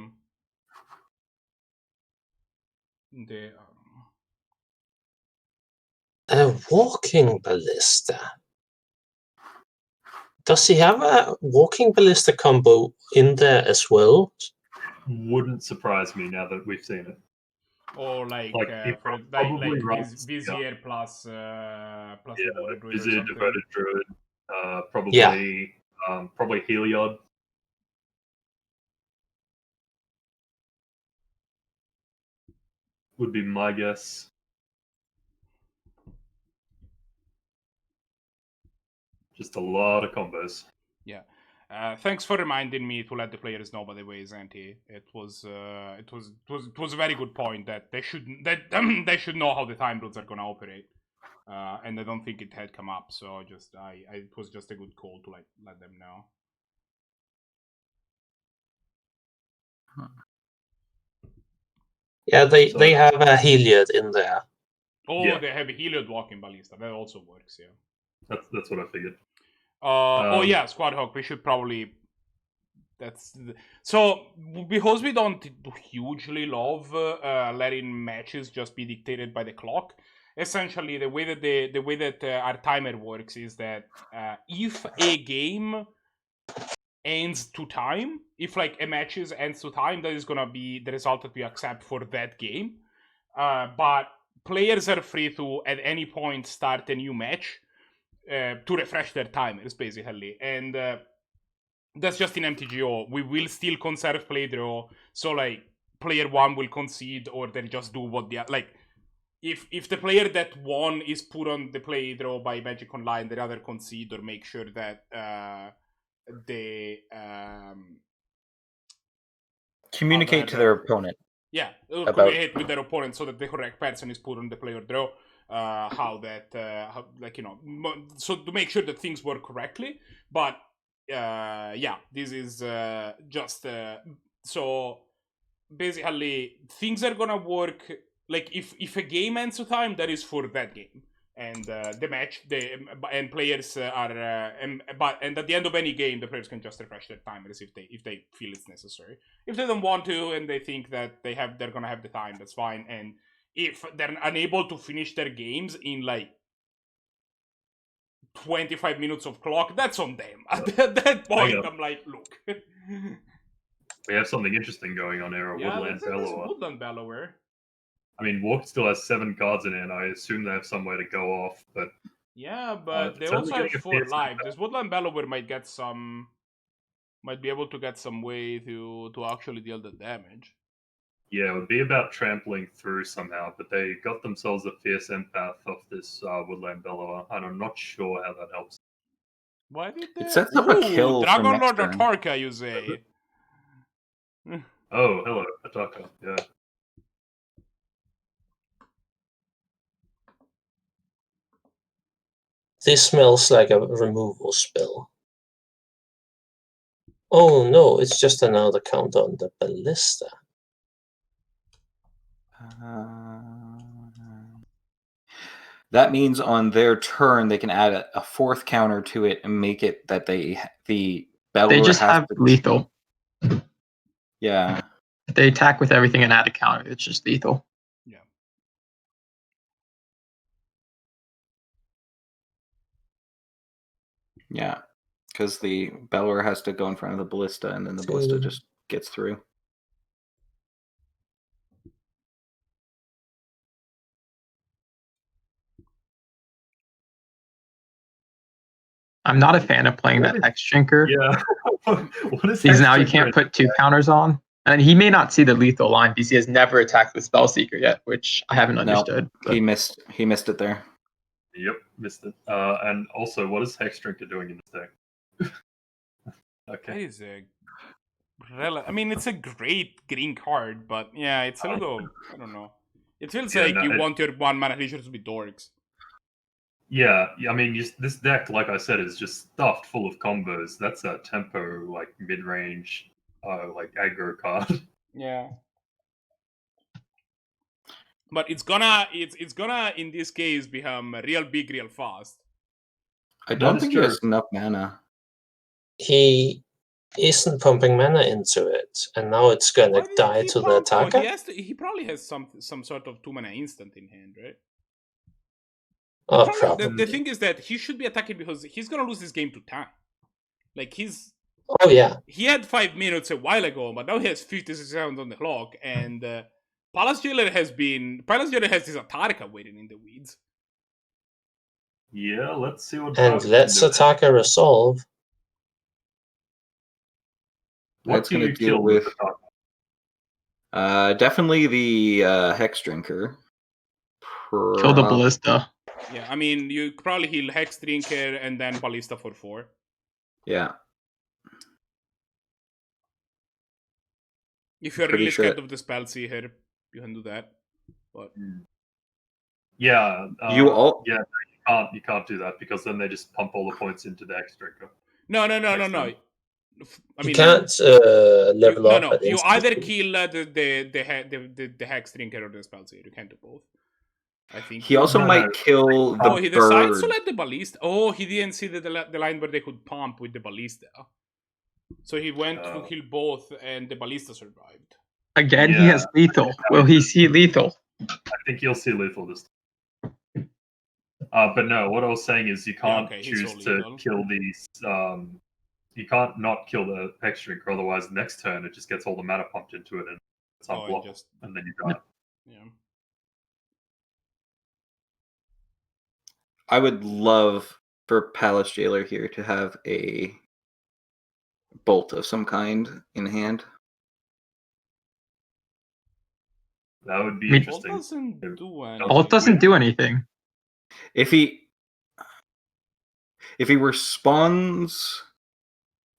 A walking ballista. Does he have a walking ballista combo in there as well? Wouldn't surprise me now that we've seen it. or like He for probably like runs Vizier plus plus yeah, Devoted Druid or Vizier, something. Devoted Druid, probably Yeah. Probably Heliod. Would be my guess. Just a lot of combos. Yeah. Thanks for reminding me to let the players know. By the way, Zannty, it was a very good point that they should they should know how the time rules are gonna operate, and I don't think it had come up. So it was just a good call to let them know. Yeah, they have a Heliod in there. Oh, Yeah. they have a Heliod walking ballista. That also works. Yeah. That's what I figured. Oh yeah, Squad Hawk. We should probably. So because we don't hugely love letting matches just be dictated by the clock. Essentially, the way that our timer works is that if a game ends to time, if like a match ends to time, that is gonna be the result that we accept for that game. But players are free to at any point start a new match to refresh their timers, basically, and that's just in MTGO. We will still conserve play draw, so like player one will concede, or they just do what they like. If the player that won is put on the play draw by Magic Online, the other concede or make sure that they Communicate to their opponent. Yeah, about communicate with their opponent so that the correct person is put on the player draw. So to make sure that things work correctly. But yeah, this is just so basically things are gonna work. Like if a game ends to time, that is for that game, and the match, and players are and at the end of any game, the players can just refresh their timers if they feel it's necessary. If they don't want to and they think that they're gonna have the time, that's fine. And if they're unable to finish their games in like 25 minutes of clock, that's on them. At that point, I'm like, look. We have something interesting going on here. Woodland Bellower. Woodland Bellower. I mean, Walk still has 7 cards in it, and I assume they have some way to go off, but... Yeah, but they also have 4 life. This Woodland Bellower might be able to get some way to actually deal the damage. Yeah, it would be about trampling through somehow, but they got themselves a Fierce Empath off this Woodland Bellower, and I'm not sure how that helps. Why did they... It sets up a kill Dragon for Lord next turn. Atarka, you say? Oh, hello, Atarka, yeah. This smells like a removal spell. Oh no, it's just another count on the ballista. That means on their turn they can add a 4th counter to it and make it that the Bellower They just has have to... lethal. Yeah. They attack with everything and add a counter. It's just lethal. Yeah. Yeah, because the Bellower has to go in front of the Ballista, and then the Ballista just gets through. I'm not a fan of playing that Hex Drinker. Yeah. What is Because Hex now you Drinker? can't put 2 counters on. And he may not see the lethal line because he has never attacked with Spellseeker yet, which I haven't understood. He missed it there. Yep, missed it. And also, what is Hex Drinker doing in this deck? That Okay. is a I mean, it's a great green card, but yeah, it's a little. I don't know. It feels Yeah, like no, you want your 1-mana creatures to be dorks. Yeah, I mean, this deck, like I said, is just stuffed full of combos. That's a tempo, like, mid-range, like, aggro card. Yeah. But it's gonna in this case become real big real fast. I That don't is think true. he has enough mana. He isn't pumping mana into it, and now it's gonna Why didn't die he to the pump? Oh, attacker. he probably has some sort of 2-mana instant in hand, right? Oh, The probably. thing is that he should be attacking because he's gonna lose this game to time. Like Oh yeah. he had 5 minutes a while ago, but now he has 56 seconds on the clock, and PalaceJailer has this Atarka waiting in the weeds. Yeah, let's see what And Brahms let's can do. attacker resolve. What That's do gonna you deal kill with with- the Definitely the Hex Drinker. Kill the Ballista. Yeah, I mean, you probably heal Hex Drinker and then Ballista for 4. Yeah. If you're Pretty really sure scared of the spell seeker, you can do that. But Yeah, You you can't do that because then they just pump all the points into the Hex Drinker. no. Next I turn. mean, You can't level up at You instant either speed. kill the Hex Drinker or the spell seeker. You can't do both. I think. He also No, might no. kill the Oh, he decides to bird. let the Ballista. Oh, he didn't see the line where they could pump with the Ballista. So he went to Oh. kill both, and the Ballista survived. Again, he Yeah. has lethal. Will he see lethal? I think you'll see lethal this time. But no, what I was saying is you can't okay, he's choose so to lethal. kill these. You can't not kill the Hex Drinker, otherwise next turn it just gets all the mana pumped into it and it's Oh, and unblocked, and then you die. Yeah. I would love for PalaceJailer here to have a bolt of some kind in hand. That would be I mean, Bolt interesting. doesn't do anything. Bolt doesn't do anything. If he responds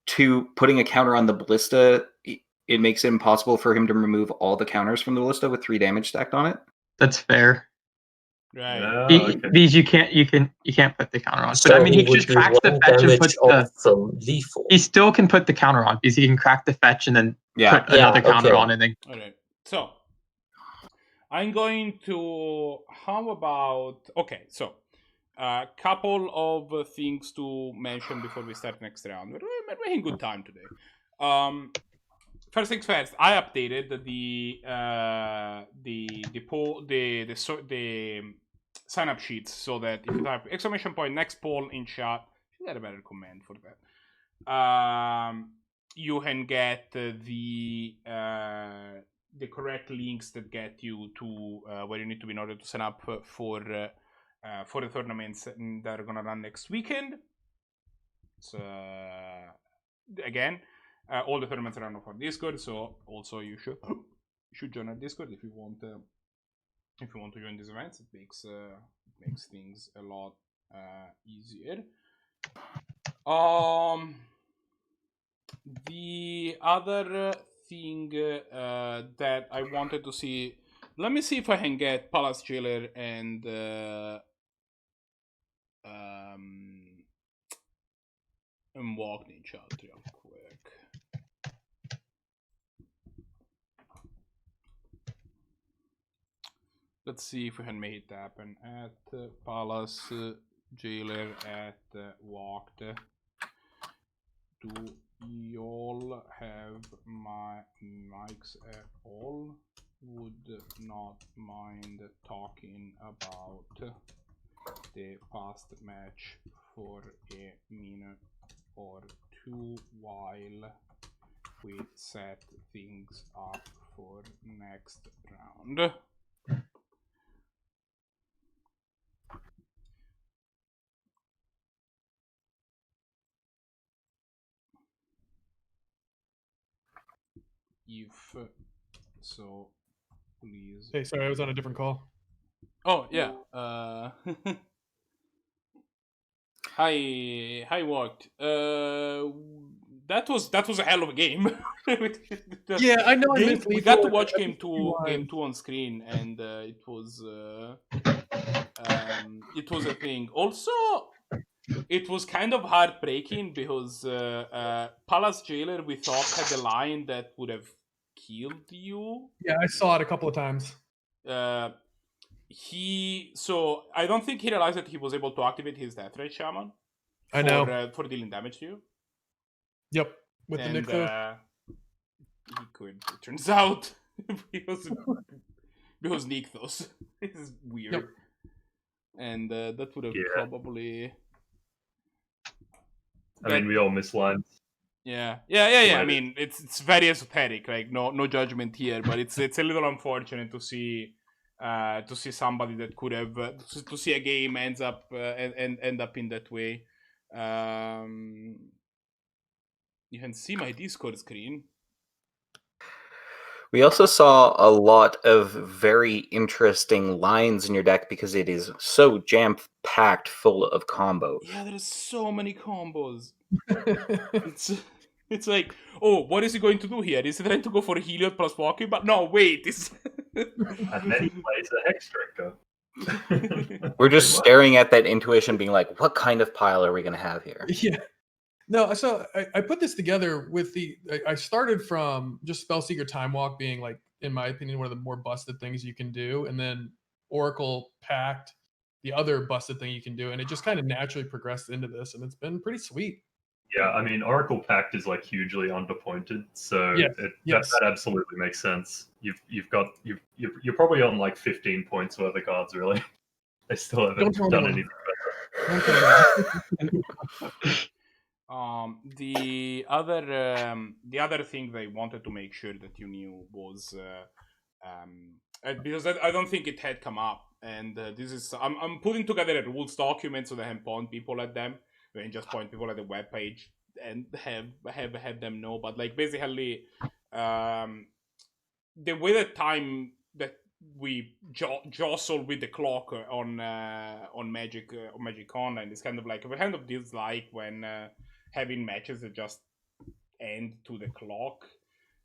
to putting a counter on the Ballista, it makes it impossible for him to remove all the counters from the Ballista with 3 damage stacked on it. That's fair. Right. Yeah, okay. These you can't put the counter on. So But I mean, he would just be cracks the 1 fetch and damage puts off the. from lethal. He still can put the counter on because he can crack the fetch and then Yeah. put another counter okay. on and then. All right. So I'm going to. How about? Okay. So a couple of things to mention before we start next round. We're making good time today. First things first. I updated the sign up sheets so that if you type exclamation point next poll in chat, you get a better command for that. You can get the correct links that get you to where you need to be in order to sign up for the tournaments that are gonna run next weekend. So again, all the tournaments are run off our Discord, so also you should join our Discord if you want to join these events. It makes things a lot easier. The other thing that I wanted to see, let me see if I can get PalaceJailer and walk in chat real quick. Let's see if we can make it happen at PalaceJailer at walked to y'all have my mics at all, would not mind talking about the past match for a minute or two while we set things up for next round. If so, please. Hey, sorry, I was on a different call. Oh yeah. Hi, what? That was a hell of a game. Yeah, I know. We got to watch game two on screen, and it was a thing. Also, it was kind of heartbreaking because PalaceJailer, we thought, had a line that would have killed you. Yeah, I saw it a couple of times. So I don't think he realized that he was able to activate his Death Ray Shaman. I know. For dealing damage to you. Yep, with the Nykthos. He could. It turns out because Nykthos is weird, Yep. and that would have probably. I mean, we all miss lines. Yeah. I mean, it's very esoteric. Like no judgment here, but it's a little unfortunate to see somebody that could have to see a game end up in that way. You can see my Discord screen. We also saw a lot of very interesting lines in your deck because it is so jam-packed full of combos. Yeah, there's so many combos. It's like, oh, what is he going to do here? Is he trying to go for Heliod plus Walking? But no, wait, it's... And then he plays a Hex Drinker. We're just staring at that intuition being like, what kind of pile are we going to have here? Yeah. No, so I put this together with I started from just Spellseeker Time Walk being, like, in my opinion, one of the more busted things you can do. And then Oracle Pact, the other busted thing you can do. And it just kind of naturally progressed into this. And it's been pretty sweet. Yeah, I mean, Oracle Pact is like hugely underpointed, so Yes. That absolutely makes sense. You're probably on like 15 points worth of cards, really. I still haven't done anything better. The other thing they wanted to make sure that you knew was because I don't think it had come up, and this is I'm putting together a rules document so that I can point people at them. And just point people at the webpage and have them know. But like basically, the way that we jostle with the clock on Magic Online is kind of like we kind of dislike when having matches that just end to the clock.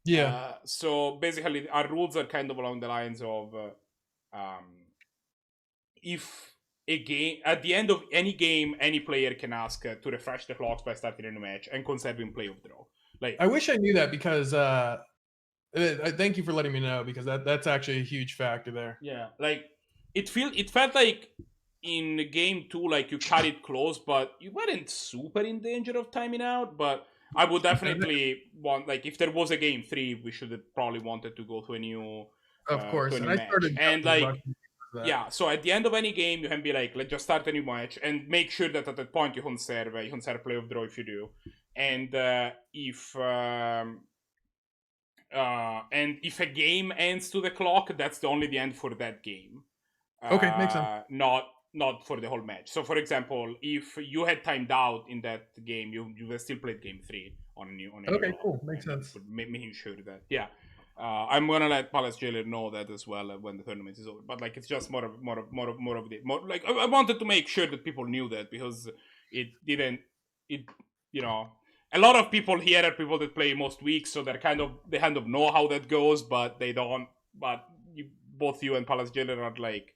Yeah. So basically, our rules are kind of along the lines of if a game at the end of any game, any player can ask to refresh the clocks by starting a new match and conserving play of draw. Like, I wish I knew that because thank you for letting me know, because that's actually a huge factor there. Yeah, like it felt like in game 2, like you cut it close, but you weren't super in danger of timing out. But I would definitely want, like, if there was a game 3, we should have probably wanted to go to a new. Of course, and I started and like. That. Yeah, so at the end of any game, you can be like, let's just start a new match and make sure that at that point you conserve play of draw if you do. And if a game ends to the clock, that's only the end for that game. Okay, makes sense. Not for the whole match. So, for example, if you had timed out in that game, you would still played game 3 on a new. Okay, cool, makes sense. Making sure that I'm gonna let PalaceJailer know that as well when the tournament is over. But like, it's just more of like I wanted to make sure that people knew that, because it a lot of people here are people that play most weeks, so they kind of know how that goes, but they don't. But both you and PalaceJailer are like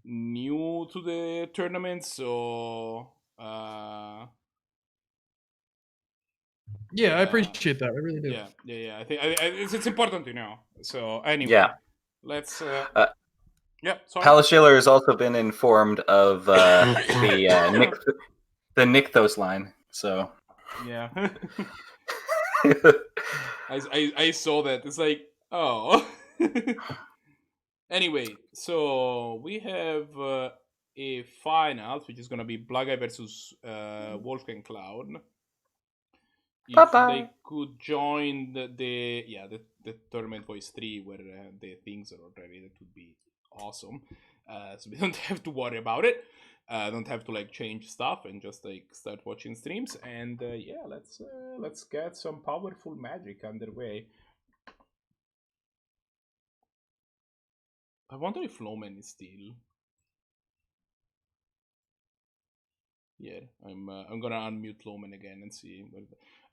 new to the tournament, so. Yeah, I appreciate that. I really do. Yeah. I think it's important to know. So anyway, let's. Sorry. PalaceJailer has also been informed of the Nykthos line. So Yeah. I saw that. It's like, oh. Anyway, so we have a finals, which is gonna be Blahguy versus WolfgangCloud. If they could join the tournament voice 3 where the things are already, that would be awesome. So we don't have to worry about it. Don't have to like change stuff and just like start watching streams. And yeah, let's get some powerful magic underway. I wonder if Loman is still. Yeah, I'm gonna unmute Loman again and see.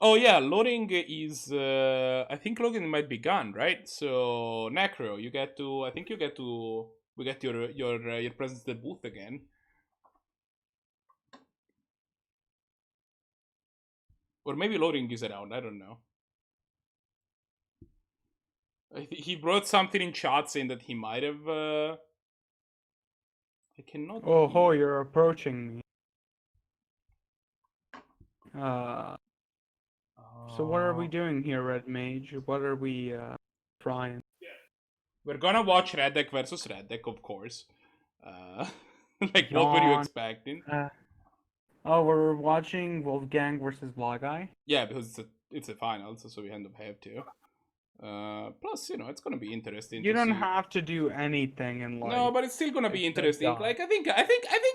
Oh yeah, loading is. I think loading might be gone, right? So Necro, you get to. I think you get to. We get your presence at the booth again. Or maybe loading is around. I don't know. He brought something in chat saying that he might have. I cannot. Oh, hear. ho, you're approaching me. So what are we doing here, Red Mage? What are we trying? We're gonna watch Red Deck versus Red Deck, of course. Like, what were you expecting? Oh, we're watching Wolfgang versus Blahguy? Yeah, because it's a final, so we end up have to. Plus, you know, it's gonna be interesting. You to don't see. have to do anything in life. No, but it's still gonna be interesting. Like, I think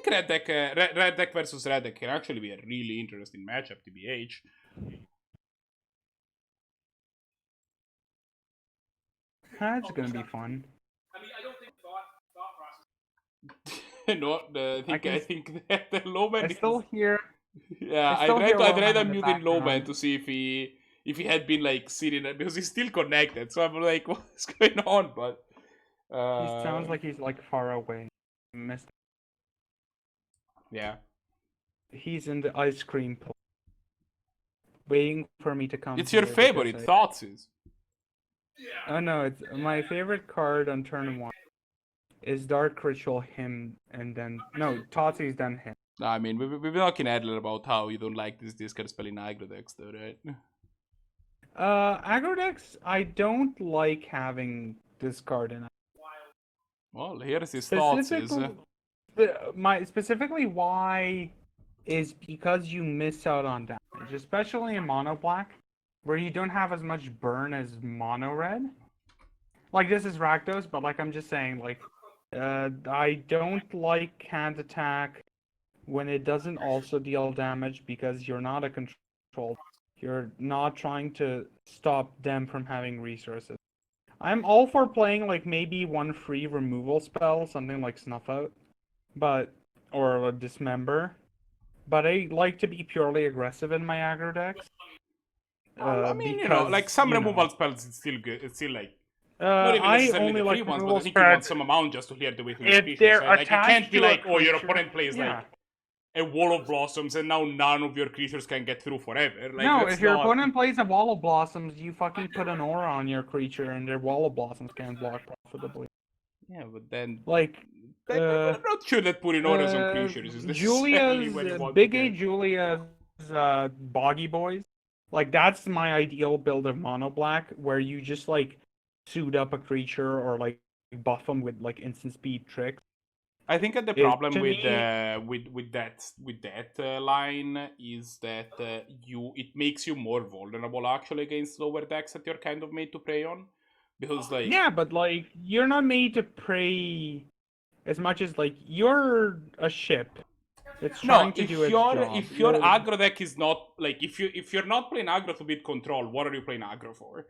Red Deck, Red Deck versus Red Deck can actually be a really interesting matchup, TBH. That's gonna be fun. I mean, I don't think thought process. No, I think that the Loman I still hear. Yeah, I tried unmuting Loman to see if he had been like sitting there, because he's still connected. So I'm like, what's going on? But he sounds like he's like far away. Missed. Yeah. He's in the ice cream pole, waiting for me to come. It's your favorite, Thoughts is. Oh no, it's my favorite card on turn 1 is Dark Ritual him, and then no, Totsy's then him. I mean, we've been talking earlier about how you don't like this discard spell in aggro decks, though, right? Aggro decks, I don't like having this card in. Well, here's his thoughts. Specifically why is because you miss out on damage, especially in mono black, where you don't have as much burn as mono red. Like, this is Rakdos, but like I'm just saying, like, I don't like hand attack when it doesn't also deal damage, because you're not a control. You're not trying to stop them from having resources. I'm all for playing like maybe one free removal spell, something like Snuff Out, or a Dismember. But I like to be purely aggressive in my aggro decks. I mean, because, you know, like some removal spells, it's still good. It's still like not even necessarily the free ones, but I think you want some amount just to clear the way to your creatures. Right? Like, it can't be like, oh, your opponent plays like a Wall of Blossoms, and now none of your creatures can get through forever. Like, no, if your opponent plays a Wall of Blossoms, you fucking put an aura on your creature, and their Wall of Blossoms can't block profitably. Yeah, but then like, I'm not sure that putting auras on creatures is Julia's Big A Julia's Boggy Boys. Like, that's my ideal build of mono black, where you just like suit up a creature or like buff them with like instant speed tricks. I think that the problem with that line is that it makes you more vulnerable actually against lower decks that you're kind of made to prey on, because like but like you're not made to prey as much as like you're a ship. It's trying to do its job. If your aggro deck is not like if you're not playing aggro to beat control, what are you playing aggro for?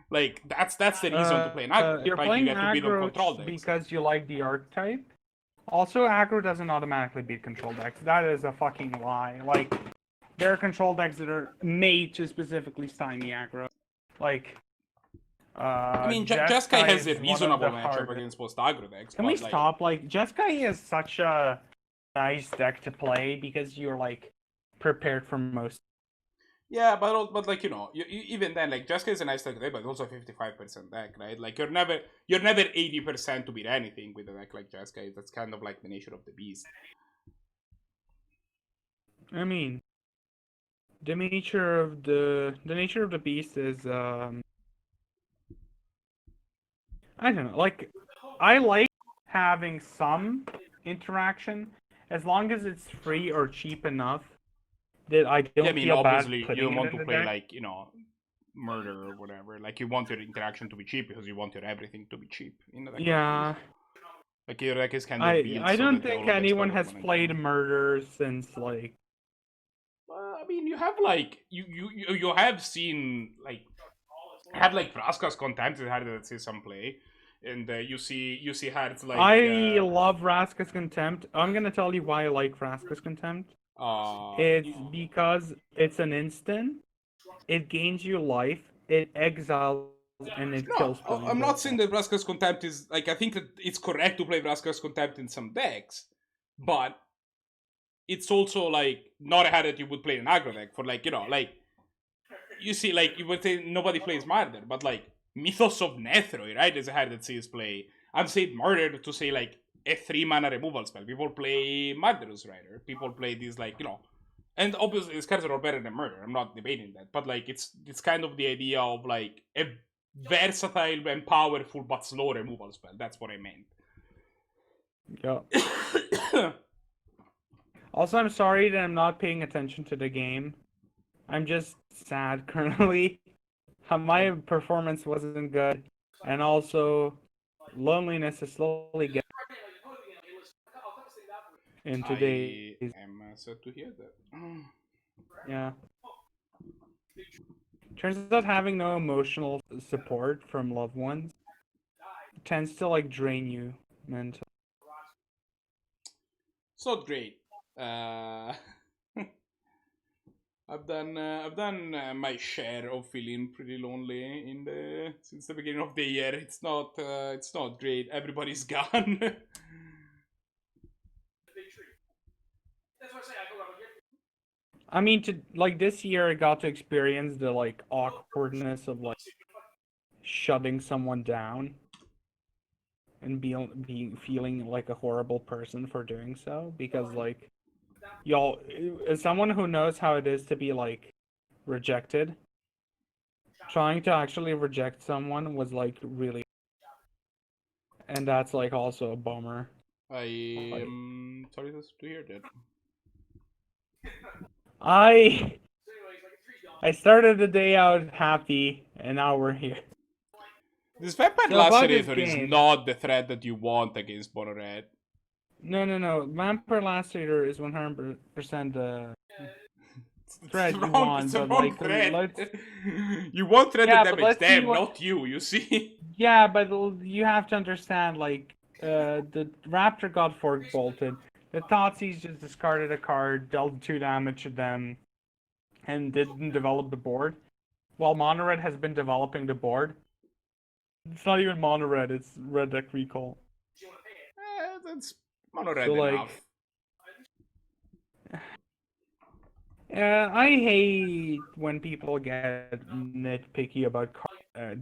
Like that's the reason to play an aggro. You're like, playing you get to beat on aggro control decks. because you like the archetype. Also, aggro doesn't automatically beat control decks. That is a fucking lie. Like, there are control decks that are made to specifically stymie aggro. Like, I mean, Jeskai has a reasonable matchup against most aggro decks. Can we stop? Like, Jeskai is such a nice deck to play because you're like prepared for most. Yeah, but like, you know, even then, like, Jeskai is a nice deck today, but also a 55% deck, right? Like, you're never 80% to beat anything with a deck like Jeskai. That's kind of like the nature of the beast. I mean, the nature of the beast is I don't know. Like, I like having some interaction as long as it's free or cheap enough that I don't Yeah, I mean, feel bad obviously, you putting don't it want in to the play deck. like, murder or whatever. Like, you want your interaction to be cheap because you want your everything to be cheap in the deck. Yeah. Like, your deck is kind of built I so don't that all think of the anyone spell has permanent played can- murder since like I mean, you have like you have seen like had like Vraska's Contempt that had that see some play, and you see how it's like. I love Vraska's Contempt. I'm gonna tell you why I like Vraska's Contempt. It's because it's an instant. It gains you life. It exiles and it No, kills. I'm not saying that Vraska's Contempt is like. I think that it's correct to play Vraska's Contempt in some decks, but it's also like not a hand that you would play in an aggro deck for like like you see like you would say nobody plays Murder, but like Mythos of Nethroi, right, is a hand that sees play. I'm saying Murder to say like a 3-mana removal spell. People play Murderous Rider. People play these like and obviously these cards are all better than Murder. I'm not debating that, but like it's kind of the idea of like a versatile and powerful but slow removal spell. That's what I meant. Yeah. Also, I'm sorry that I'm not paying attention to the game. I'm just sad currently. My performance wasn't good, and also loneliness is slowly getting in today's. I am sad to hear that. Yeah. Turns out having no emotional support from loved ones tends to like drain you mentally. It's not great. I've done my share of feeling pretty lonely since the beginning of the year. It's not great. Everybody's gone. I mean, this year I got to experience the like awkwardness of like shutting someone down and feeling like a horrible person for doing so, because like y'all, as someone who knows how it is to be like rejected, trying to actually reject someone was like really, and that's like also a bummer. I am sorry to hear that. I started the day out happy, and now we're here. This Vampire So about this Lacerator is game- not the threat that you want against Mono Red. No. Vampire Lacerator is 100% threat you wrong, want, it's a but wrong like threat. let's. You want threat Yeah, to but damage let's see them, what- not you. You see. Yeah, but you have to understand, like, the Raptor got fork bolted. The Thoughtseize just discarded a card, dealt 2 damage to them, and didn't develop the board. While Mono Red has been developing the board. It's not even Mono Red, it's Red Deck Recall. That's Mono Red So, like, enough. I hate when people get nitpicky about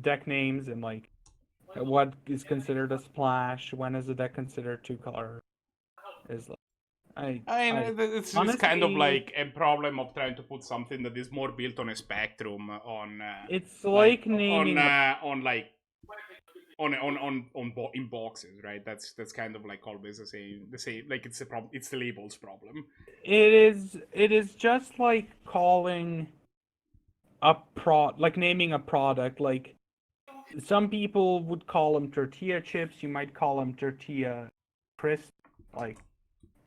deck names and like what is considered a splash, when is a deck considered 2-color. Is like It's kind of honestly- like a problem of trying to put something that is more built on a spectrum on. it's like naming in boxes, right? That's kind of like always the same. Like it's a problem. It's the labels problem. it is just like calling naming a product. Like some people would call them tortilla chips, you might call them tortilla crisp, like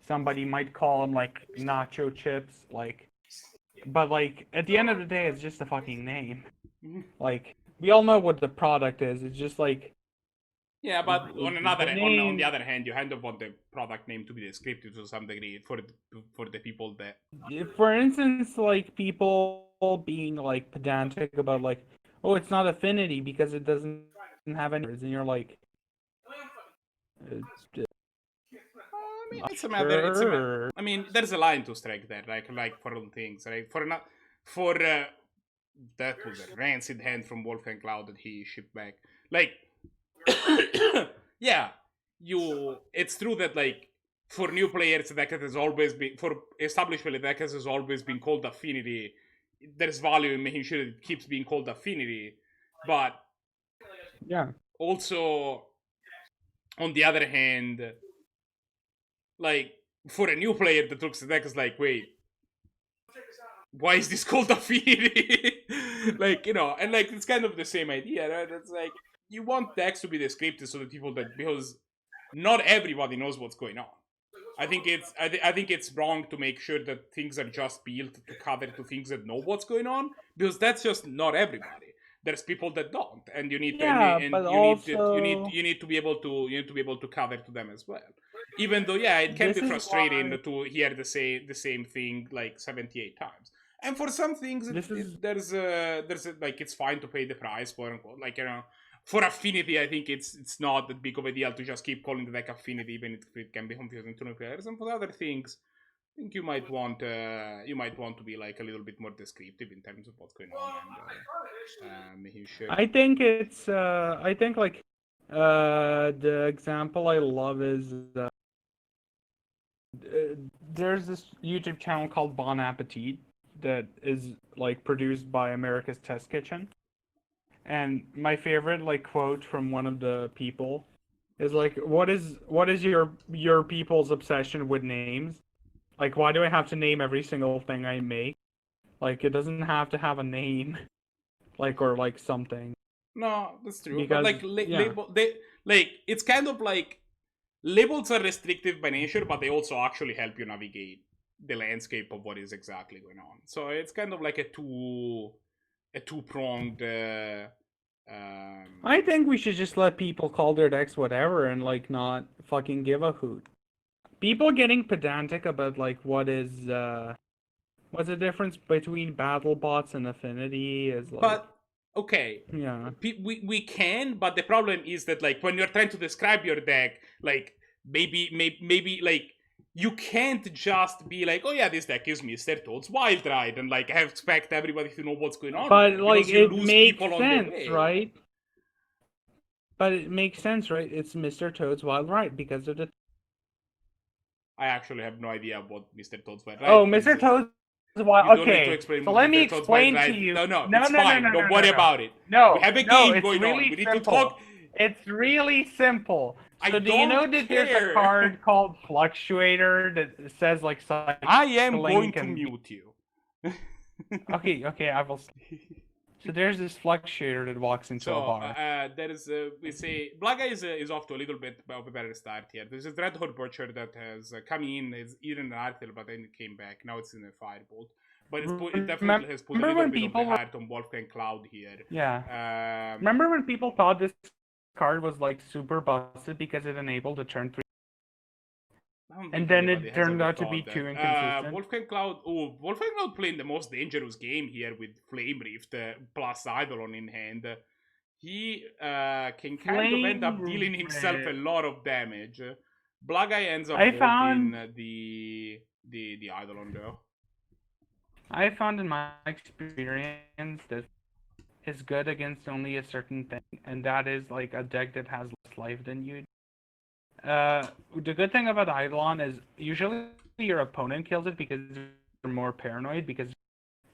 somebody might call them like nacho chips, like, but like at the end of the day it's just a fucking name. Like we all know what the product is. It's just like, yeah, but on the the other hand, you kind of want the product name to be descriptive to some degree for the people that. for instance, like people being like pedantic about like, oh, it's not affinity because it doesn't have any words, and you're like, I mean, it's a matter. sure. I mean, there's a line to strike there, like for all things, right? For that was a rancid hand from WolfgangCloud that he shipped back. Like, yeah, it's true that like for new players, the deck has always been, for established players, the deck has always been called Affinity. there's value in making sure that it keeps being called Affinity, but Yeah. also, on the other hand, like, for a new player that looks at the deck is like, wait, why is this called Affinity? Like, you know, and like, it's kind of the same idea, right? It's like, you want decks to be descriptive so that people that, because not everybody knows what's going on. I think it's wrong to make sure that things are just built to cater to things that know what's going on, because that's just not everybody. There's people that don't, and you need to, you need to be able to cater to them as well. Even though, yeah, it can be frustrating to hear the same thing like 78 times. And for some things, there's like, it's fine to pay the price, quote unquote. Like, you know, for Affinity, I think it's not that big of a deal to just keep calling the deck Affinity, even if it can be confusing to new players. And for other things, I think you might want to be like a little bit more descriptive in terms of what's going on and making sure. I think it's the example I love is there's this YouTube channel called Bon Appetit that is like produced by America's Test Kitchen, and my favorite like quote from one of the people is like, what is your people's obsession with names? Like, why do I have to name every single thing I make? Like, it doesn't have to have a name, like, or like something. No, that's true. Because, but like, it's kind of like, labels are restrictive by nature, but they also actually help you navigate the landscape of what is exactly going on. So it's kind of like a two-pronged. I think we should just let people call their decks whatever and like not fucking give a hoot. People getting pedantic about like what's the difference between battle bots and Affinity is like. But okay, yeah, we can, but the problem is that like when you're trying to describe your deck, like maybe like you can't just be like, oh yeah, this deck is Mr. Toad's Wild Ride, and like expect everybody to know what's going on. But like it makes sense, right? But it makes sense, right? It's Mr. Toad's Wild Ride because of the. I actually have no idea what Mr. Toad's Wild Ride. Oh, Mr. Toad's Wild. Okay, so let me explain to you. No, it's fine. Don't worry about it. No, we have a game going really on. We need simple. to talk. It's really simple. So do you know that care. there's a card called Fluctuator that says like something? I am going to mute you. Okay, I will. So there's this Fluctuator that walks into a bar. There is we say Blahguy is off to a little bit of a better start here. There's a Dreadhorde Butcher that has come in, is eaten an Arthel, but then it came back. Now it's in a Firebolt. But it definitely has put a little bit of the heart on WolfgangCloud here. Yeah. Remember when people thought this card was like super busted because it enabled a turn 3? And then it turned out to be too inconsistent. WolfgangCloud playing the most dangerous game here with Flame Rift plus Eidolon in hand. He can kind of end up dealing himself a lot of damage. Blahguy ends up holding the Eidolon though. I found in my experience that is good against only a certain thing, and that is like a deck that has less life than you. The good thing about Eidolon is usually your opponent kills it because they're more paranoid. Because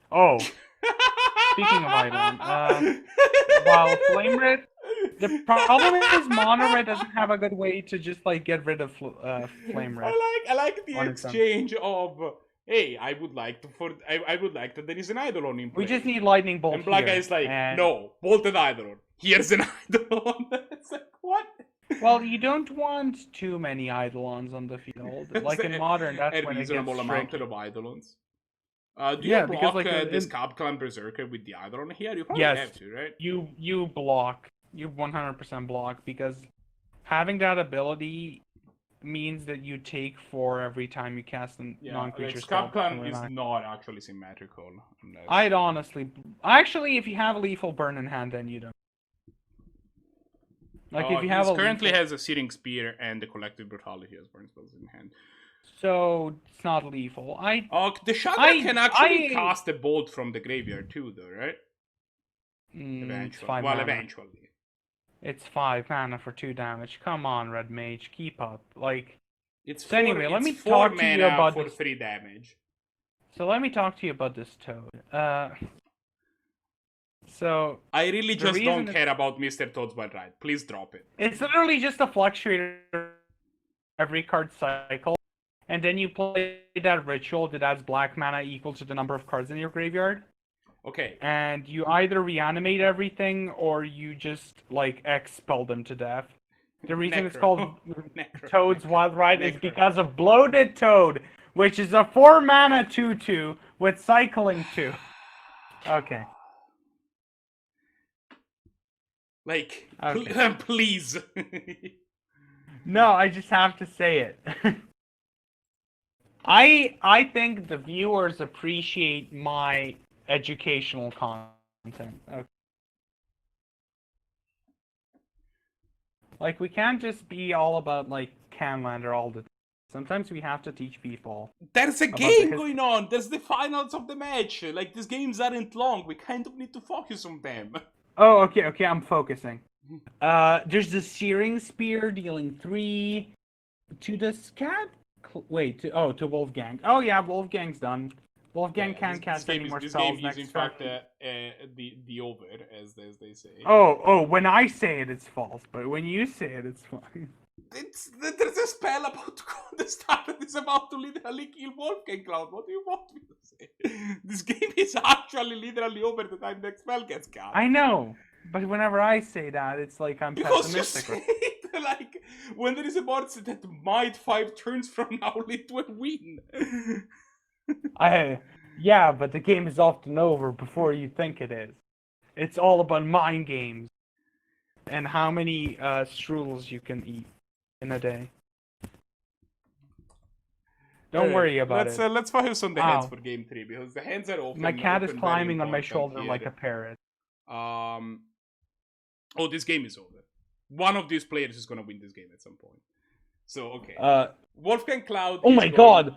speaking of Eidolon, while Flame Red, the problem is Mono Red doesn't have a good way to just like get rid of Flame Red. I like the exchange of. Hey, I would like that there is an Eidolon in play. We just need Lightning Bolt. And Blahguy is like, no, bolted Eidolon. Here's an Eidolon. It's like, what? Well, you don't want too many Eidolons on the field. Like in Modern, that's when it gets reasonable amount of Eidolons. Do you block like this Capclan Berserker with the Eidolon here? You probably have to, right? You block. You 100% block, because having that ability means that you take 4 every time you cast a non-creature spell. Capclan is not actually symmetrical. I'd honestly... Actually, if you have a Lethal Burn in hand, then you don't. Like, if you have currently has a Searing Spear and the Collective Brutality has burn spells in hand. So, it's not lethal. The Shadow can actually cast a bolt from the graveyard too, though, right? Eventually. Eventually. It's 5 mana for 2 damage. Come on, Red Mage, keep up. Like, it's so anyway, let me talk to you about for 3 damage. So let me talk to you about this Toad. So I really the just reason don't care about Mr. Toad's Wild Ride. Please drop it. it's literally just a fluctuator every card cycle, and then you play that ritual that adds black mana equal to the number of cards in your graveyard. Okay. And you either reanimate everything or you just like expel them to death. The reason it's called Toad's Wild Ride is because of Bloated Toad, which is a 4-mana 2/2 with cycling 2. Okay. Like, Okay. please. No, I just have to say it. I think the viewers appreciate my educational content. Okay. Like, we can't just be all about, like, Highlander all the time. Sometimes we have to teach people. There's a about game the going on. There's the finals of the match. Like, these games aren't long. We kind of need to focus on them. Oh, okay, I'm focusing. There's the Searing Spear dealing 3 to the Scat. Wait, to Wolfgang. Oh yeah, Wolfgang's done. Wolfgang can't cast any more this spells game next is in turn. fact the over, as they say. Oh, when I say it, it's false, but when you say it, it's fine. There's a spell about to go on the start that is about to literally kill WolfgangCloud. What do you want me to say? This game is actually literally over the time the spell gets cast. I know, but whenever I say that, it's like I'm Because you pessimistic. say it, like, when there is a board that might 5 turns from now lead to a win. Yeah, but the game is often over before you think it is. It's all about mind games and how many strudels you can eat in a day. Don't worry about it. Let's focus on the hands Ow. for game 3 because the hands are open. My cat is open, very climbing on my important shoulder here. like a parrot. Oh, this game is over. One of these players is gonna win this game at some point. So okay. WolfgangCloud. Oh my god!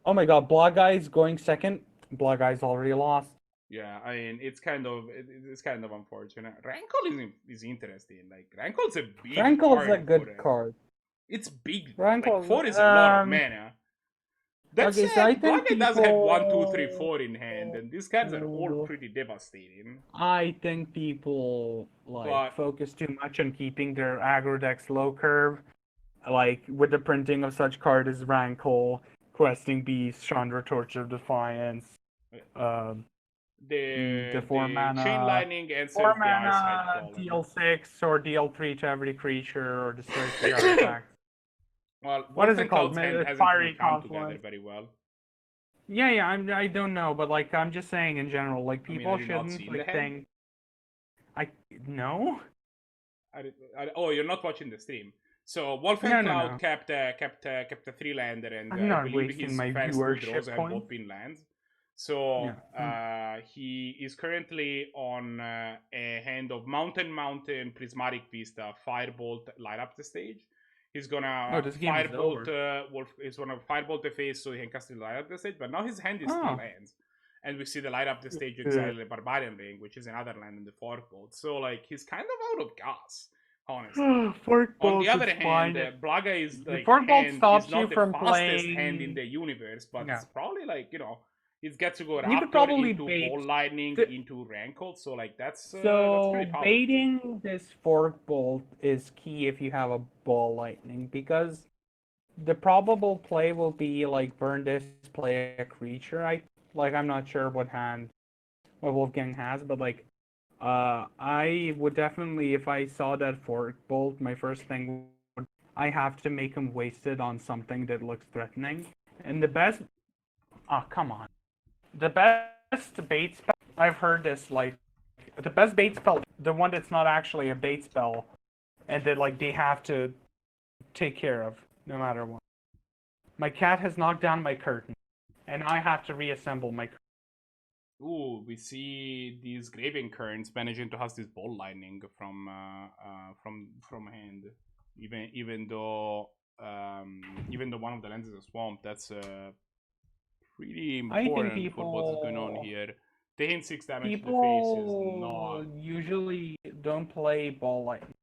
Oh my god, Blahguy is going second. Blahguy's already lost. Yeah, I mean it's kind of unfortunate. Rankle is interesting. Like Rankle's a big Rankle's card a good for it. card. It's big. Rankle, like 4 is a lot of mana. That's okay, it. so I think Blahguy does have 1, 2, people- 3, 4 in hand, and these cards are all pretty devastating. I think people But- focus too much on keeping their aggro decks low curve, like with the printing of such card as Rankle, Questing Beast, Chandra Torch of Defiance, The 4 mana, Chain Lightning and 4 Self mana, deal 6 or deal 3 to every creature or destroy 3 artifacts. Well, What is it called? WolfgangCloud's hand hasn't Fiery really come together Confluence. very well. Yeah, I don't know, but like I'm just saying in general, like I mean, people have you not shouldn't seen the like hand? think. No. Oh, you're not watching the stream. So WolfgangCloud No. kept a 3-lander, and I'm not I believe wasting his my first 2 viewership draws have points. both been lands. So Yeah. he is currently on a hand of Mountain, Prismatic Vista, Firebolt, light up the stage. He's gonna this game is Firebolt Wolf. He's gonna Firebolt the face so he can cast it light up the stage. But now his hand is Oh. 3 lands, and we see the light up the stage exile the Barbarian Ring, which is another land in the Forkbolt. So like he's kind of out of gas, honestly. Fork On the Bolt other is hand, fine. Blahguy is The like Fork Bolt hand stops is not you the from fastest playing- hand in the universe, but Yeah. it's probably like he's got to go You could Raptor probably into bait Ball Lightning the- into Rankle, so like that's So pretty powerful. baiting this Fork Bolt is key if you have a Ball Lightning, because the probable play will be like burn this, play a creature. I'm not sure what Wolfgang has, but like I would definitely, if I saw that Fork Bolt, my first thing would I have to make him wasted on something that looks threatening. And the best come on. The best bait spell I've heard is like the best bait spell, the one that's not actually a bait spell, and that like they have to take care of no matter what. My cat has knocked down my curtain, and I have to reassemble my curtain. Ooh, we see these Graving Currents managing to have this Ball Lightning from hand, even though one of the lands is a swamp. That's pretty important for what's going on here. Taking 6 damage to the face is not. Usually don't play Ball Lightning.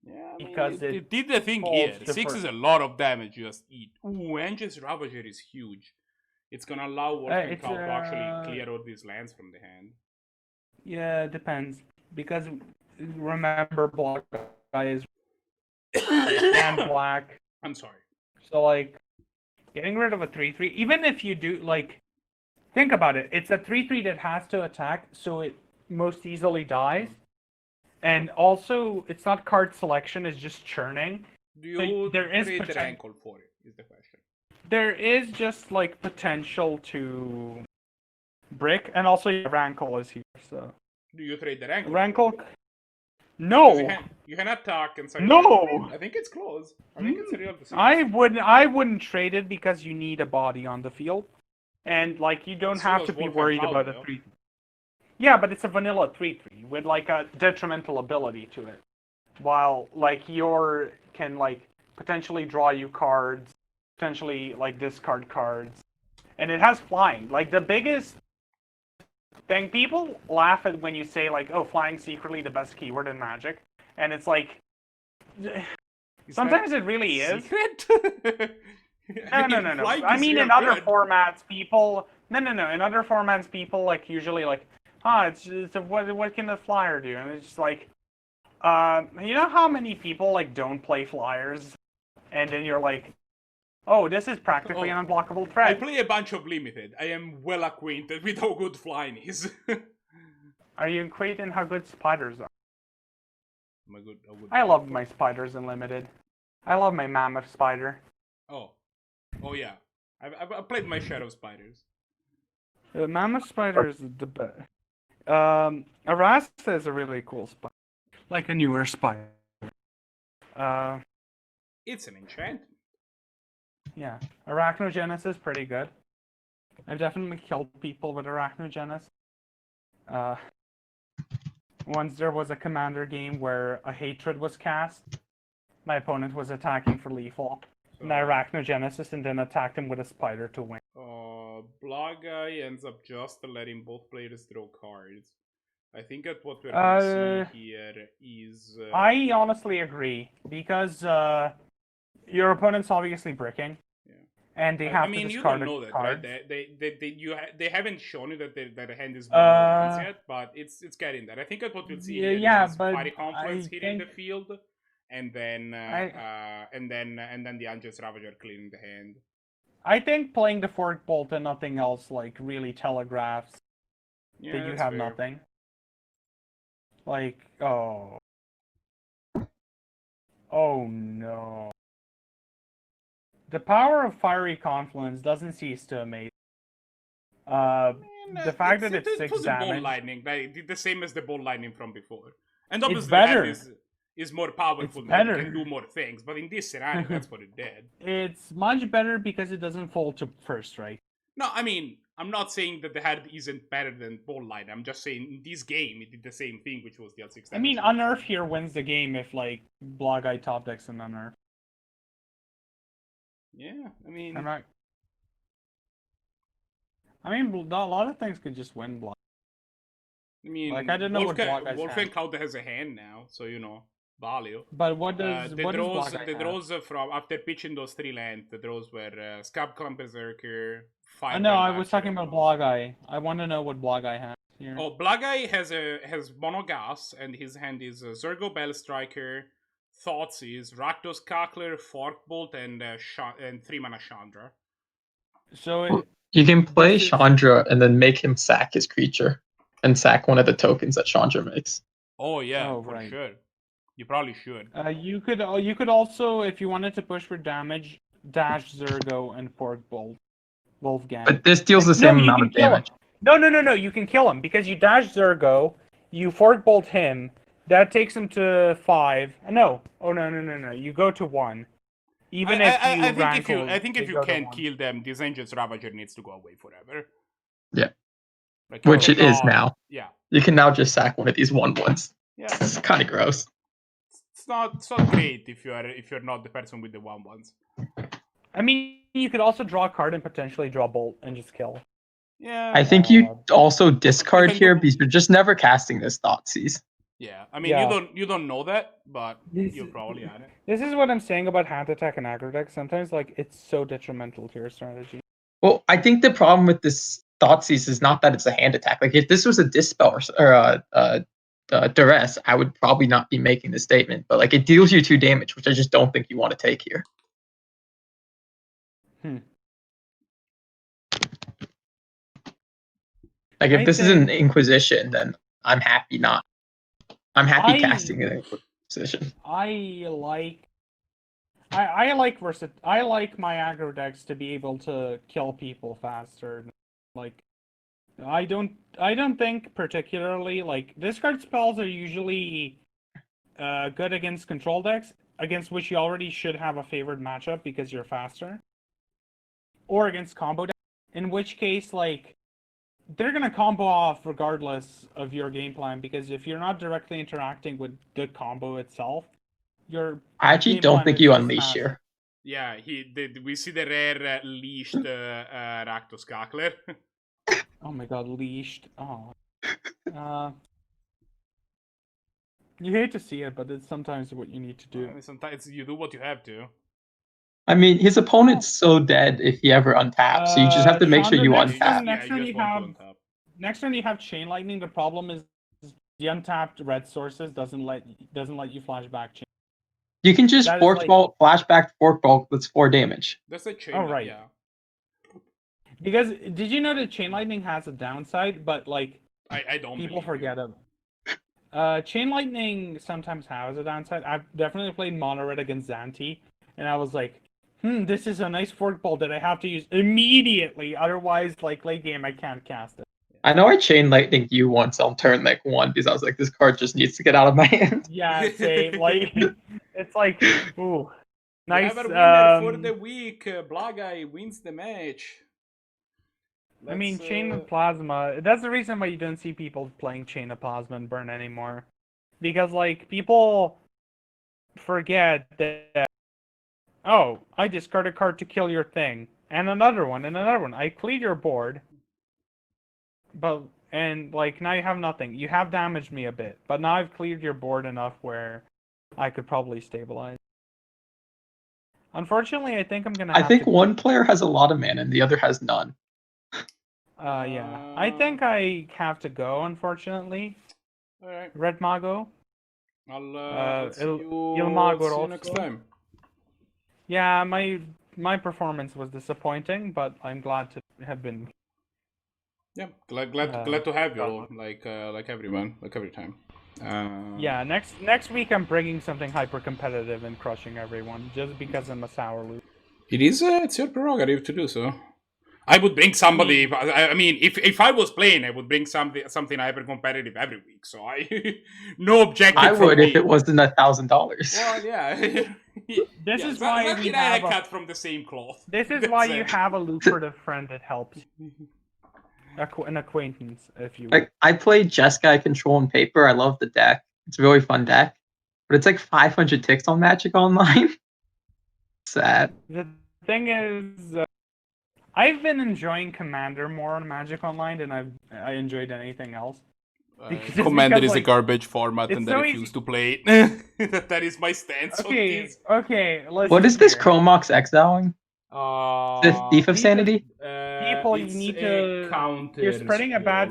Yeah, because it did the thing falls here. to 6 first. is a lot of damage you just eat. Ooh, Angel's Ravager is huge. It's gonna allow WolfgangCloud to actually clear all these lands from the hand. Yeah, it depends. Because remember, Blahguy is and black. I'm sorry. So, like, getting rid of a 3/3, even if you do, like, think about it. It's a 3/3 that has to attack, so it most easily dies. And also, it's not card selection, it's just churning. Do you there is trade the rankle for it, is the question. There is just, like, potential to brick, and also your rankle is here, so... Do you trade the rankle? Rankle? No! You can attack and say... No! I think it's close. I think it's a real decision. I wouldn't trade it because you need a body on the field. And, like, you don't have to be worried about a 3. Yeah, but it's a vanilla 3/3 with, like, a detrimental ability to it. While, like, your can, like, potentially draw you cards, potentially, like, discard cards. And it has flying. Like, the biggest thing, people laugh at when you say, like, oh, flying secretly the best keyword in Magic. And it's like... sometimes it really is. No. I mean, in other formats, people... No. In other formats, people, like, usually, like, what can the flyer do? And it's just like, you know how many people, like, don't play flyers? And then you're like, oh, this is practically an unblockable threat. I play a bunch of limited. I am well acquainted with how good flying is. Are you acquainted how good spiders are? I love my spiders in limited. I love my mammoth spider. Oh yeah. I've played my share of spiders. The mammoth spider is the best. Arasta is a really cool spider. Like a newer spider. It's an enchantment. Yeah. Arachnogenesis is pretty good. I've definitely killed people with Arachnogenesis. Once there was a commander game where a hatred was cast. My opponent was attacking for lethal. And I Arachnogenesis and then attacked him with a spider to win. Blahguy ends up just letting both players draw cards. I think that what we're going to see here is... I honestly agree, because your opponent's obviously bricking. Yeah. And they have to discard you don't know that, cards. Right? They haven't shown you that their hand is yet, but it's getting there. I think that what we'll see here is Fiery Confluence hitting the field, and then the Unjust Ravager clearing the hand. I think playing the Fork Bolt and nothing else, like, really telegraphs that you have nothing. Like, oh no. The power of Fiery Confluence doesn't cease to amaze. The fact that it's 6 damage... Ball Lightning, the same as the Ball Lightning from before. And obviously it's better. Is more powerful and can do more things, but in this scenario, that's what it did. It's much better because it doesn't fall to first, right? No, I mean, I'm not saying that the hand isn't better than Ball Lightning. I'm just saying in this game, it did the same thing, which was the L6 damage. I mean, Unearth here wins the game if, like, Blahguy top decks and Unearth. Yeah, I mean... a lot of things could just win Blahguy. I mean, like, I don't know what Blahguy's WolfgangCloud has a hand now, so, you know, value. But what does the draws from after pitching those 3 lands, the draws were Scab Clan Berserker, Fire. No, I was talking about Blahguy. I want to know what Blahguy has here. Oh, Blahguy has Monogas, and his hand is Zergo Bellstriker, Thoughts is Rakdos Aggro, Forkbolt, and 3-mana Chandra. So you can play Chandra and then make him sack his creature, and sack one of the tokens that Chandra makes. Oh yeah, for sure. You probably should. You could also, if you wanted to push for damage, dash Zergo and Forkbolt, Wolfgang. But this deals the same amount of damage. No. You can kill him because you dash Zergo, you Forkbolt him. That takes him to 5. No. Oh no. You go to 1. Even I think if you can't kill them, this Angel's Ravager needs to go away forever. Yeah. Like, which it is now. Yeah. You can now just sack one of these 1/1s. Yeah. It's kind of gross. It's not great if you're not the person with the 1/1s. I mean, you could also draw a card and potentially draw Bolt and just kill. Yeah. I think you also discard here because you're just never casting this Thoughtseize. Yeah, I mean, you don't know that, but you're probably at it. This is what I'm saying about hand attack and aggro deck. Sometimes, like, it's so detrimental to your strategy. Well, I think the problem with this Thoughtseize is not that it's a hand attack. Like if this was a Dispel or Duress, I would probably not be making this statement. But like it deals you 2 damage, which I just don't think you want to take here. Like if this is an Inquisition, then I'm happy not. I'm happy casting an Inquisition. I like my aggro decks to be able to kill people faster. Like I don't think particularly like discard spells are usually good against control decks against which you already should have a favored matchup because you're faster, or against combo decks, in which case like they're gonna combo off regardless of your game plan, because if you're not directly interacting with the combo itself, you're. I actually don't think you unleash here. Yeah, we see the rare leashed Rakdos Aggro. Oh my god, leashed. Oh. You hate to see it, but it's sometimes what you need to do. Sometimes you do what you have to. I mean, his opponent's so dead if he ever untaps, so you just have to make sure you untap. Next turn you have Chain Lightning. The problem is the untapped red sources doesn't let you flashback chain. You can just Fork Bolt, flashback Fork Bolt, that's 4 damage. That's a chain. Oh right. Yeah. Because did you know that Chain Lightning has a downside, but like I don't. People forget it. Chain Lightning sometimes has a downside. I've definitely played Mono Red against Zannty, and I was like, this is a nice Fork Bolt that I have to use immediately. Otherwise, like late game, I can't cast it. I know I Chain Lightning you once on turn like 1 because I was like, this card just needs to get out of my hand. Yeah, same. Like it's like, ooh, nice. Winner for the week. Blahguy wins the match. I mean, Chain of Plasma. That's the reason why you don't see people playing Chain of Plasma and Burn anymore, because like people forget that. Oh, I discard a card to kill your thing, and another one, and another one. I cleared your board, and like now you have nothing. You have damaged me a bit, but now I've cleared your board enough where I could probably stabilize. Unfortunately, I think I'm gonna. I think one player has a lot of mana and the other has none. Yeah. I think I have to go, unfortunately. Alright. Red Mago. I'll see you next time. Yeah, my performance was disappointing, but I'm glad to have been. Yeah, glad to have you, like everyone, like every time. Yeah, next week I'm bringing something hyper competitive and crushing everyone, just because I'm a sour loser. It is, it's your prerogative to do so. I would bring somebody. I mean, if I was playing, I would bring something hyper competitive every week. So no objective. I would if it wasn't $1,000. Well, yeah. This is why we have a cut from the same cloth. This is why you have a lucrative friend that helps. An acquaintance, if you will. Like I played Jeskai Control and Paper. I love the deck. It's a really fun deck, but it's like 500 ticks on Magic Online. Sad. The thing is. I've been enjoying Commander more on Magic Online than I enjoyed anything else. Commander is a garbage format and I refuse to play it. That is my stance on this. Okay, what is this Chromox exiling? Thief of Sanity? People, you need to... You're spreading a bad...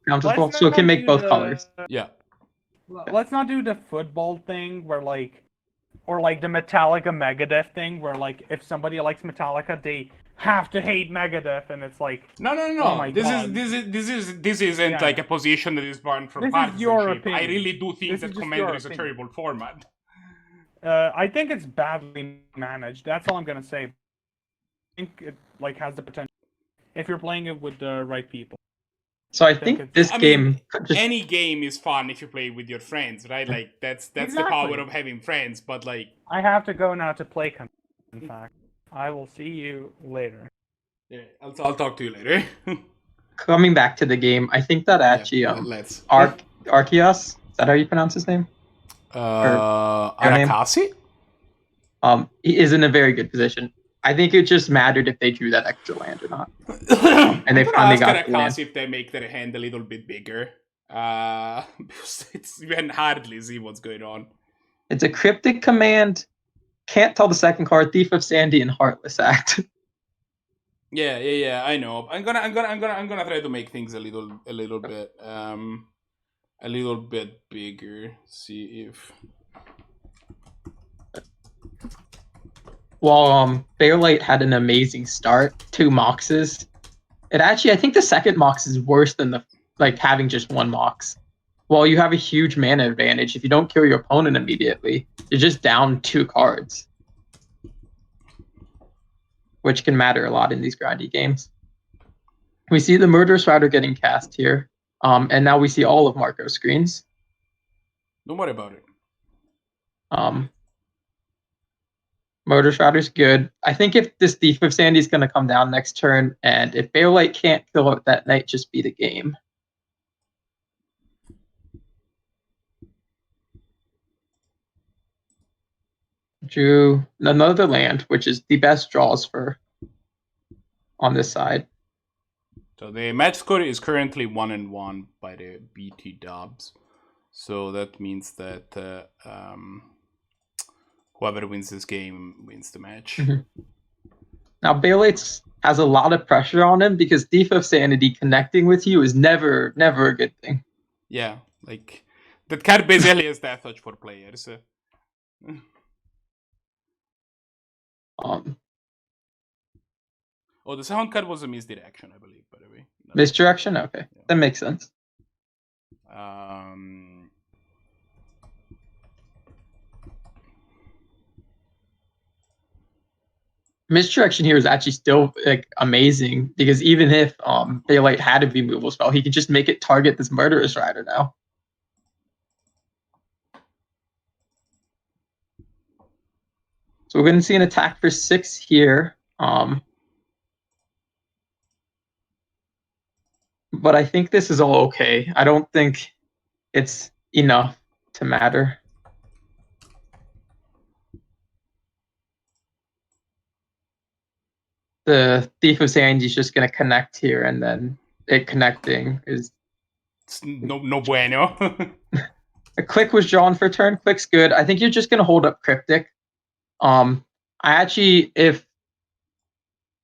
Counter spell, so it can make both colors. Yeah. Let's not do the football thing where like... Or like the Metallica Megadeth thing where like if somebody likes Metallica, they... have to hate Megadeth, and it's like no. Oh my God. This isn't like a position that is born from partisanship. I really do think that Commander is a terrible format. I think it's badly managed. That's all I'm gonna say. I think it like has the potential if you're playing it with the right people. So I think this game. Any game is fun if you play with your friends, right? Like that's the power of having friends. But like, I have to go now to play. In fact. I will see you later. Yeah, I'll talk to you later. Coming back to the game, I think that actually let's Arceus, is that how you pronounce his name? Arakasi? He is in a very good position. I think it just mattered if they drew that extra land or not. And they finally got Arakasi if they make their hand a little bit bigger. Because you can hardly see what's going on. It's a cryptic command. Can't tell the second card, Thief of Sandy and Heartless Act. Yeah. I know. I'm gonna try to make things a little bit bigger. See if. While Bailite had an amazing start, 2 Moxes. It actually, I think the second Mox is worse than the having just 1 Mox. While you have a huge mana advantage, if you don't kill your opponent immediately, you're just down 2 cards, which can matter a lot in these grindy games. We see the Murderous Rider getting cast here, and now we see all of Marco's screens. Don't worry about it. Murderous Rider's good. I think if this Thief of Sandy is going to come down next turn, and if Bailite can't kill it, that might just be the game. Drew another land, which is the best draws for on this side. So the match score is currently 1-1 by the BT Dubs. So that means that whoever wins this game wins the match. Mm-hmm. Now Bailite has a lot of pressure on him because Thief of Sanity connecting with you is never a good thing. Yeah, like that card basically is Death Touch for players. Oh, the sound card was a misdirection, I believe, by the way. Misdirection? Okay. Yeah. That makes sense. Misdirection here is actually still amazing because even if Bailite had a removal spell, he can just make it target this Murderous Rider now. So we're going to see an attack for 6 here. But I think this is all okay. I don't think it's enough to matter. The Thief of Sandy is just going to connect here, and then it connecting is... It's no bueno. A click was drawn for turn. Click's good. I think you're just going to hold up Cryptic. I actually, if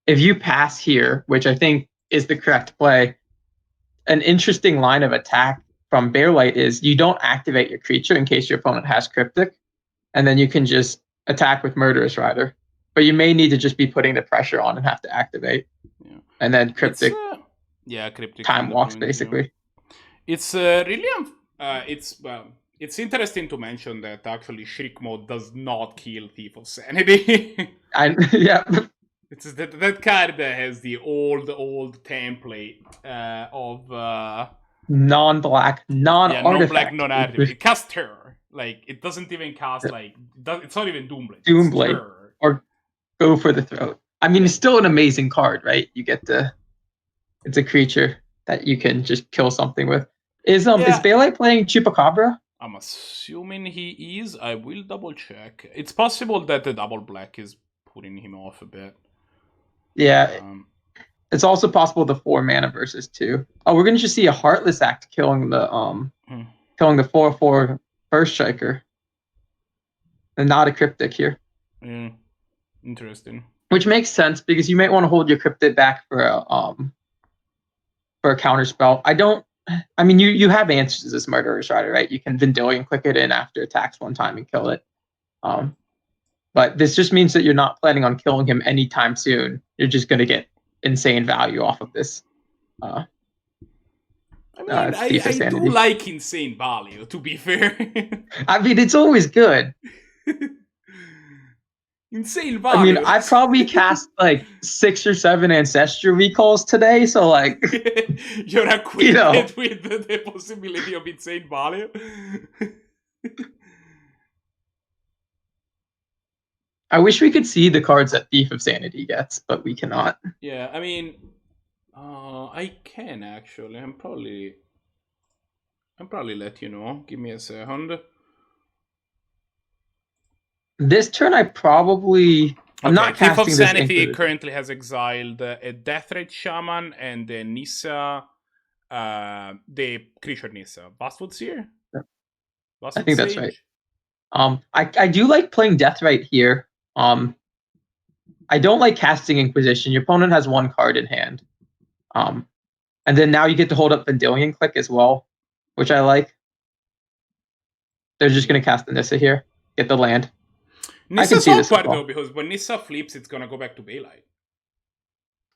you pass here, which I think is the correct play, an interesting line of attack from Bailite is you don't activate your creature in case your opponent has Cryptic, and then you can just attack with Murderous Rider. But you may need to just be putting the pressure on and have to activate. Yeah. And then Cryptic, Cryptic time walks, basically. It's really... it's interesting to mention that actually Shriek Mode does not kill Thief of Sanity. Yeah. It's that card that has the old template of non-black, non-artifact. non-artifact. It casts Terror. Like, it doesn't even cast, it's not even Doomblade. Doomblade. Or go for the throat. I mean, it's still an amazing card, right? You get it's a creature that you can just kill something with. Is Bailite playing Chupacabra? I'm assuming he is. I will double check. It's possible that the double black is putting him off a bit. Yeah. It's also possible the 4 mana versus 2. Oh, we're gonna just see a Heartless Act killing the 4/4 First Striker. And not a Cryptic here. Yeah. Interesting. Which makes sense because you might want to hold your Cryptic back for a counter spell. I mean, you have answers to this Murderous Rider, right? You can Vendilion click it in after attacks 1 time and kill it. But this just means that you're not planning on killing him anytime soon. You're just going to get insane value off of this. I do like insane value, to be fair. I mean, it's always good. Insane value. I mean, I probably cast 6 or 7 Ancestral Recalls today, so you're acquainted with the possibility of insane value. I wish we could see the cards that Thief of Sanity gets, but we cannot. Yeah, I mean, I can actually. I'm probably let you know. Give me a second. This turn, I'm not casting Thief of this. Sanity currently has exiled a Deathrite Shaman and the Nissa, the creature Nissa. Vastwood Seer? Yeah. I think that's right. I do like playing Deathrite here. I don't like casting Inquisition. Your opponent has 1 card in hand. And then now you get to hold up Vendilion Click as well, which I like. They're just going to cast the Nissa here, get the land. I can Nissa's see this as awkward well. though, because when Nissa flips, it's gonna go back to Bailite.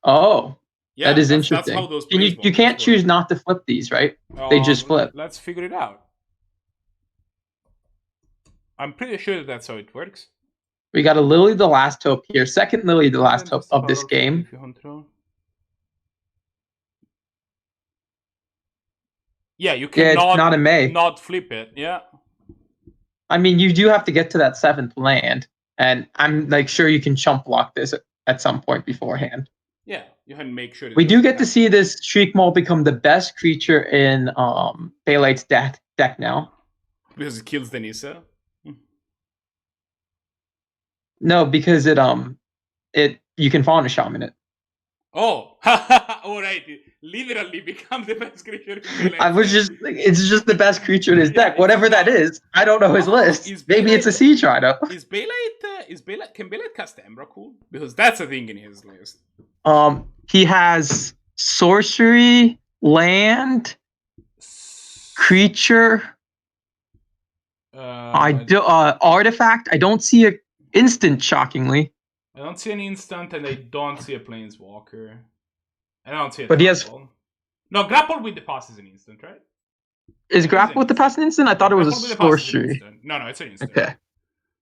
Oh, Yeah, that is that's interesting. how those And you planeswalkers can't work. choose not to flip these, right? They just flip. Let's figure it out. I'm pretty sure that's how it works. We got a Lily the Last Hope here. Second Lily the Last Hope of this game. Yeah, you Yeah, cannot it's not a May. not flip it. Yeah. I mean, you do have to get to that 7th land, and I'm like sure you can chump block this at some point beforehand. Yeah, you can make sure. We do get to see this Shriek Maul become the best creature in Bailite's deck now. Because it kills the Nissa. No, because it you can Fauna Shaman it. Oh, all right. Literally become the best creature in Bailite. It's just the best creature in his deck. Whatever that is, I don't know his list. Maybe it's a Siege Rhino. Can Bailite cast Emrakul? Because that's a thing in his list. He has sorcery, land, creature. Artifact. I don't see a instant. Shockingly, I don't see an instant, and I don't see a planeswalker. I don't see a but he has. No, grapple with the pass is an instant, right? Is grapple with the pass an instant? I thought it was a sorcery. No, it's an instant. Okay.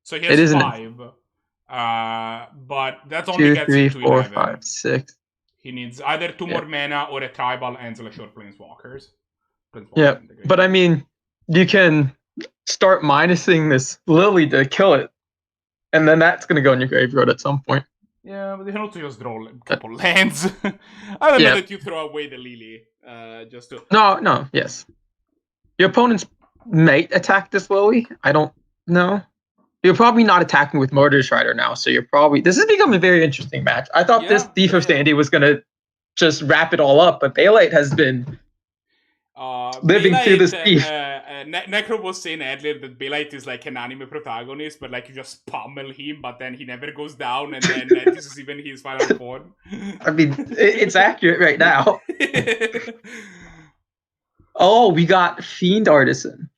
So he has 5. But that only 2, gets 3, him to 4, 11. 5, 6. He needs either 2 more mana or a tribal and Celestial Planeswalkers. Yeah, but I mean, you can start minusing this Lily to kill it, and then that's going to go in your graveyard at some point. Yeah, but you can also just draw a couple lands. I don't know that you throw away the Lily. Just to... No, yes. Your opponents might attack this Lily. I don't know. You're probably not attacking with Murder Strider now, so you're probably... This has become a very interesting match. I thought this Thief of Sandy was going to just wrap it all up, but Bailite has been living through this beef. Necro was saying earlier that Bailite is like an anime protagonist, but like you just pummel him, but then he never goes down, and then this is even his final form. I mean, it's accurate right now. Oh, we got Fiend Artisan.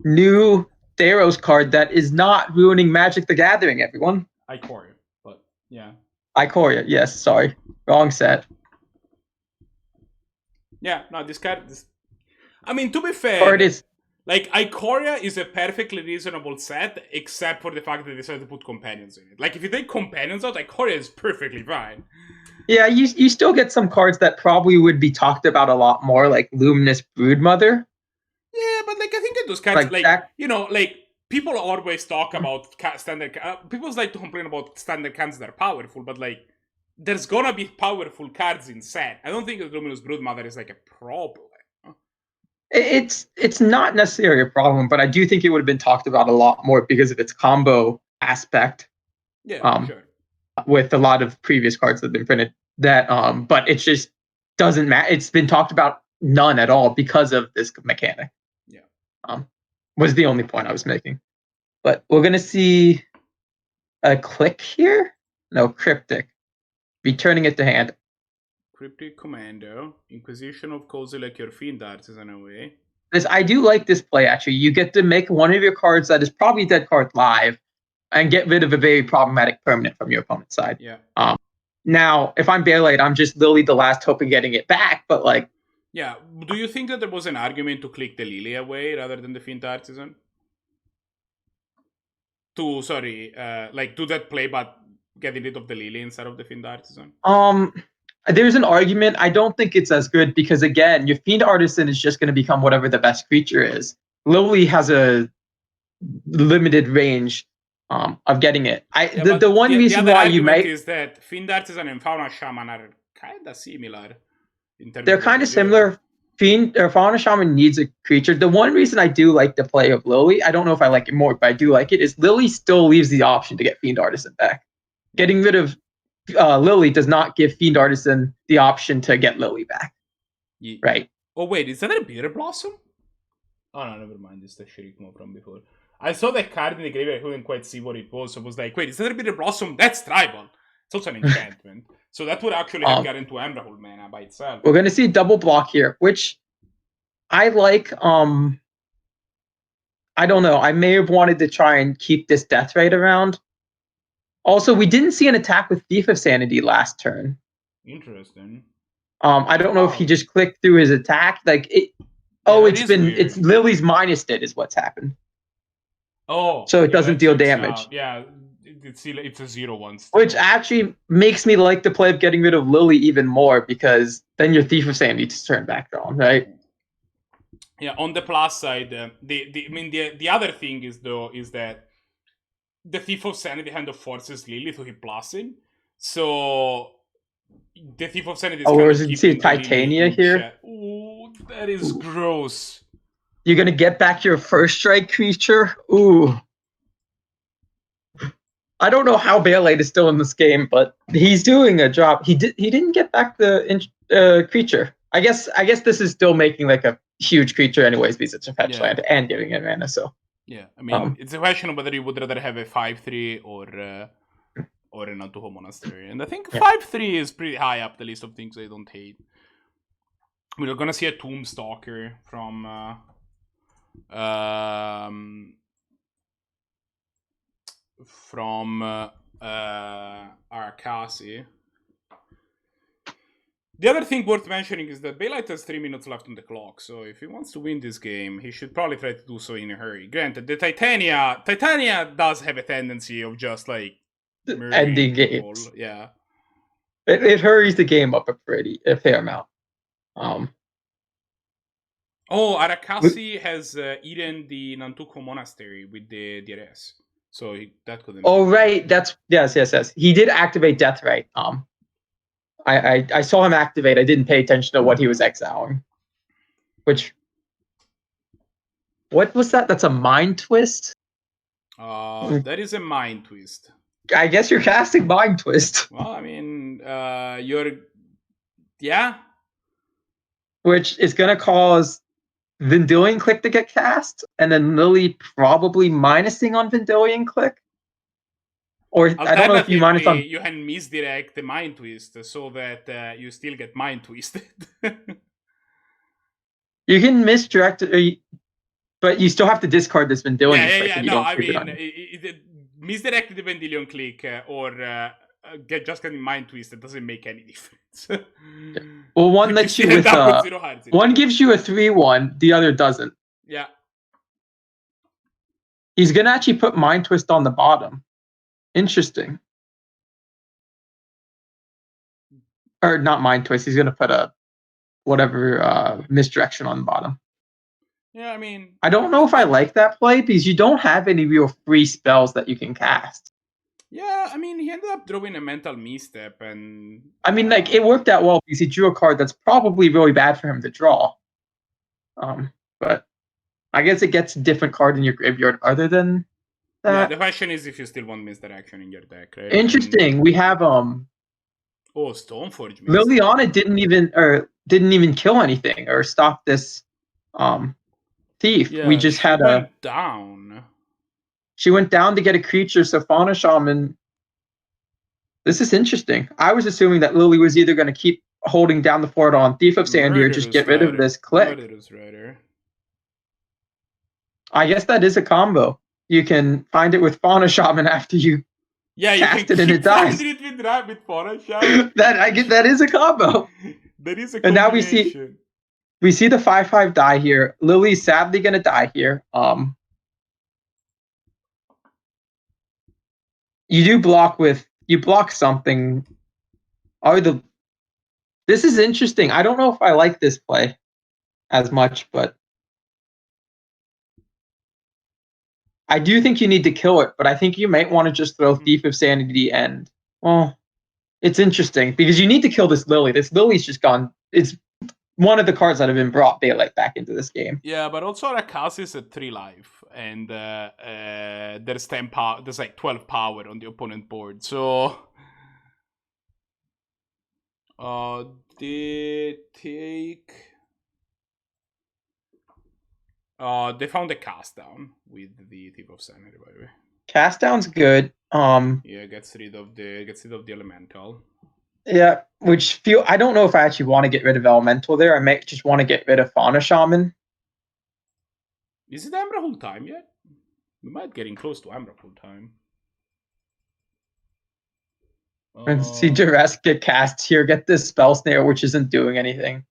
New Theros card that is not ruining Magic the Gathering, everyone. Ikoria, but yeah. Ikoria, yes, sorry. Wrong set. Yeah, no, this card... I mean, to be fair, is like Ikoria is a perfectly reasonable set, except for the fact that they decided to put companions in it. Like, if you take companions out, Ikoria is perfectly fine. Yeah, you still get some cards that probably would be talked about a lot more, like Luminous Broodmother. Yeah, but like I think that those cards, like people always talk about standard. People like to complain about standard cards that are powerful, but like there's gonna be powerful cards in set. I don't think that Luminous Broodmother is like a problem. It's not necessarily a problem, but I do think it would have been talked about a lot more because of its combo aspect. Yeah, sure. With a lot of previous cards that have been printed, but it just doesn't matter. It's been talked about none at all because of this mechanic. Yeah, was the only point I was making. But we're gonna see a click here. No, Cryptic, returning it to hand. Cryptic Commando, Inquisition of Kozilek, your Fiend Artisan away. I do like this play, actually. You get to make one of your cards that is probably dead card live and get rid of a very problematic permanent from your opponent's side. Yeah. Now, if I'm Bailite, I'm just Lily the Last Hope of getting it back, but like... Yeah, do you think that there was an argument to click the Lily away rather than the Fiend Artisan? Do that play, but getting rid of the Lily instead of the Fiend Artisan? There's an argument. I don't think it's as good because, again, your Fiend Artisan is just going to become whatever the best creature is. Lily has a limited range of getting it. The one reason why you might... is that Fiend Artisan and Fauna Shaman are kind of similar. They're kind of similar. Fauna Shaman needs a creature. The one reason I do like the play of Lily, I don't know if I like it more, but I do like it, is Lily still leaves the option to get Fiend Artisan back. Getting rid of Lily does not give Fiend Artisan the option to get Lily back. Yeah. Right. Oh, wait, is that a Bitter Blossom? Oh, no, never mind. It's the Shirikmo from before. I saw that card in the graveyard. I couldn't quite see what it was. So I was like, wait, is that a Bitter Blossom? That's tribal. It's also an enchantment. So that would actually have gotten to Emrakul mana by itself. We're going to see double block here, which I like. I don't know. I may have wanted to try and keep this death rate around. Also, we didn't see an attack with Thief of Sanity last turn. Interesting. I don't know if he just clicked through his attack. Like it. Oh, it's Lily's minus it is what's happened. Oh, so it doesn't deal damage. Yeah, it's a 0/1 still. Which actually makes me like the play of getting rid of Lily even more, because then your Thief of Sanity to turn back on, right? Yeah. On the plus side, the other thing is that the Thief of Sanity kind of forces Lily to hit plusing. So the Thief of Sanity is or kind is of it see keeping Titania Lily in here? check. Ooh, that is gross. You're gonna get back your first strike creature? Ooh. I don't know how Bailite is still in this game, but he's doing a job. He didn't get back the creature. I guess this is still making like a huge creature anyways, because it's a fetch land and giving it mana. So yeah, I mean it's a question of whether you would rather have a 5/3 or an Nantuko Monastery, and I think 5/3 is pretty high up the list of things I don't hate. We're gonna see a Tombstalker from Arakasi. The other thing worth mentioning is that Bailite has 3 minutes left on the clock, so if he wants to win this game, he should probably try to do so in a hurry. Granted, the Titania does have a tendency of just like ending games. Yeah, it hurries the game up a fair amount. Arakasi has eaten the Nantuko Monastery with the DRS, so that couldn't. Oh right, that's yes. He did activate Death Right. I saw him activate. I didn't pay attention to what he was exiling. What was that? That's a Mind Twist? That is a Mind Twist. I guess you're casting Mind Twist. Well, I mean, yeah. Which is going to cause Vendilion Click to get cast, and then Lily probably minusing on Vendilion Click. Or I don't know if you minus on. You can misdirect the Mind Twist so that you still get Mind Twisted. You can misdirect it, but you still have to discard this Vendilion Click. Yeah. No, I mean, misdirect the Vendilion Click or just getting Mind Twisted doesn't make any difference. Well, one lets you with one gives you a 3/1, the other doesn't. Yeah. He's gonna actually put Mind Twist on the bottom. Interesting. Or not Mind Twist. He's gonna put a whatever misdirection on the bottom. Yeah, I mean, I don't know if I like that play because you don't have any real free spells that you can cast. Yeah, I mean, he ended up drawing a Mental Misstep, and I mean, like it worked out well because he drew a card that's probably really bad for him to draw. But I guess it gets a different card in your graveyard other than that. Yeah, the question is if you still want Misdirection in your deck, right? Interesting. We have Stoneforge. Liliana didn't even kill anything or stop this thief. Yeah, we just had down. She went down to get a creature, so Fauna Shaman. This is interesting. I was assuming that Lily was either going to keep holding down the fort on Thief of Sandy or just get rid of this click. I guess that is a combo. You can find it with Fauna Shaman after you cast it and it dies. It with Fauna Shaman. that is a combo. That is a combination. And now we see the 5/5 die here. Lily's sadly going to die here. You block something. This is interesting. I don't know if I like this play as much, but I do think you need to kill it, but I think you might want to just throw Thief of Sanity and it's interesting because you need to kill this Lily. This Lily's just gone. It's one of the cards that have been brought Bailite back into this game. Yeah, but also Arakasi is at 3 life, and there's 10 power. There's like 12 power on the opponent board. So, they take. They found a cast down with the Thief of Sanity, by the way. Cast down's good. Yeah, gets rid of the elemental. Yeah, I don't know if I actually want to get rid of elemental there. I might just want to get rid of Fauna Shaman. Is it Emrakul time yet? We might getting close to Emrakul time. And see Duress get cast here, get this spell snare, which isn't doing anything.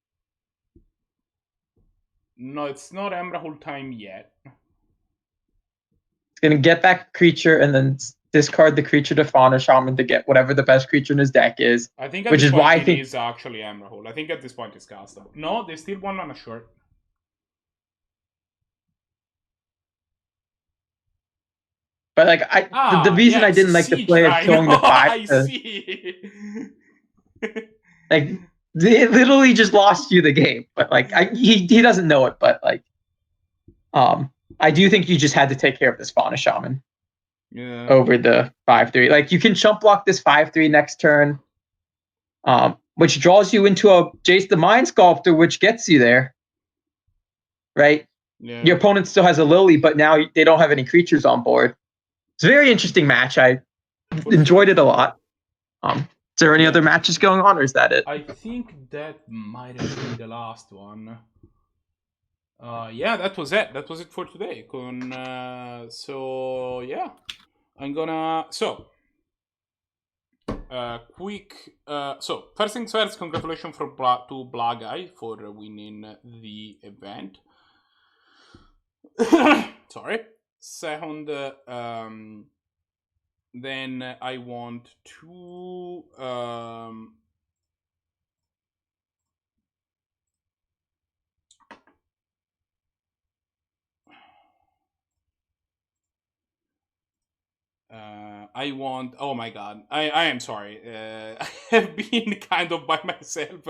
No, it's not Emrakul time yet. It's gonna get back a creature and then discard the creature to Fauna Shaman to get whatever the best creature in his deck is. I think at Which this is point why I it think is actually Emrakul. I think at this point it's castable. No, they still one mana short. But like the reason yeah, I didn't like the Siege play of Rhino. showing the five I to, see. like they literally just lost you the game. But like he doesn't know it, but like I do think you just had to take care of this Fauna Shaman. Yeah. Over the 5/3. Like you can chump block this 5/3 next turn. Which draws you into a Jace the Mind Sculptor, which gets you there. Right? Yeah. Your opponent still has a Lily, but now they don't have any creatures on board. It's a very interesting match. I enjoyed it a lot. Is there any other matches going on, or is that it? I think that might have been the last one. Yeah, that was it. That was it for today. So yeah, I'm gonna quick. So first things first, congratulations to Blahguy for winning the event. Sorry. Second, then I want to oh my god, I am sorry. I have been kind of by myself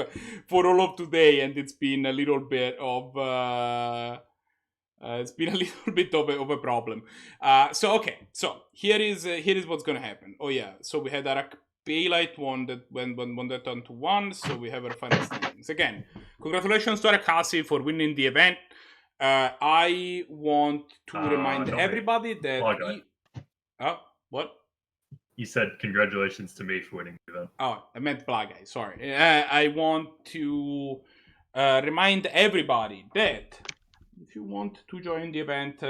for all of today, and it's been a little bit of a problem. So here is what's gonna happen. Oh yeah, so we had Bailite won that on to 1, so we have our final standings. Again, congratulations to Arakasi for winning the event. I want to remind everybody that what? You said congratulations to me for winning the event. Oh, I meant Blahguy, sorry. I want to remind everybody that if you want to join the event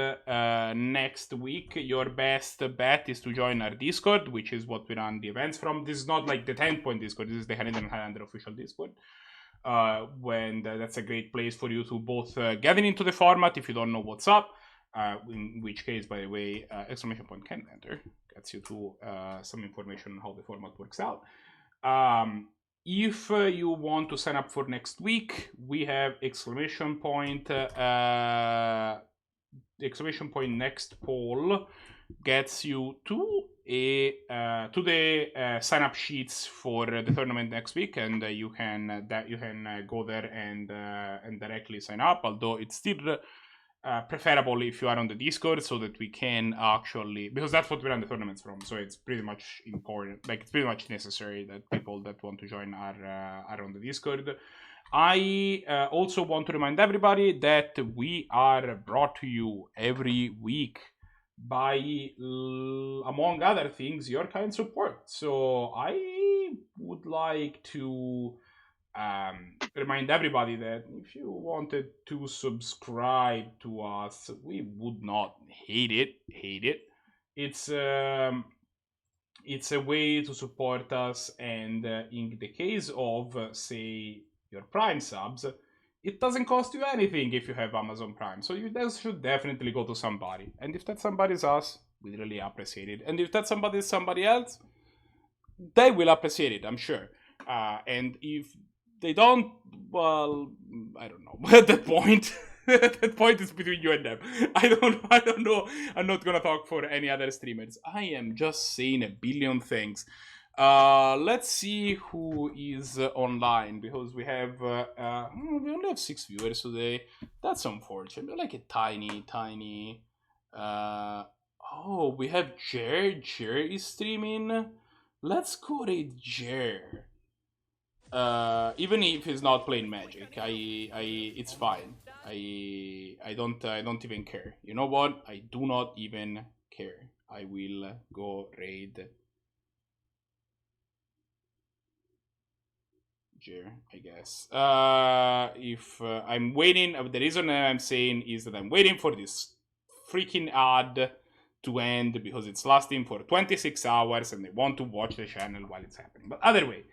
next week, your best bet is to join our Discord, which is what we run the events from. This is not like the 10-point Discord, this is the Highlander official Discord. That's a great place for you to both get into the format if you don't know what's up. In which case, by the way, exclamation point can enter gets you to some information on how the format works out. If you want to sign up for next week, we have exclamation point next poll gets you to the sign up sheets for the tournament next week, and you can go there and directly sign up. Although it's still preferable if you are on the Discord, so that we can actually, because that's what we run the tournaments from, so it's pretty much important, like it's pretty much necessary that people that want to join are on the Discord. I also want to remind everybody that we are brought to you every week by, among other things, your kind support. So I would like to remind everybody that if you wanted to subscribe to us, we would not hate it. It's a way to support us, and in the case of say your Prime subs, it doesn't cost you anything if you have Amazon Prime, so that should definitely go to somebody, and if that somebody is us, we really appreciate it, and if that somebody is somebody else, they will appreciate it, I'm sure. And if they don't, well, I don't know. At that point, it's between you and them. I don't know. I'm not gonna talk for any other streamers. I am just saying a billion things. Let's see who is online, because we have we only have 6 viewers today. That's unfortunate. We're like a tiny. Oh, we have Jer. Jer is streaming. Let's go to Jer. Even if he's not playing Magic, it's fine. I don't even care. You know what? I do not even care. I will go raid Jer, I guess. If I'm waiting, the reason I'm saying is that I'm waiting for this freaking ad to end because it's lasting for 26 hours and they want to watch the channel while it's happening. But either way,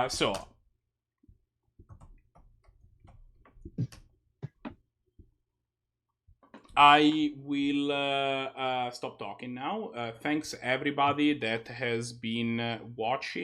so I will stop talking now. Thanks everybody that has been watching.